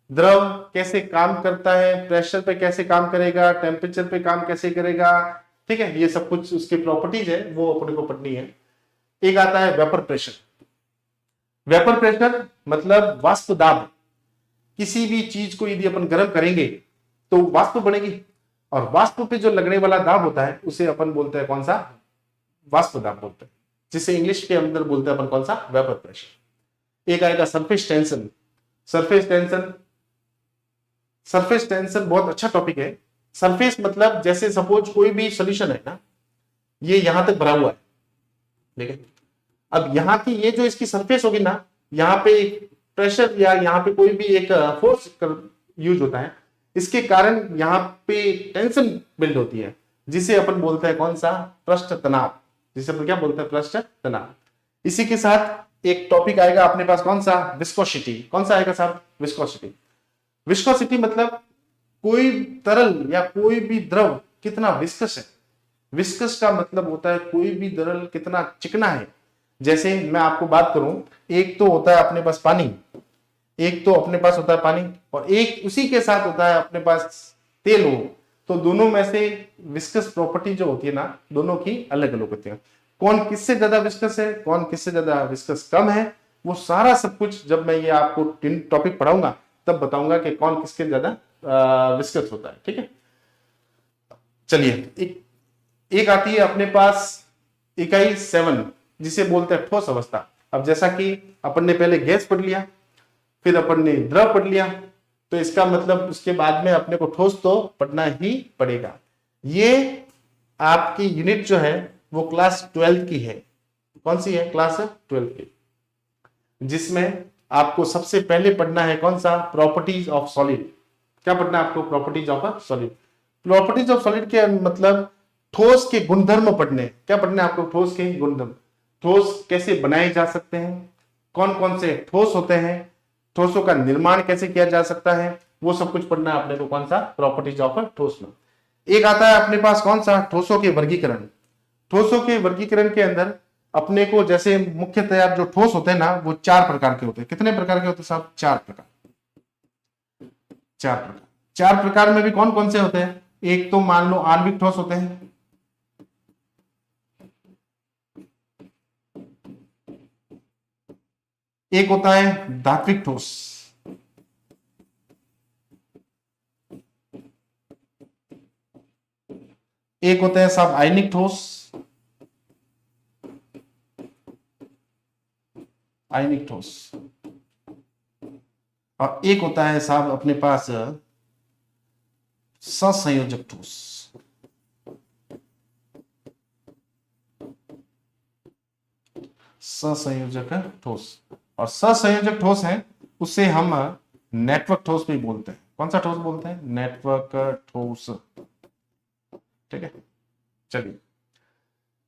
द्रव कैसे काम करता है, प्रेशर पे कैसे काम करेगा, टेम्परेचर पे काम कैसे करेगा। ठीक है, ये सब कुछ उसके प्रॉपर्टीज है, वो अपने को पढ़नी है। एक आता है वेपर प्रेशर। वेपर प्रेशर मतलब वाष्प दाब। किसी भी चीज को यदि अपन गर्म करेंगे तो वाष्प बनेगी, और वाष्प पे जो लगने वाला दाब होता है उसे अपन बोलते हैं कौन सा? वाष्प दाब बोलते हैं, जिसे इंग्लिश के अंदर बोलते हैं अपन कौन सा? Vapour pressure. एक आएगा surface tension. Surface tension, surface tension बहुत अच्छा टॉपिक है। सरफेस मतलब जैसे सपोज कोई भी सोल्यूशन है ना, ये यहां तक भरा हुआ है, ठीक है। अब यहाँ की ये जो इसकी सरफेस होगी ना, यहाँ पे प्रेशर या यहाँ पे कोई भी एक फोर्स यूज होता है, इसके कारण यहाँ पे टेंशन बिल्ड होती है, जिसे अपन बोलते हैं कौन सा? पृष्ठ तनाव। जिसे अपन क्या बोलते हैं? पृष्ठ तनाव। इसी के साथ एक टॉपिक आएगा अपने पास कौन सा? विस्कोसिटी। कौन सा आएगा साहब? विस्कोसिटी। विस्कोसिटी मतलब कोई तरल या कोई भी द्रव कितना विस्कस है। विस्कस का मतलब होता है कोई भी तरल कितना चिकना है। जैसे मैं आपको बात करूं, एक तो होता है अपने पास पानी, एक तो अपने पास होता है पानी, और एक उसी के साथ होता है अपने पास तेल हो। तो दोनों में से विस्कस प्रॉपर्टी जो होती है ना, दोनों की अलग अलग होती है। कौन किससे ज्यादा विस्कस है, कौन किससे ज्यादा विस्कस कम है, वो सारा सब कुछ जब मैं ये आपको टॉपिक पढ़ाऊंगा तब बताऊंगा कि कौन किसके ज्यादा विस्कस होता है। ठीक है, चलिए एक आती है अपने पास इकाई 7, जिसे बोलते हैं ठोस अवस्था। अब जैसा कि अपन ने पहले गैस पढ़ लिया, फिर अपन ने द्रव पढ़ लिया, तो इसका मतलब उसके बाद में अपने को ठोस तो पढ़ना ही पड़ेगा। ये आपकी यूनिट जो है वो क्लास 12 की है। कौन सी है? क्लास 12 की, जिसमें आपको सबसे पहले पढ़ना है कौन सा? Properties of solid. क्या पढ़ना है आपको? Properties of solid. Properties of solid के मतलब ठोस के गुणधर्म पढ़ने। क्या पढ़ना है आपको? ठोस के गुणधर्म। ठोस कैसे बनाए जा सकते हैं, कौन कौन से ठोस होते हैं, ठोसों का निर्माण कैसे किया जा सकता है, वो सब कुछ पढ़ना है अपने को। कौन सा? प्रॉपर्टीज ऑफ ठोस में। एक आता है अपने पास कौन सा? ठोसों के वर्गीकरण। ठोसों के वर्गीकरण के अंदर अपने को जैसे मुख्यतया जो ठोस होते हैं ना, वो 4 प्रकार के होते हैं। कितने प्रकार के होते हैं साहब? 4 प्रकार। 4 प्रकार। 4 प्रकार में भी कौन कौन से होते हैं? एक तो मान लो आणविक ठोस होते हैं, एक होता है धात्विक ठोस, एक होता है साहब आयनिक ठोस, आयनिक ठोस, और एक होता है साहब अपने पास सहसंयोजक ठोस। ससंयोजक ठोस, और ससंयोजक ठोस है उसे हम नेटवर्क ठोस भी बोलते हैं। कौन सा ठोस बोलते हैं? नेटवर्क ठोस। ठीक है, चलिए,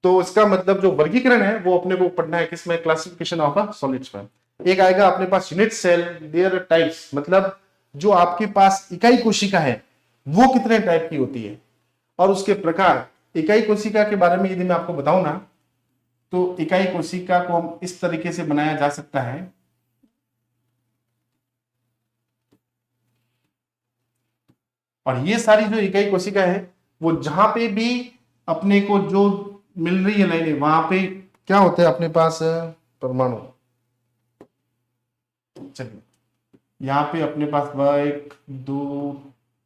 तो इसका मतलब जो वर्गीकरण है वो अपने को पढ़ना है किसमें? क्लासिफिकेशन ऑफ सॉलिड्स में। एक आएगा अपने पास यूनिट सेल, देयर टाइप्स, मतलब जो आपके पास इकाई कोशिका है वो कितने टाइप की होती है और उसके प्रकार। इकाई कोशिका के बारे में यदि मैं आपको बताऊं ना, तो इकाई कोशिका को हम इस तरीके से बनाया जा सकता है। और ये सारी जो इकाई कोशिका है वो जहां पे भी अपने को जो मिल रही है लाइनें, वहां पे क्या होता है अपने पास? परमाणु। चलिए, यहाँ पे अपने पास 1 2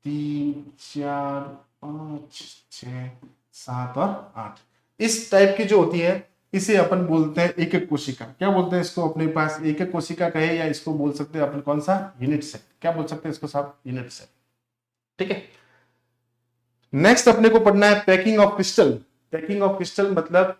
3 4 5 6 7 और 8 इस टाइप की जो होती है, इसे अपन बोलते हैं एक एक कोशिका। क्या बोलते हैं इसको? अपने पास एक एक कोशिका कहे, या इसको बोल सकते हैं अपन कौन सा? Unit cell. क्या बोल सकते हैं इसको साहब? Unit cell. ठीक है, नेक्स्ट अपने को पढ़ना है packing of crystal. Packing of crystal मतलब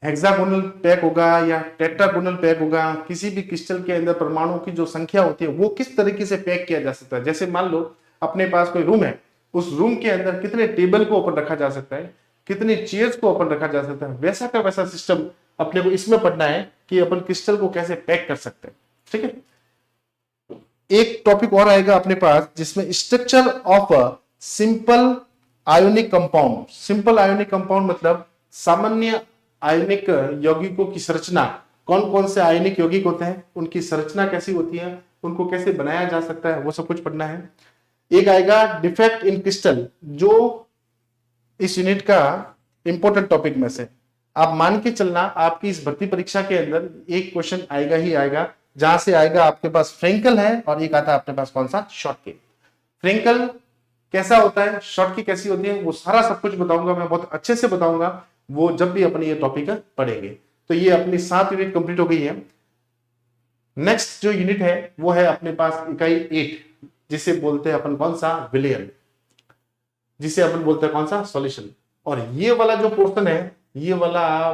हेक्सागोनल पैक होगा या टेट्रागोनल पैक होगा। किसी भी क्रिस्टल के अंदर परमाणु की जो संख्या होती है वो किस तरीके से पैक किया जा सकता है। जैसे मान लो अपने पास कोई रूम है, उस रूम के अंदर कितने टेबल को ओपन रखा जा सकता है, कितने चेयर्स को ओपन रखा जा सकता है, वैसा का वैसा सिस्टम अपने को इसमें पढ़ना है कि अपन क्रिस्टल को कैसे पैक कर सकते हैं। ठीक है, एक टॉपिक और आएगा अपने पास जिसमें structure of a simple ionic compound. Simple ionic compound मतलब सामान्य आयनिक यौगिकों की संरचना। कौन कौन से आयनिक यौगिक होते हैं, उनकी संरचना कैसी होती है, उनको कैसे बनाया जा सकता है, वो सब कुछ पढ़ना है। एक आएगा डिफेक्ट इन क्रिस्टल, जो इस यूनिट का इंपॉर्टेंट टॉपिक में से आप मान के चलना, आपकी इस भर्ती परीक्षा के अंदर एक क्वेश्चन आएगा ही आएगा, जहां से आएगा आपके पास फ्रेंकल है और एक आता है अपने पास कौन सा? शॉटकी। फ्रेंकल कैसा होता है, शॉटकी कैसी होती है, वो सारा सब कुछ बताऊंगा मैं, बहुत अच्छे से बताऊंगा वो जब भी अपने ये टॉपिक पढ़ेंगे। तो ये अपनी 7 यूनिट कंप्लीट हो गई है। नेक्स्ट जो यूनिट है वो है अपने पास इकाई 8, जिसे बोलते हैं अपन कौन सा? विलयन, जिसे अपन बोलते हैं कौन सा? सॉल्यूशन। और ये वाला जो पोर्शन है, ये वाला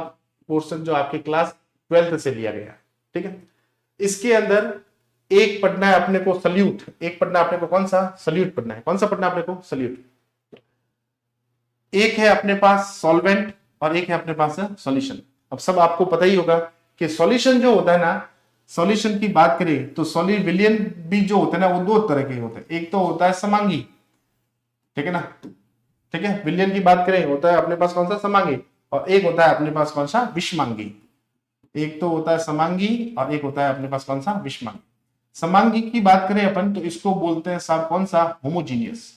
पोर्शन जो आपके क्लास 12th से लिया गया, ठीक है, इसके अंदर एक पढ़ना है अपने को सल्यूट, एक पढ़ना है अपने को कौन सा? सल्यूट पढ़ना है। कौन सा पढ़ना है अपने को? सल्यूट। एक है अपने पास सॉल्वेंट और एक है अपने पास सॉल्यूशन। अब सब आपको पता ही होगा कि सॉल्यूशन जो होता है ना, सॉल्यूशन की बात करें तो विलयन भी जो होते हैं ना, वो 2 तरह के होते हैं। एक तो होता है समांगी, ठीक है ना, ठीक है, विलयन की बात करें होता है अपने पास कौन सा? समांगी। और एक होता है अपने पास कौन सा? विषमांगी। एक तो होता है समांगी और एक होता है अपने पास कौन सा? विषमांगी। समांगी की बात करें अपन तो इसको बोलते हैं साहब कौन सा? होमोजीनियस।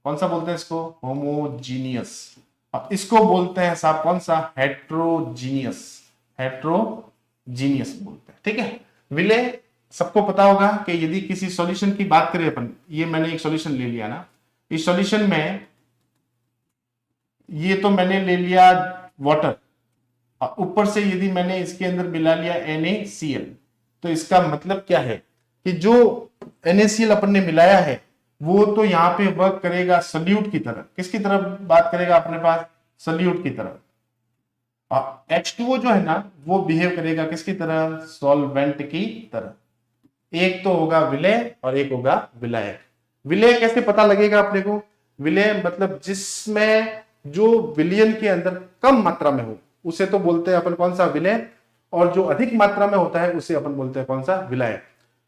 कौन सा बोलते हैं इसको? होमोजीनियस। अब इसको बोलते हैं साहब कौन सा? हेट्रोजीनियस। हेट्रोजीनियस बोलते हैं, ठीक है। विलय सबको पता होगा कि यदि किसी सॉल्यूशन की बात करें अपन, ये मैंने एक सॉल्यूशन ले लिया ना, इस सॉल्यूशन में ये तो मैंने ले लिया वाटर, और ऊपर से यदि मैंने इसके अंदर मिला लिया NaCl, तो इसका मतलब क्या है कि जो NaCl अपन ने मिलाया है वो तो यहाँ पे वर्क करेगा सल्यूट की तरह। किसकी तरह बात करेगा अपने पास? सल्यूट की तरह। और H2O जो है ना, वो बिहेव करेगा किसकी तरह? सॉल्वेंट की तरह। एक तो होगा विलय और एक होगा विलायक। विलय कैसे पता लगेगा अपने को? विलय मतलब जिसमें जो विलयन के अंदर कम मात्रा में हो उसे तो बोलते हैं अपन कौन सा? विलय। और जो अधिक मात्रा में होता है उसे अपन बोलते हैं कौन सा? विलायक।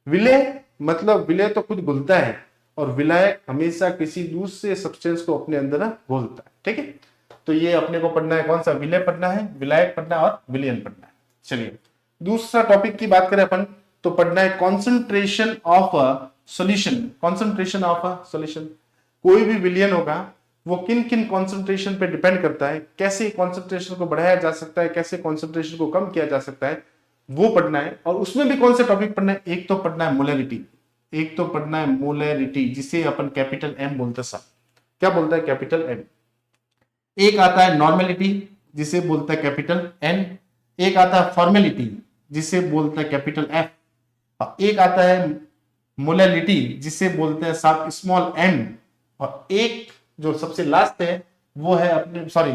विलय मतलब विलय तो खुद घुलता है और विलायक हमेशा किसी दूसरे सब्सटेंस को अपने अंदर घोलता है, ठीक है। तो ये अपने को पढ़ना है कौन सा? विलय पढ़ना है, विलायक पढ़ना है और विलयन पढ़ना है। चलिए दूसरा टॉपिक की बात करें अपन तो पढ़ना है concentration of a solution. Concentration of a solution, कोई भी विलयन होगा वो किन किन कॉन्सेंट्रेशन पे डिपेंड करता है, कैसे कॉन्सेंट्रेशन को बढ़ाया जा सकता है, कैसे कॉन्सेंट्रेशन को कम किया जा सकता है, वो पढ़ना है। और उसमें भी कौन से टॉपिक पढ़ना है? एक तो पढ़ना है मोलैरिटी, एक तो पढ़ना है मोलैरिटी, जिसे अपन कैपिटल M बोलते हैं। क्या बोलता है? Capital M। एक आता है नॉर्मेलिटी, जिसे बोलता है कैपिटल N। एक आता है फॉर्मेलिटी, जिसे बोलता है कैपिटल F। एक आता है मोलैलिटी, जिसे बोलते हैं साहब स्मॉल m। और एक जो सबसे लास्ट है वो है अपने, सॉरी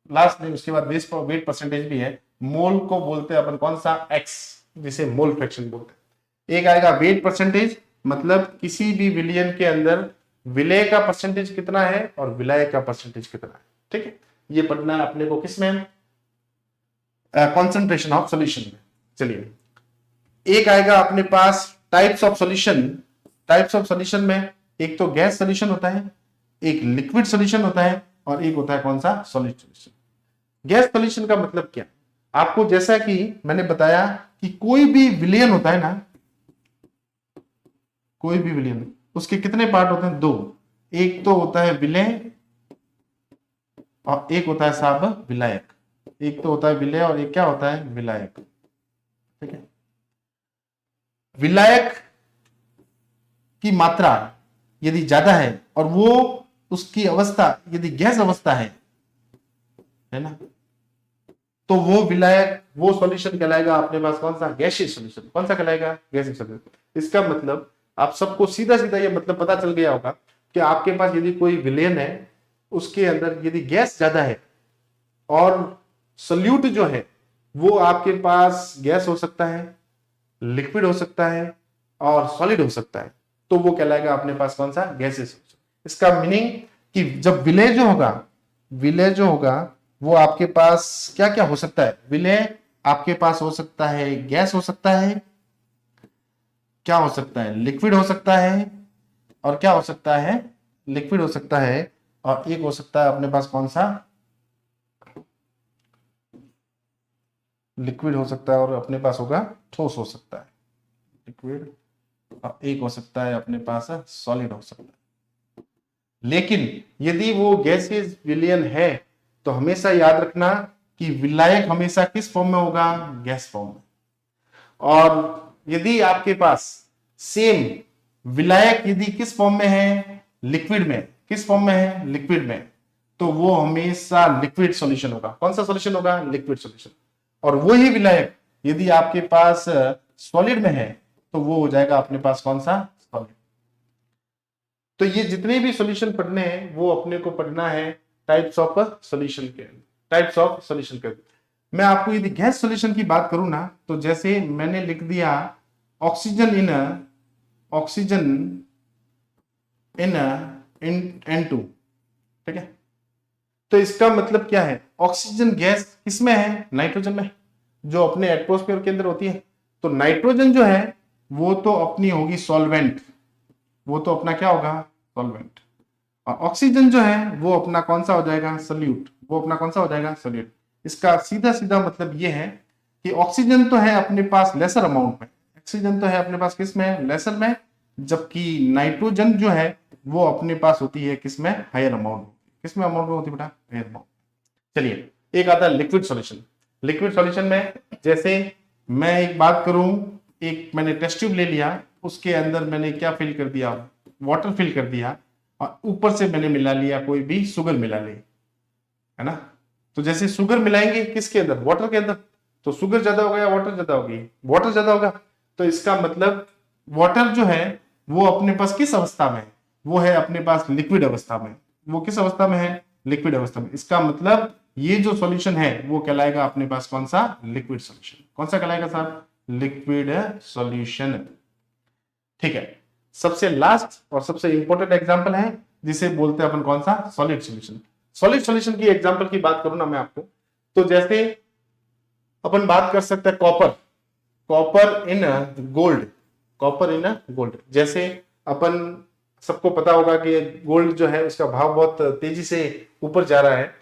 लास्ट नहीं, उसके बाद वेट परसेंटेज भी है, मोल को बोलते हैं अपन कौन सा, एक्स, जिसे मोल फ्रैक्शन बोलते हैं। एक आएगा वेट परसेंटेज, मतलब किसी भी विलयन के अंदर विलय का परसेंटेज कितना है और विलय का परसेंटेज कितना है। ठीक है, ये पढ़ना है अपने को किसमें, कॉन्सेंट्रेशन ऑफ सॉल्यूशन में। चलिए, एक आएगा अपने पास types of solution. Types of solution में एक तो गैस सॉल्यूशन होता है, एक लिक्विड सॉल्यूशन होता है, और एक होता है कौन सा, सॉलिड सॉल्यूशन। गैस सॉल्यूशन का मतलब क्या, आपको जैसा कि मैंने बताया कि कोई भी विलयन होता है ना, कोई भी विलयन, उसके कितने पार्ट होते हैं, दो। एक तो होता है विलय और एक होता है साहब विलायक। एक तो होता है विलय और एक क्या होता है, विलायक। ठीक है, विलायक की मात्रा यदि ज्यादा है और वो उसकी अवस्था यदि गैस अवस्था है ना, तो वो विलायक, वो सॉल्यूशन कहलाएगा अपने पास कौन सा, गैसियस सॉल्यूशन। कौन सा कहलाएगा, गैसियस सॉल्यूशन। इसका मतलब आप सबको सीधा सीधा ये मतलब पता चल गया होगा कि आपके पास यदि कोई विलयन है, उसके अंदर यदि गैस ज्यादा है और सॉल्यूट जो है वो आपके पास गैस हो सकता है, लिक्विड हो सकता है और सॉलिड हो सकता है, तो वो कहलाएगा अपने पास कौन सा, गैसियस सॉल्यूशन। इसका मीनिंग कि जब विलय जो होगा, विलय जो होगा वो आपके पास क्या क्या हो सकता है, विलय आपके पास हो सकता है गैस हो सकता है, क्या हो सकता है, लिक्विड हो सकता है, और क्या हो सकता है, लिक्विड हो सकता है, और एक हो सकता है अपने पास कौन सा, लिक्विड हो सकता है और अपने पास होगा ठोस हो सकता है, लिक्विड, और एक हो सकता है अपने पास सॉलिड हो सकता है। लेकिन यदि वो गैसियस विलयन है तो हमेशा याद रखना कि विलायक हमेशा किस फॉर्म में होगा, गैस फॉर्म में। और यदि आपके पास सेम विलायक यदि किस फॉर्म में है, लिक्विड में, किस फॉर्म में है, लिक्विड में, तो वो हमेशा लिक्विड सॉल्यूशन होगा। कौन सा सॉल्यूशन होगा, लिक्विड सॉल्यूशन। और वही विलायक यदि आपके पास सॉलिड में है तो वो हो जाएगा अपने पास कौन सा, सॉलिड। तो ये जितने भी सॉल्यूशन पढ़ने हैं वो अपने को पढ़ना है टाइप्स ऑफ सॉल्यूशन के, टाइप्स ऑफ सॉल्यूशन के। मैं आपको यदि गैस सॉल्यूशन की बात करूं ना, तो जैसे मैंने लिख दिया ऑक्सीजन इन N2, ठीक है। तो इसका मतलब क्या है, ऑक्सीजन गैस किसमें है, नाइट्रोजन में, जो अपने एटमॉस्फेयर के अंदर होती है। तो नाइट्रोजन जो है वो तो अपनी होगी सॉल्वेंट, वो तो अपना क्या होगा, सॉल्वेंट। और ऑक्सीजन जो है वो अपना कौन सा हो जाएगा, सॉल्यूट, वो अपना कौन सा हो जाएगा, सॉल्यूट। इसका सीधा सीधा मतलब ये है कि ऑक्सीजन तो है अपने पास लेसर अमाउंट में, ऑक्सीजन तो है अपने पास किस में, लेसर में, जबकि नाइट्रोजन जो है वो अपने पास होती है किसमें, हायर अमाउंट। किसमें अमाउंट में होती है बेटा, हायर अमाउंट। चलिए, एक आता है लिक्विड सॉल्यूशन। लिक्विड सॉल्यूशन में जैसे मैं एक बात करूं, एक मैंने टेस्ट ट्यूब ले लिया, उसके अंदर मैंने क्या फिल कर दिया, वाटर फिल कर दिया, और ऊपर से मैंने मिला लिया कोई भी शुगर मिला ली, है ना। तो जैसे शुगर मिलाएंगे किसके अंदर, वाटर के अंदर, तो शुगर ज्यादा होगा या वाटर ज्यादा होगी, वाटर ज्यादा होगा। तो इसका मतलब वाटर जो है वो अपने पास किस अवस्था में है, वो है अपने पास लिक्विड अवस्था में। वो किस अवस्था में है, लिक्विड अवस्था में। इसका मतलब ये जो सॉल्यूशन है वो कहलाएगा अपने पास कौन सा, लिक्विड सॉल्यूशन। कौन सा कहलाएगा साहब, लिक्विड सॉल्यूशन। ठीक है, सबसे लास्ट और सबसे इंपॉर्टेंट एग्जांपल है जिसे बोलते हैं अपन कौन सा, सॉलिड सॉल्यूशन। सॉलिड सॉल्यूशन की एग्जांपल की बात करूं ना मैं आपको, तो जैसे अपन बात कर सकते हैं copper in gold, copper in gold. जैसे अपन सबको पता होगा कि गोल्ड जो है उसका भाव बहुत तेजी से ऊपर जा रहा है,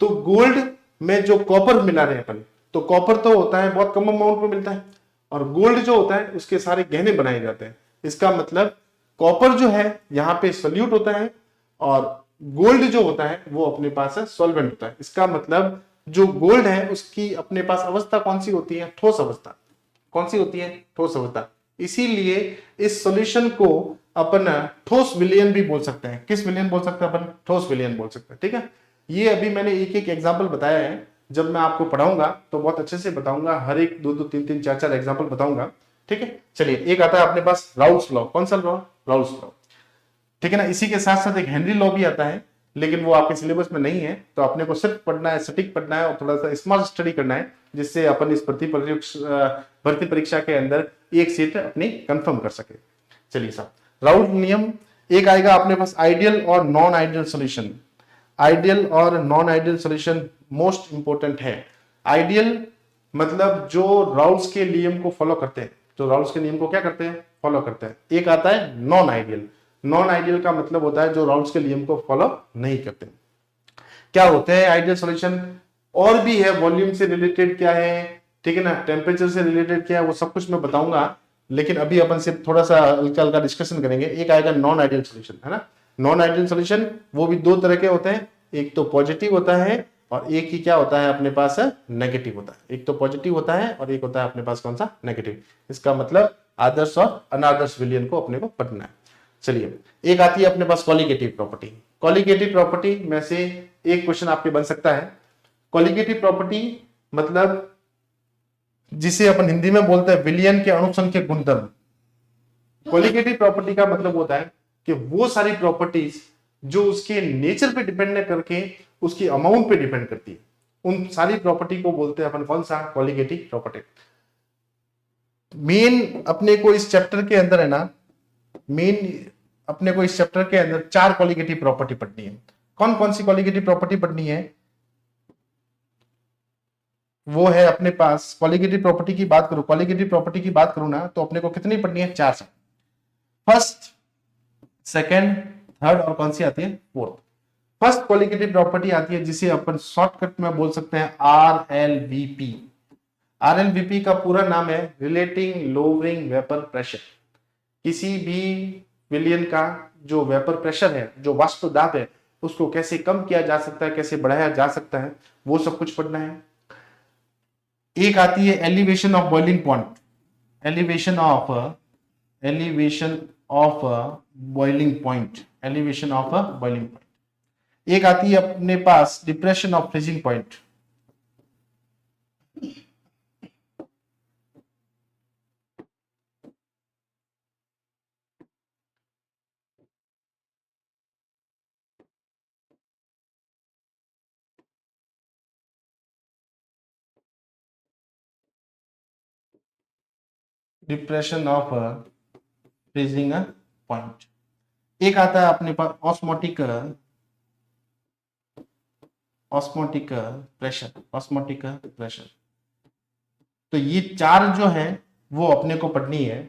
तो गोल्ड में जो कॉपर मिला रहे हैं अपन, तो कॉपर तो होता है बहुत कम अमाउंट में मिलता है, और गोल्ड जो होता है उसके सारे गहने बनाए जाते हैं। इसका मतलब कॉपर जो है यहाँ पे सॉल्यूट होता है, और गोल्ड जो होता है वो अपने पास सॉल्वेंट होता है। इसका मतलब जो गोल्ड है उसकी अपने पास अवस्था कौन सी होती है, ठोस अवस्था। कौन सी होती है, ठोस अवस्था। इसीलिए इस सॉल्यूशन को अपन ठोस विलयन भी बोल सकते हैं। किस विलयन बोल सकते हैं अपन, ठोस विलयन बोल सकते हैं। ठीक है, ये अभी मैंने एक एक एग्जांपल बताया है, जब मैं आपको पढ़ाऊंगा तो बहुत अच्छे से बताऊंगा, हर एक दो दो तीन तीन चार चार एग्जांपल बताऊंगा। ठीक है, चलिए एक आता है अपने पास राउल्स लॉ। कौन सा लॉ, राउल्स लॉ। ठीक है ना। इसी के साथ साथ एक हेनरी लॉ भी आता है, लेकिन वो आपके सिलेबस में नहीं है, तो अपने को सिर्फ पढ़ना है, सटीक पढ़ना है और थोड़ा सा स्मार्ट स्टडी करना है, जिससे अपन इस भर्ती परीक्षा के अंदर एक सीट अपनी कंफर्म कर सके। चलिए साहब, राउल्ट नियम एक आएगा अपने पास, आइडियल और नॉन आइडियल सॉल्यूशन। आइडियल और non ideal solution most important है। आइडियल मतलब जो राउल्स के नियम को फॉलो करते हैं, जो राउल्स के नियम को क्या करते हैं, फॉलो करते हैं। एक आता है नॉन आइडियल। नॉन आइडियल का मतलब होता है जो राउल्स के नियम को फॉलो नहीं करते। क्या होते हैं आइडियल सॉल्यूशन? और भी है, वॉल्यूम से रिलेटेड क्या है, ठीक है ना, टेम्परेचर से रिलेटेड क्या है, वो सब कुछ मैं बताऊंगा, लेकिन अभी अपन सिर्फ थोड़ा सा हल्का हल्का डिस्कशन करेंगे। एक आएगा नॉन आइडियल सॉल्यूशन, है ना। नॉन आइडियल सॉल्यूशन वो भी दो तरह के होते हैं, एक तो पॉजिटिव होता है और एक ही क्या होता है अपने पास, नेगेटिव होता है। एक तो पॉजिटिव होता है और एक होता है अपने पास कौन सा, नेगेटिव। इसका मतलब आदर्श और अनादर्श विलयन को अपने को पढ़ना है। चलिए, एक आती है अपने पास कॉलिगेटिव प्रॉपर्टी। कॉलिगेटिव प्रॉपर्टी में से एक क्वेश्चन आपके बन सकता है। कॉलिगेटिव प्रॉपर्टी मतलब जिसे अपन हिंदी में बोलते हैं विलयन के अणुसंख्यक गुणधर्म। कॉलिगेटिव प्रॉपर्टी का मतलब होता है कि वो सारी प्रॉपर्टीज जो उसके नेचर पे डिपेंड न करके उसकी अमाउंट पे डिपेंड करती है, उन सारी प्रॉपर्टी को बोलते हैं अपन कौन सा, कॉलिगेटिव प्रॉपर्टी। मेन अपने को इस चैप्टर के अंदर है ना, मेन अपने को इस चैप्टर के अंदर 4 कॉलिगेटिव प्रॉपर्टी पढ़नी है। कौन कौन सी कॉलिगेटिव प्रॉपर्टी पढ़नी है? वो है अपने पास कॉलिगेटिव प्रॉपर्टी की बात करूं, कॉलिगेटिव प्रॉपर्टी की बात करूं ना, तो अपने को कितनी पढ़नी है? 4। फर्स्ट, सेकंड, थर्ड और कौन सी आती है? फोर्थ। फर्स्ट कॉलिगेटिव प्रॉपर्टी आती है जिसे अपन शॉर्टकट में बोल सकते हैं RLVP। RLVP का पूरा नाम है रिलेटिंग लोअरिंग वेपर प्रेशर। किसी भी विलयन का जो वेपर प्रेशर है, जो वाष्प दाब है, उसको कैसे कम किया जा सकता है, कैसे बढ़ाया जा सकता है, वो सब कुछ पढ़ना है। एक आती है elevation of boiling point, elevation of boiling point, elevation of boiling point. एक आती है अपने पास depression of freezing point. Depression of freezing point. एक आता है अपने पास ऑस्मोटिक प्रेशर। तो ये 4 जो है वो अपने को पढ़नी है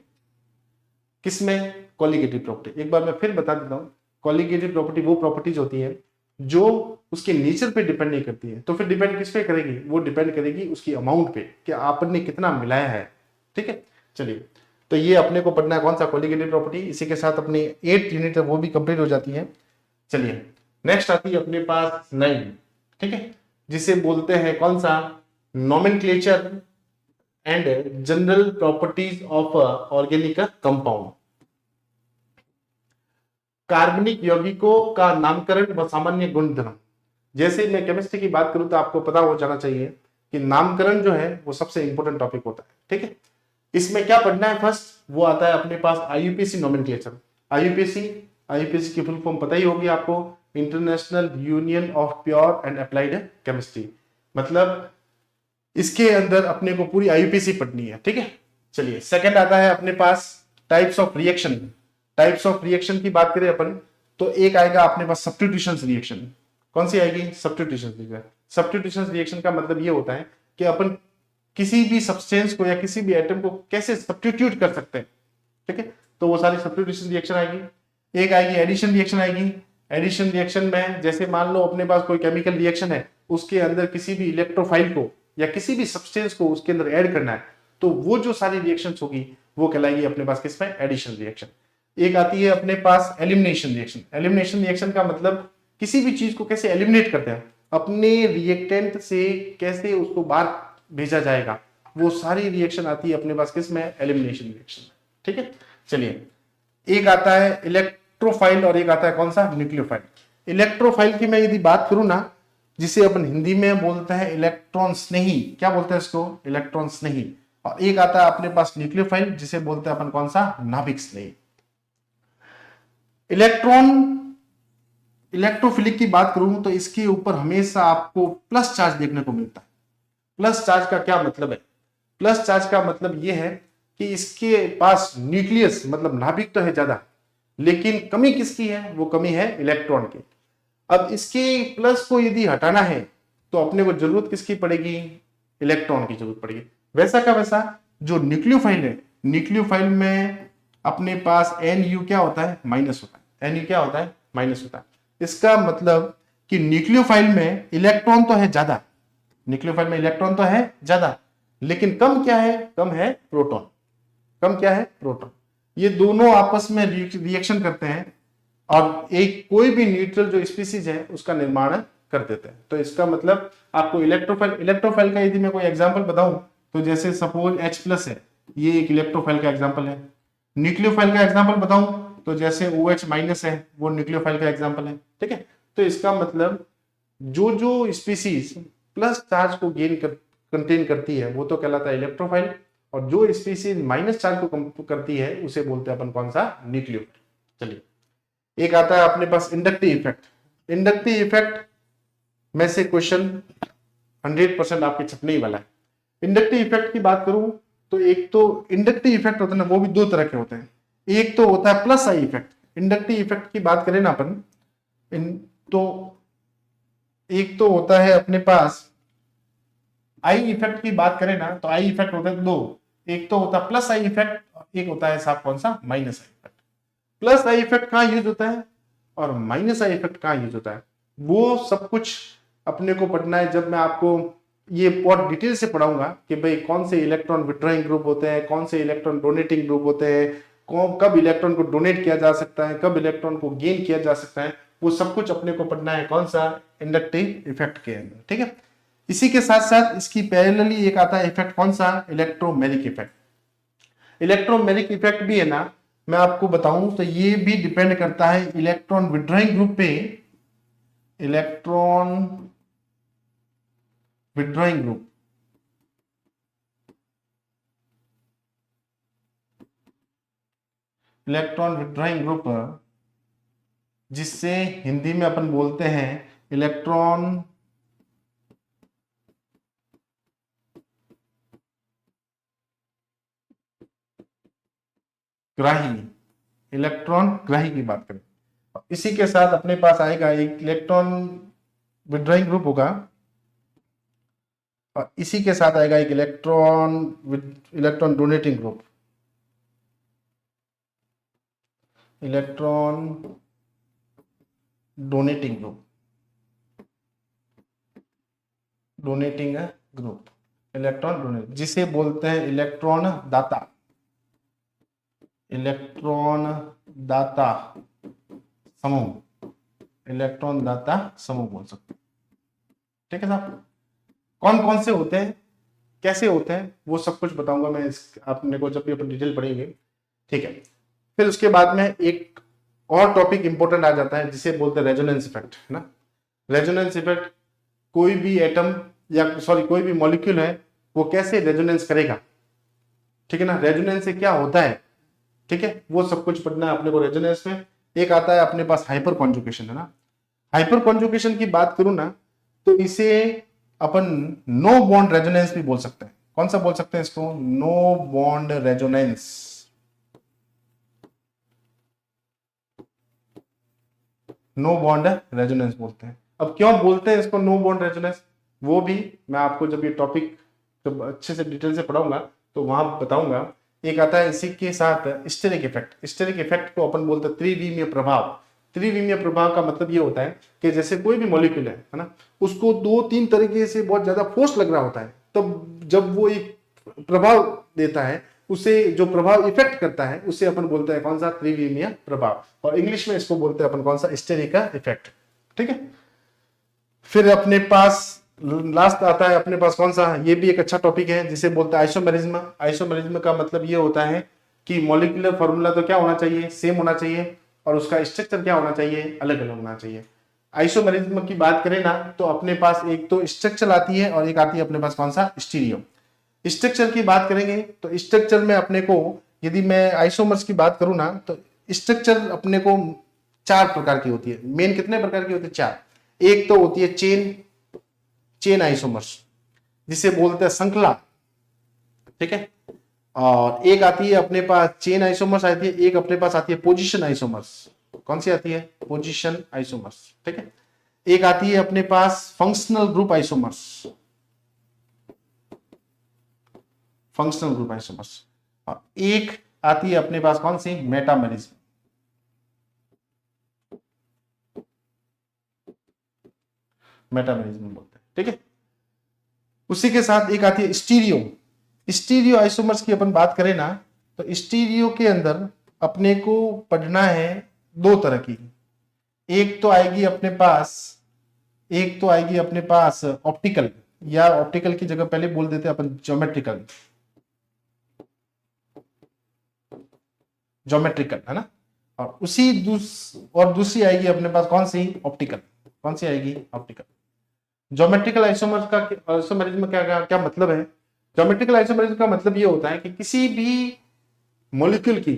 किसमें? Colligative property. एक बार मैं फिर बता देता हूं, कॉलिगेटिव प्रॉपर्टी वो प्रॉपर्टीज होती है जो उसके नेचर पे डिपेंड नहीं करती है। तो फिर डिपेंड किस पे करेगी? वो डिपेंड करेगी उसकी अमाउंट पे, कि आपने कितना मिलाया है। ठीक है, चलिए, तो ये अपने को पढ़ना है कौन सा, कॉलिगेटिव प्रॉपर्टी। इसी के साथ अपनी 8 यूनिट है वो भी कंप्लीट हो जाती है। चलिए, नेक्स्ट आती है अपने पास 9, ठीक है, जिसे बोलते हैं कौन सा, nomenclature and general properties of organic compound. कार्बनिक यौगिकों का नामकरण व सामान्य गुणधर्म। जैसे मैं केमिस्ट्री की बात करूं तो आपको पता हो जाना चाहिए कि नामकरण जो है वो सबसे इंपॉर्टेंट टॉपिक होता है। ठीक है, इसमें क्या पढ़ना है? फर्स्ट वो आता है अपने पास IUPAC नोमेनक्लेचर। IUPAC की फुल फॉर्म पता ही होगी आपको, international union of pure and applied chemistry. मतलब इसके अंदर अपने को पूरी IUPAC पढ़नी है। ठीक है, चलिए, सेकंड आता है अपने पास types of reaction. Types of reaction की बात करें अपन तो एक आएगा अपने पास सब्स्टिट्यूशन रिएक्शन। कौन सी आएगी? Substitution reaction. सब्स्टिट्यूशन रिएक्शन का मतलब ये होता है कि अपन किसी भी सब्सटेंस को या किसी भी एटम को कैसे सब्स्टिट्यूट कर सकते हैं। ठीक है, तो वो सारी सब्स्टिट्यूशन रिएक्शन आएगी। एक आएगी एडिशन रिएक्शन आएगी। एडिशन रिएक्शन में जैसे मान लो अपने पास कोई केमिकल रिएक्शन है, उसके अंदर किसी भी इलेक्ट्रोफाइल को या किसी भी सब्सटेंस को उसके अंदर ऐड करना है, तो वो जो सारी रिएक्शंस होगी वो कहलाएगी अपने पास किसमें? Addition reaction. एक आती है अपने पास एलिमिनेशन रिएक्शन। एलिमिनेशन रिएक्शन का मतलब किसी भी चीज को कैसे एलिमिनेट करते हैं, अपने रिएक्टेंट से कैसे उसको बाहर भेजा जाएगा, वो सारी रिएक्शन आती है अपने पास किसमें? Elimination reaction. ठीक है, चलिए, एक आता है इलेक्ट्रोफाइल और एक आता है कौन सा? न्यूक्लियोफाइल। इलेक्ट्रोफाइल की मैं यदि बात करूं ना, जिसे अपन हिंदी में बोलते हैं इलेक्ट्रॉन स्नेही। क्या बोलते हैं इसको? इलेक्ट्रॉन स्नेही। और एक आता है अपने पास न्यूक्लियोफाइल, जिसे बोलते हैं अपन कौन सा? नाभिक स्नेही। इलेक्ट्रॉन इलेक्ट्रोफिलिक की बात करूं तो इसके ऊपर हमेशा आपको प्लस चार्ज देखने को मिलता है। प्लस चार्ज का क्या मतलब है? प्लस चार्ज का मतलब यह है कि इसके पास न्यूक्लियस मतलब नाभिक तो है ज्यादा, लेकिन कमी किसकी है? वो कमी है इलेक्ट्रॉन की। अब इसके प्लस को यदि हटाना है तो अपने को जरूरत किसकी पड़ेगी? इलेक्ट्रॉन की जरूरत पड़ेगी। वैसा का वैसा जो न्यूक्लियोफाइल है, न्यूक्लियोफाइल में अपने पास Nu क्या होता है? माइनस होता है। Nu क्या होता है? माइनस होता है। इसका मतलब कि न्यूक्लियोफाइल में इलेक्ट्रॉन तो है ज्यादा, न्यूक्लियोफाइल में इलेक्ट्रॉन तो है ज्यादा, लेकिन कम क्या है? कम है प्रोटॉन। कम क्या है? प्रोटॉन। ये दोनों आपस में रिएक्शन करते हैं और एक कोई भी न्यूट्रल जो स्पीसीज है उसका निर्माण कर देते हैं। तो इसका मतलब आपको इलेक्ट्रोफाइल का यदि मैं कोई एग्जांपल बताऊं तो जैसे सपोज H+ है, ये एक इलेक्ट्रोफाइल का एग्जांपल है। न्यूक्लियोफाइल का एग्जांपल बताऊं तो जैसे OH- है, वो न्यूक्लियोफाइल का एग्जांपल है। ठीक है, तो इसका मतलब जो जो स्पीसीज प्लस चार्ज को कंटेन करती है वो तो कहलाता है इलेक्ट्रोफाइल, और जो स्पीसीज माइनस चार्ज को करती है उसे बोलते हैं अपन कौन सा? न्यूक्लियोफाइल। चलिए, एक आता है अपने पास इंडक्टिव इफेक्ट। इंडक्टिव इफेक्ट में से क्वेश्चन 100% आपके छपने ही वाला है। इंडक्टिव इफेक्ट की बात करूं तो एक तो इंडक्टिव इफेक्ट होता है ना, वो भी दो तरह के होते हैं। एक तो होता है plus I effect. Inductive effect की बात करें ना अपन तो एक तो होता है अपने पास आई इफेक्ट की बात करें ना तो आई इफेक्ट होता है दो। एक तो होता है प्लस आई इफेक्ट, एक होता है साहब कौन सा? Minus I effect. Plus I effect कहां यूज होता है और माइनस आई इफेक्ट कहां यूज होता है, वो सब कुछ अपने को पढ़ना है। जब मैं आपको ये बहुत डिटेल से पढ़ाऊंगा कि भाई कौन से इलेक्ट्रॉन विड्रॉइंग ग्रुप होते हैं, कौन से इलेक्ट्रॉन डोनेटिंग ग्रुप होते हैं, कब इलेक्ट्रॉन को डोनेट किया जा सकता है, कब इलेक्ट्रॉन को गेन किया जा सकता है, वो सब कुछ अपने को पढ़ना है कौन सा? इंडक्टिव इफेक्ट के अंदर। ठीक है, इसी के साथ साथ इसकी पैरेलली एक आता है इफेक्ट कौन सा? Electromagnetic effect. इलेक्ट्रोमैग्नेटिक इफेक्ट भी है ना, मैं आपको बताऊं तो ये भी डिपेंड करता है इलेक्ट्रॉन विड्रॉइंग ग्रुप पे। Electron withdrawing group, electron withdrawing group जिससे हिंदी में अपन बोलते हैं इलेक्ट्रॉन ग्राही, इलेक्ट्रॉन ग्राही की बात करें। इसी के साथ अपने पास आएगा एक इलेक्ट्रॉन विड्रॉइंग ग्रुप होगा, और इसी के साथ आएगा एक electron donating group. Electron donating group, donating group, electron donate, जिसे बोलते हैं इलेक्ट्रॉन दाता। इलेक्ट्रॉन दाता समूह, इलेक्ट्रॉन दाता समूह बोल सकते हैं। ठीक है साहब, कौन कौन से होते हैं, कैसे होते हैं, वो सब कुछ बताऊंगा मैं आपने को जब भी अपन डिटेल पढ़ेंगे। ठीक है, फिर उसके बाद में एक और टॉपिक इंपॉर्टेंट आ जाता है जिसे बोलते हैं रेजोनेंस इफेक्ट, है ना। रेजोनेंस इफेक्ट, कोई भी एटम या सॉरी कोई भी मॉलिक्यूल है वो कैसे रेजोनेंस करेगा, ठीक है ना, रेजोनेंस से क्या होता है, ठीक है, वो सब कुछ पढ़ना है अपने को रेजोनेंस में। एक आता है अपने पास हाइपर कॉन्जुगेशन, है ना। हाइपर कॉन्जुगेशन की बात करूं ना तो इसे अपन नो बॉन्ड रेजोनेंस भी बोल सकते हैं। कौन सा बोल सकते हैं इसको? No bond resonance. No bond resonance बोलते हैं। अब क्यों बोलते हैं इसको नो बॉन्ड रेजोनेंस, वो भी मैं आपको जब ये टॉपिक जब अच्छे से डिटेल से पढ़ाऊंगा तो वहां बताऊंगा। एक आता है इसी के साथ स्टेरिक इफेक्ट। स्टेरिक इफेक्ट को अपन बोलते हैं त्रिविमीय प्रभाव। त्रिविमीय प्रभाव का मतलब ये होता है कि जैसे कोई भी मॉलिक्यूल है ना, उसको दो तीन तरीके से बहुत ज्यादा फोर्स लग रहा होता है, तब जब वो एक प्रभाव देता है, उसे जो प्रभाव इफेक्ट करता है उसे अपन बोलते हैं कौन सा? त्रिविमीय प्रभाव, और इंग्लिश में इसको बोलते हैं अपन कौन सा? Steric effect. ठीक है, फिर अपने पास लास्ट आता है अपने पास कौन सा? ये भी एक अच्छा टॉपिक है जिसे बोलते हैं आइसोमेरिज्म। आइसोमेरिज्म का मतलब ये होता है कि मॉलिक्यूलर फॉर्मूला तो क्या होना चाहिए? सेम होना चाहिए, और उसका स्ट्रक्चर क्या होना चाहिए? अलग अलग होना चाहिए। आइसोमेरिज्म की बात करें ना तो अपने पास एक तो स्ट्रक्चर आती है और एक आती है अपने पास कौन सा? स्टीरियो। स्ट्रक्चर की बात करेंगे तो स्ट्रक्चर में अपने को, यदि मैं आइसोमर्स की बात करूं ना तो स्ट्रक्चर अपने को 4 प्रकार की होती है। मेन कितने प्रकार की होती है? 4। एक तो होती है चेन आइसोमर्स, जिसे बोलते हैं श्रृंखला, ठीक है। और एक आती है अपने पास चेन आइसोमर्स आती है, एक अपने पास आती है पोजीशन आइसोमर्स। कौन सी आती है? पोजीशन आइसोमर्स, ठीक है। एक आती है अपने पास functional group isomers, functional group isomers. और एक आती है अपने पास कौन सी? मेटामेरिज्म। मेटामेरिज्म बोलते हैं, ठीक है। उसी के साथ एक आती है स्टीरियो आइसोमर्स की अपन बात करें ना, तो स्टीरियो के अंदर अपने को पढ़ना है 2 तरह की। एक तो आएगी अपने पास ऑप्टिकल, या ऑप्टिकल की जगह पहले बोल देते हैं अपन ज्योमेट्रिकल, है ना। और दूसरी आएगी अपने पास कौन सी? ऑप्टिकल। कौन सी आएगी? ऑप्टिकल। ज्योमेट्रिकल आइसोमर्स का आइसोमेरिज्म क्या मतलब है? ज्योमेट्रिकल आइसोमेरिज्म का मतलब ये होता है कि किसी भी मॉलिक्यूल की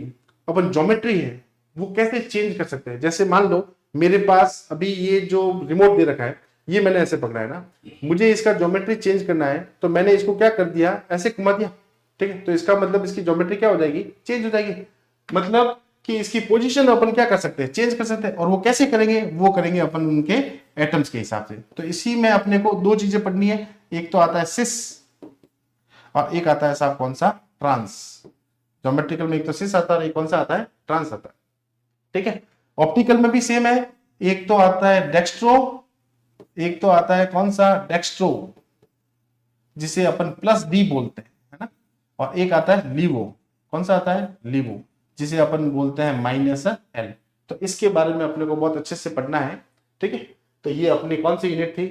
अपन ज्योमेट्री है वो कैसे चेंज कर सकते हैं। जैसे मान लो मेरे पास अभी ये जो रिमोट दे रखा है, ये मैंने ऐसे पकड़ा है ना, मुझे इसका ज्योमेट्री चेंज करना है, तो मैंने इसको क्या कर दिया? ऐसे घुमा दिया, ठीक है। तो इसका मतलब इसकी ज्योमेट्री क्या हो जाएगी? चेंज हो जाएगी। मतलब कि इसकी पोजीशन अपन क्या कर सकते हैं? चेंज कर सकते हैं। और वो कैसे करेंगे? वो करेंगे अपन उनके एटम्स के हिसाब से। तो इसी में अपने को 2 चीजें पढ़नी है। एक तो आता है सिस और एक आता है साहब कौन सा? ट्रांस। ज्योमेट्रिकल में एक तो सिस आता है, एक कौन सा आता है? ट्रांस आता है, ठीक है। ऑप्टिकल में भी सेम है। एक तो आता है डेक्स्ट्रो, एक तो आता है कौन सा? डेक्स्ट्रो, जिसे अपन +D बोलते हैं, है ना। और एक आता है लीवो। कौन सा आता है? लीवो, जिसे अपन बोलते हैं -L। तो इसके बारे में अपने को बहुत अच्छे से पढ़ना है, ठीक है। तो ये अपनी कौन सी यूनिट थी?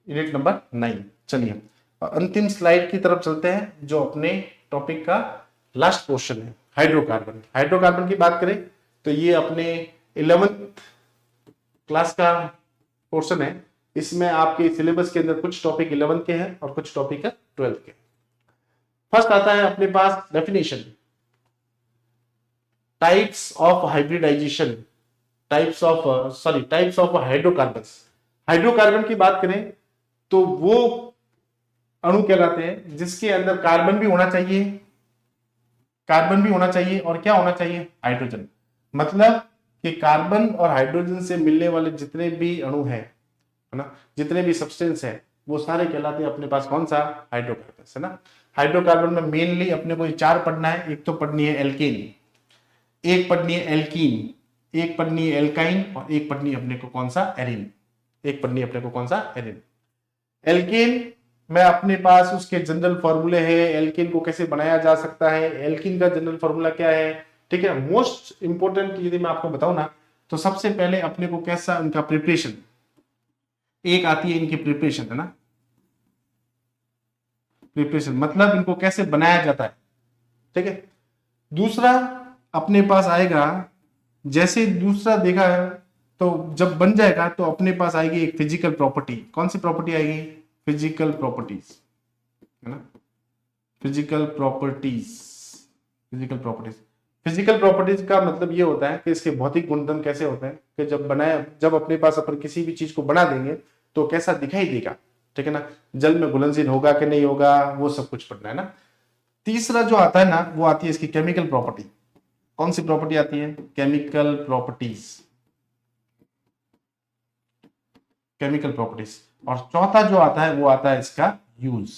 Unit number 9। चलिए अंतिम स्लाइड की तरफ चलते हैं, जो अपने टॉपिक का लास्ट पोर्शन है, हाइड्रोकार्बन। हाइड्रोकार्बन की बात करें तो ये अपने 11th क्लास का पोर्शन है। इसमें आपके सिलेबस के अंदर कुछ टॉपिक 11th के हैं और कुछ टॉपिक 12th के। फर्स्ट आता है अपने पास definition, types of hybridization, types of hydrocarbons. Hydrocarbon की बात करें तो वो अणु कहलाते हैं जिसके अंदर कार्बन भी होना चाहिए और क्या होना चाहिए? हाइड्रोजन। मतलब कि कार्बन और हाइड्रोजन से मिलने वाले जितने भी अणु हैं, है ना, जितने भी सब्सटेंस है, वो सारे कहलाते हैं अपने पास कौन सा? हाइड्रोकार्बन, है ना। हाइड्रोकार्बन में मेनली अपने को 4 पढ़ना है। एक तो पढ़नी है एल्केन, एक पढ़नी है एल्कीन, एक पढ़नी है एल्काइन और एक पढ़नी है अपने को कौन सा? एरिन। एल्केन में अपने पास उसके जनरल फॉर्मूले हैं, एल्केन को कैसे बनाया जा सकता है, एल्कीन का जनरल फॉर्मूला क्या है, ठीक है। मोस्ट इंपोर्टेंट यदि मैं आपको बताऊं ना, तो सबसे पहले अपने को कैसा उनका प्रिपरेशन, एक आती है इनकी प्रिपरेशन, है ना। प्रिपरेशन मतलब इनको कैसे बनाया जाता है, ठीक है। दूसरा अपने पास आएगा, जैसे दूसरा देखा है तो जब बन जाएगा तो अपने पास आएगी एक फिजिकल प्रॉपर्टी। कौन सी प्रॉपर्टी आएगी? फिजिकल प्रॉपर्टीज, है ना। फिजिकल प्रॉपर्टीज का मतलब ये होता है कि इसके भौतिक गुणधर्म कैसे होते हैं, कि जब अपने पास अपन किसी भी चीज को बना देंगे तो कैसा दिखाई देगा, ठीक है ना। जल में घुलनशील होगा कि नहीं होगा, वो सब कुछ पढ़ना है ना। तीसरा जो आता है ना, वो आती है इसकी केमिकल प्रॉपर्टी। कौन सी प्रॉपर्टी आती है? Chemical properties. और चौथा जो आता है वो आता है इसका यूज।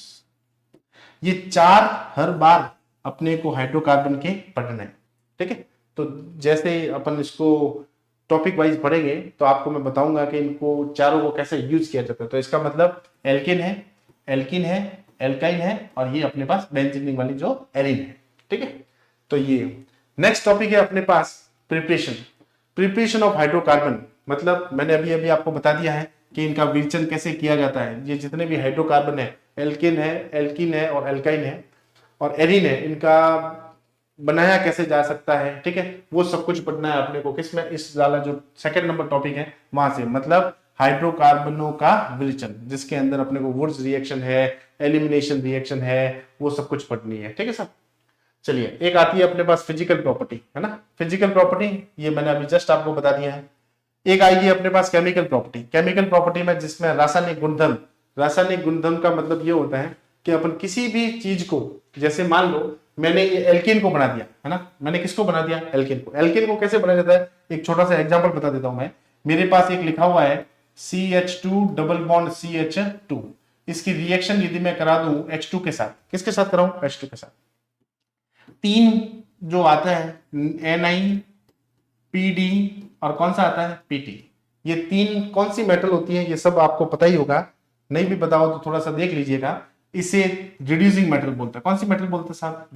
ये 4 हर बार अपने को हाइड्रोकार्बन के पढ़ना है, ठीक है। तो जैसे अपन इसको टॉपिक वाइज पढ़ेंगे तो आपको मैं बताऊंगा कि इनको चारों को कैसे यूज किया जाता है। तो इसका मतलब एल्केन है, एल्कीन है, एल्काइन है और ये अपने पास बेंजीन वाली जो एरिन है, ठीक है। तो ये नेक्स्ट टॉपिक है अपने पास प्रिपरेशन ऑफ हाइड्रोकार्बन। मतलब मैंने अभी आपको बता दिया है कि इनका विवेचन कैसे किया जाता है। ये जितने भी हाइड्रोकार्बन है, एल्केन है, एल्कीन है और एल्काइन है और एरिन है, इनका बनाया कैसे जा सकता है, ठीक है। वो सब कुछ पढ़ना है अपने को किसमें? इस वाला जो 2nd नंबर टॉपिक है वहां से, मतलब हाइड्रोकार्बनों का विवेचन, जिसके अंदर अपने को वुड्स रिएक्शन है, एलिमिनेशन रिएक्शन है, वो सब कुछ पढ़नी है, ठीक है सर। चलिए एक आती है अपने पास फिजिकल प्रॉपर्टी, है ना। फिजिकल प्रॉपर्टी ये मैंने अभी जस्ट आपको बता दिया है। एक आएगी अपने पास केमिकल प्रॉपर्टी। केमिकल प्रॉपर्टी में जिसमें रासायनिक गुणधर्म का मतलब ये होता है कि अपन किसी भी चीज को, जैसे मान लो मैंने ये एल्केन को बना दिया है ना, मैंने किसको बना दिया? एल्केन को। एल्केन को कैसे बनाया जाता है, एक छोटा सा एग्जांपल बता देता हूं मैं। मेरे पास एक लिखा हुआ है CH2 डबल बॉन्ड CH2। इसकी रिएक्शन यदि मैं करा दूं H2 के साथ, किसके साथ कराऊं? H2 के साथ। 3 जो आता है Ni, PD और कौन सा आता है? PT। ये 3 कौन सी मेटल होती है, ये सब आपको पता ही होगा, नहीं भी पता हो तो थोड़ा सा देख लीजिएगा। इसे रिड्यूसिंग मेटल बोलते हैं। कौन सी मेटल बोलते हैं साहब?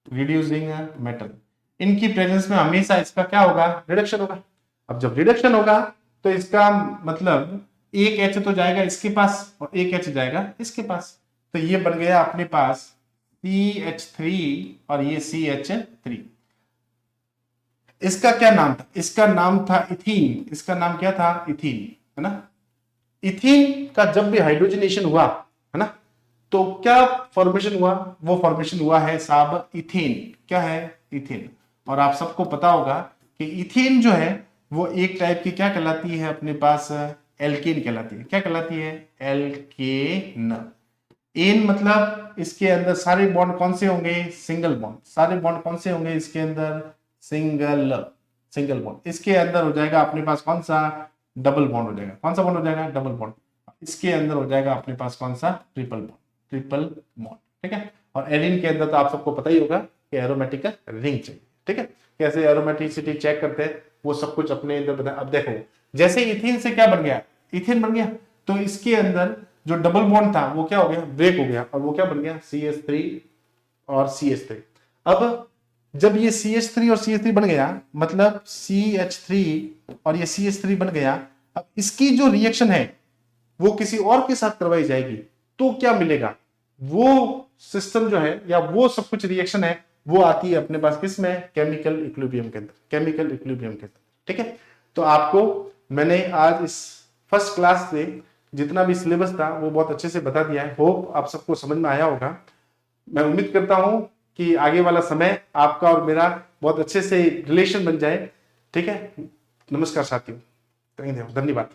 Reducing metal. इनकी प्रेजेंस में हमेशा इसका क्या होगा? रिडक्शन होगा। अब जब रिडक्शन होगा तो इसका मतलब एक H तो जाएगा इसके पास और एक H जाएगा इसके पास, तो ये बन गया अपने पास CH3 और ये CH3। इसका क्या नाम था? इसका नाम था इथीन। इसका नाम क्या था? इथीन, है ना। इथीन का जब भी हाइड्रोजनेशन हुआ, है ना, तो क्या फॉर्मेशन हुआ? वो फॉर्मेशन हुआ है साहब इथेन। क्या है? इथेन। और आप सबको पता होगा कि इथेन जो है वो एक टाइप की क्या कहलाती है अपने पास? एल्केन कहलाती है। क्या कहलाती है? एल्केन। एन मतलब इसके अंदर सारे बॉन्ड कौन से होंगे? Single bond. सारे बॉन्ड कौन से होंगे इसके अंदर? Single bond. इसके अंदर हो जाएगा अपने पास कौन सा? डबल बॉन्ड हो जाएगा। कौन सा बॉन्ड हो जाएगा? Double bond. इसके अंदर हो जाएगा अपने पास कौन सा? Triple bond. ठीक है। और एरिन के अंदर तो आप सबको पता ही होगा कि एरोमेटिक रिंग चाहिए। ठीक है। कैसे एरोमेटिसिटी चेक करते हैं वो सब कुछ अपने अंदर बता। अब देखो जैसे इथीन से क्या बन गया? इथेन बन गया, तो इसके अंदर जो डबल बॉन्ड था वो क्या हो गया? ब्रेक हो गया, और वो क्या बन गया? CH3 और CH3। अब जब ये CH3 और CH3 बन गया, मतलब CH3 और ये CH3 बन गया, अब इसकी जो रिएक्शन है वो किसी और के साथ करवाई जाएगी तो क्या मिलेगा? वो सिस्टम जो है या वो सब कुछ रिएक्शन है वो आती है अपने पास किस में? केमिकल इक्विलिब्रियम के अंदर। केमिकल इक्विलिब्रियम के अंदर। ठीक है। तो आपको मैंने आज इस फर्स्ट क्लास से जितना भी सिलेबस था वो बहुत अच्छे से बता दिया है। होप आप सबको समझ में आया होगा। मैं उम्मीद करता हूं कि आगे वाला समय आपका और मेरा बहुत अच्छे से रिलेशन बन जाए। ठीक है। नमस्कार साथियों, धन्यवाद।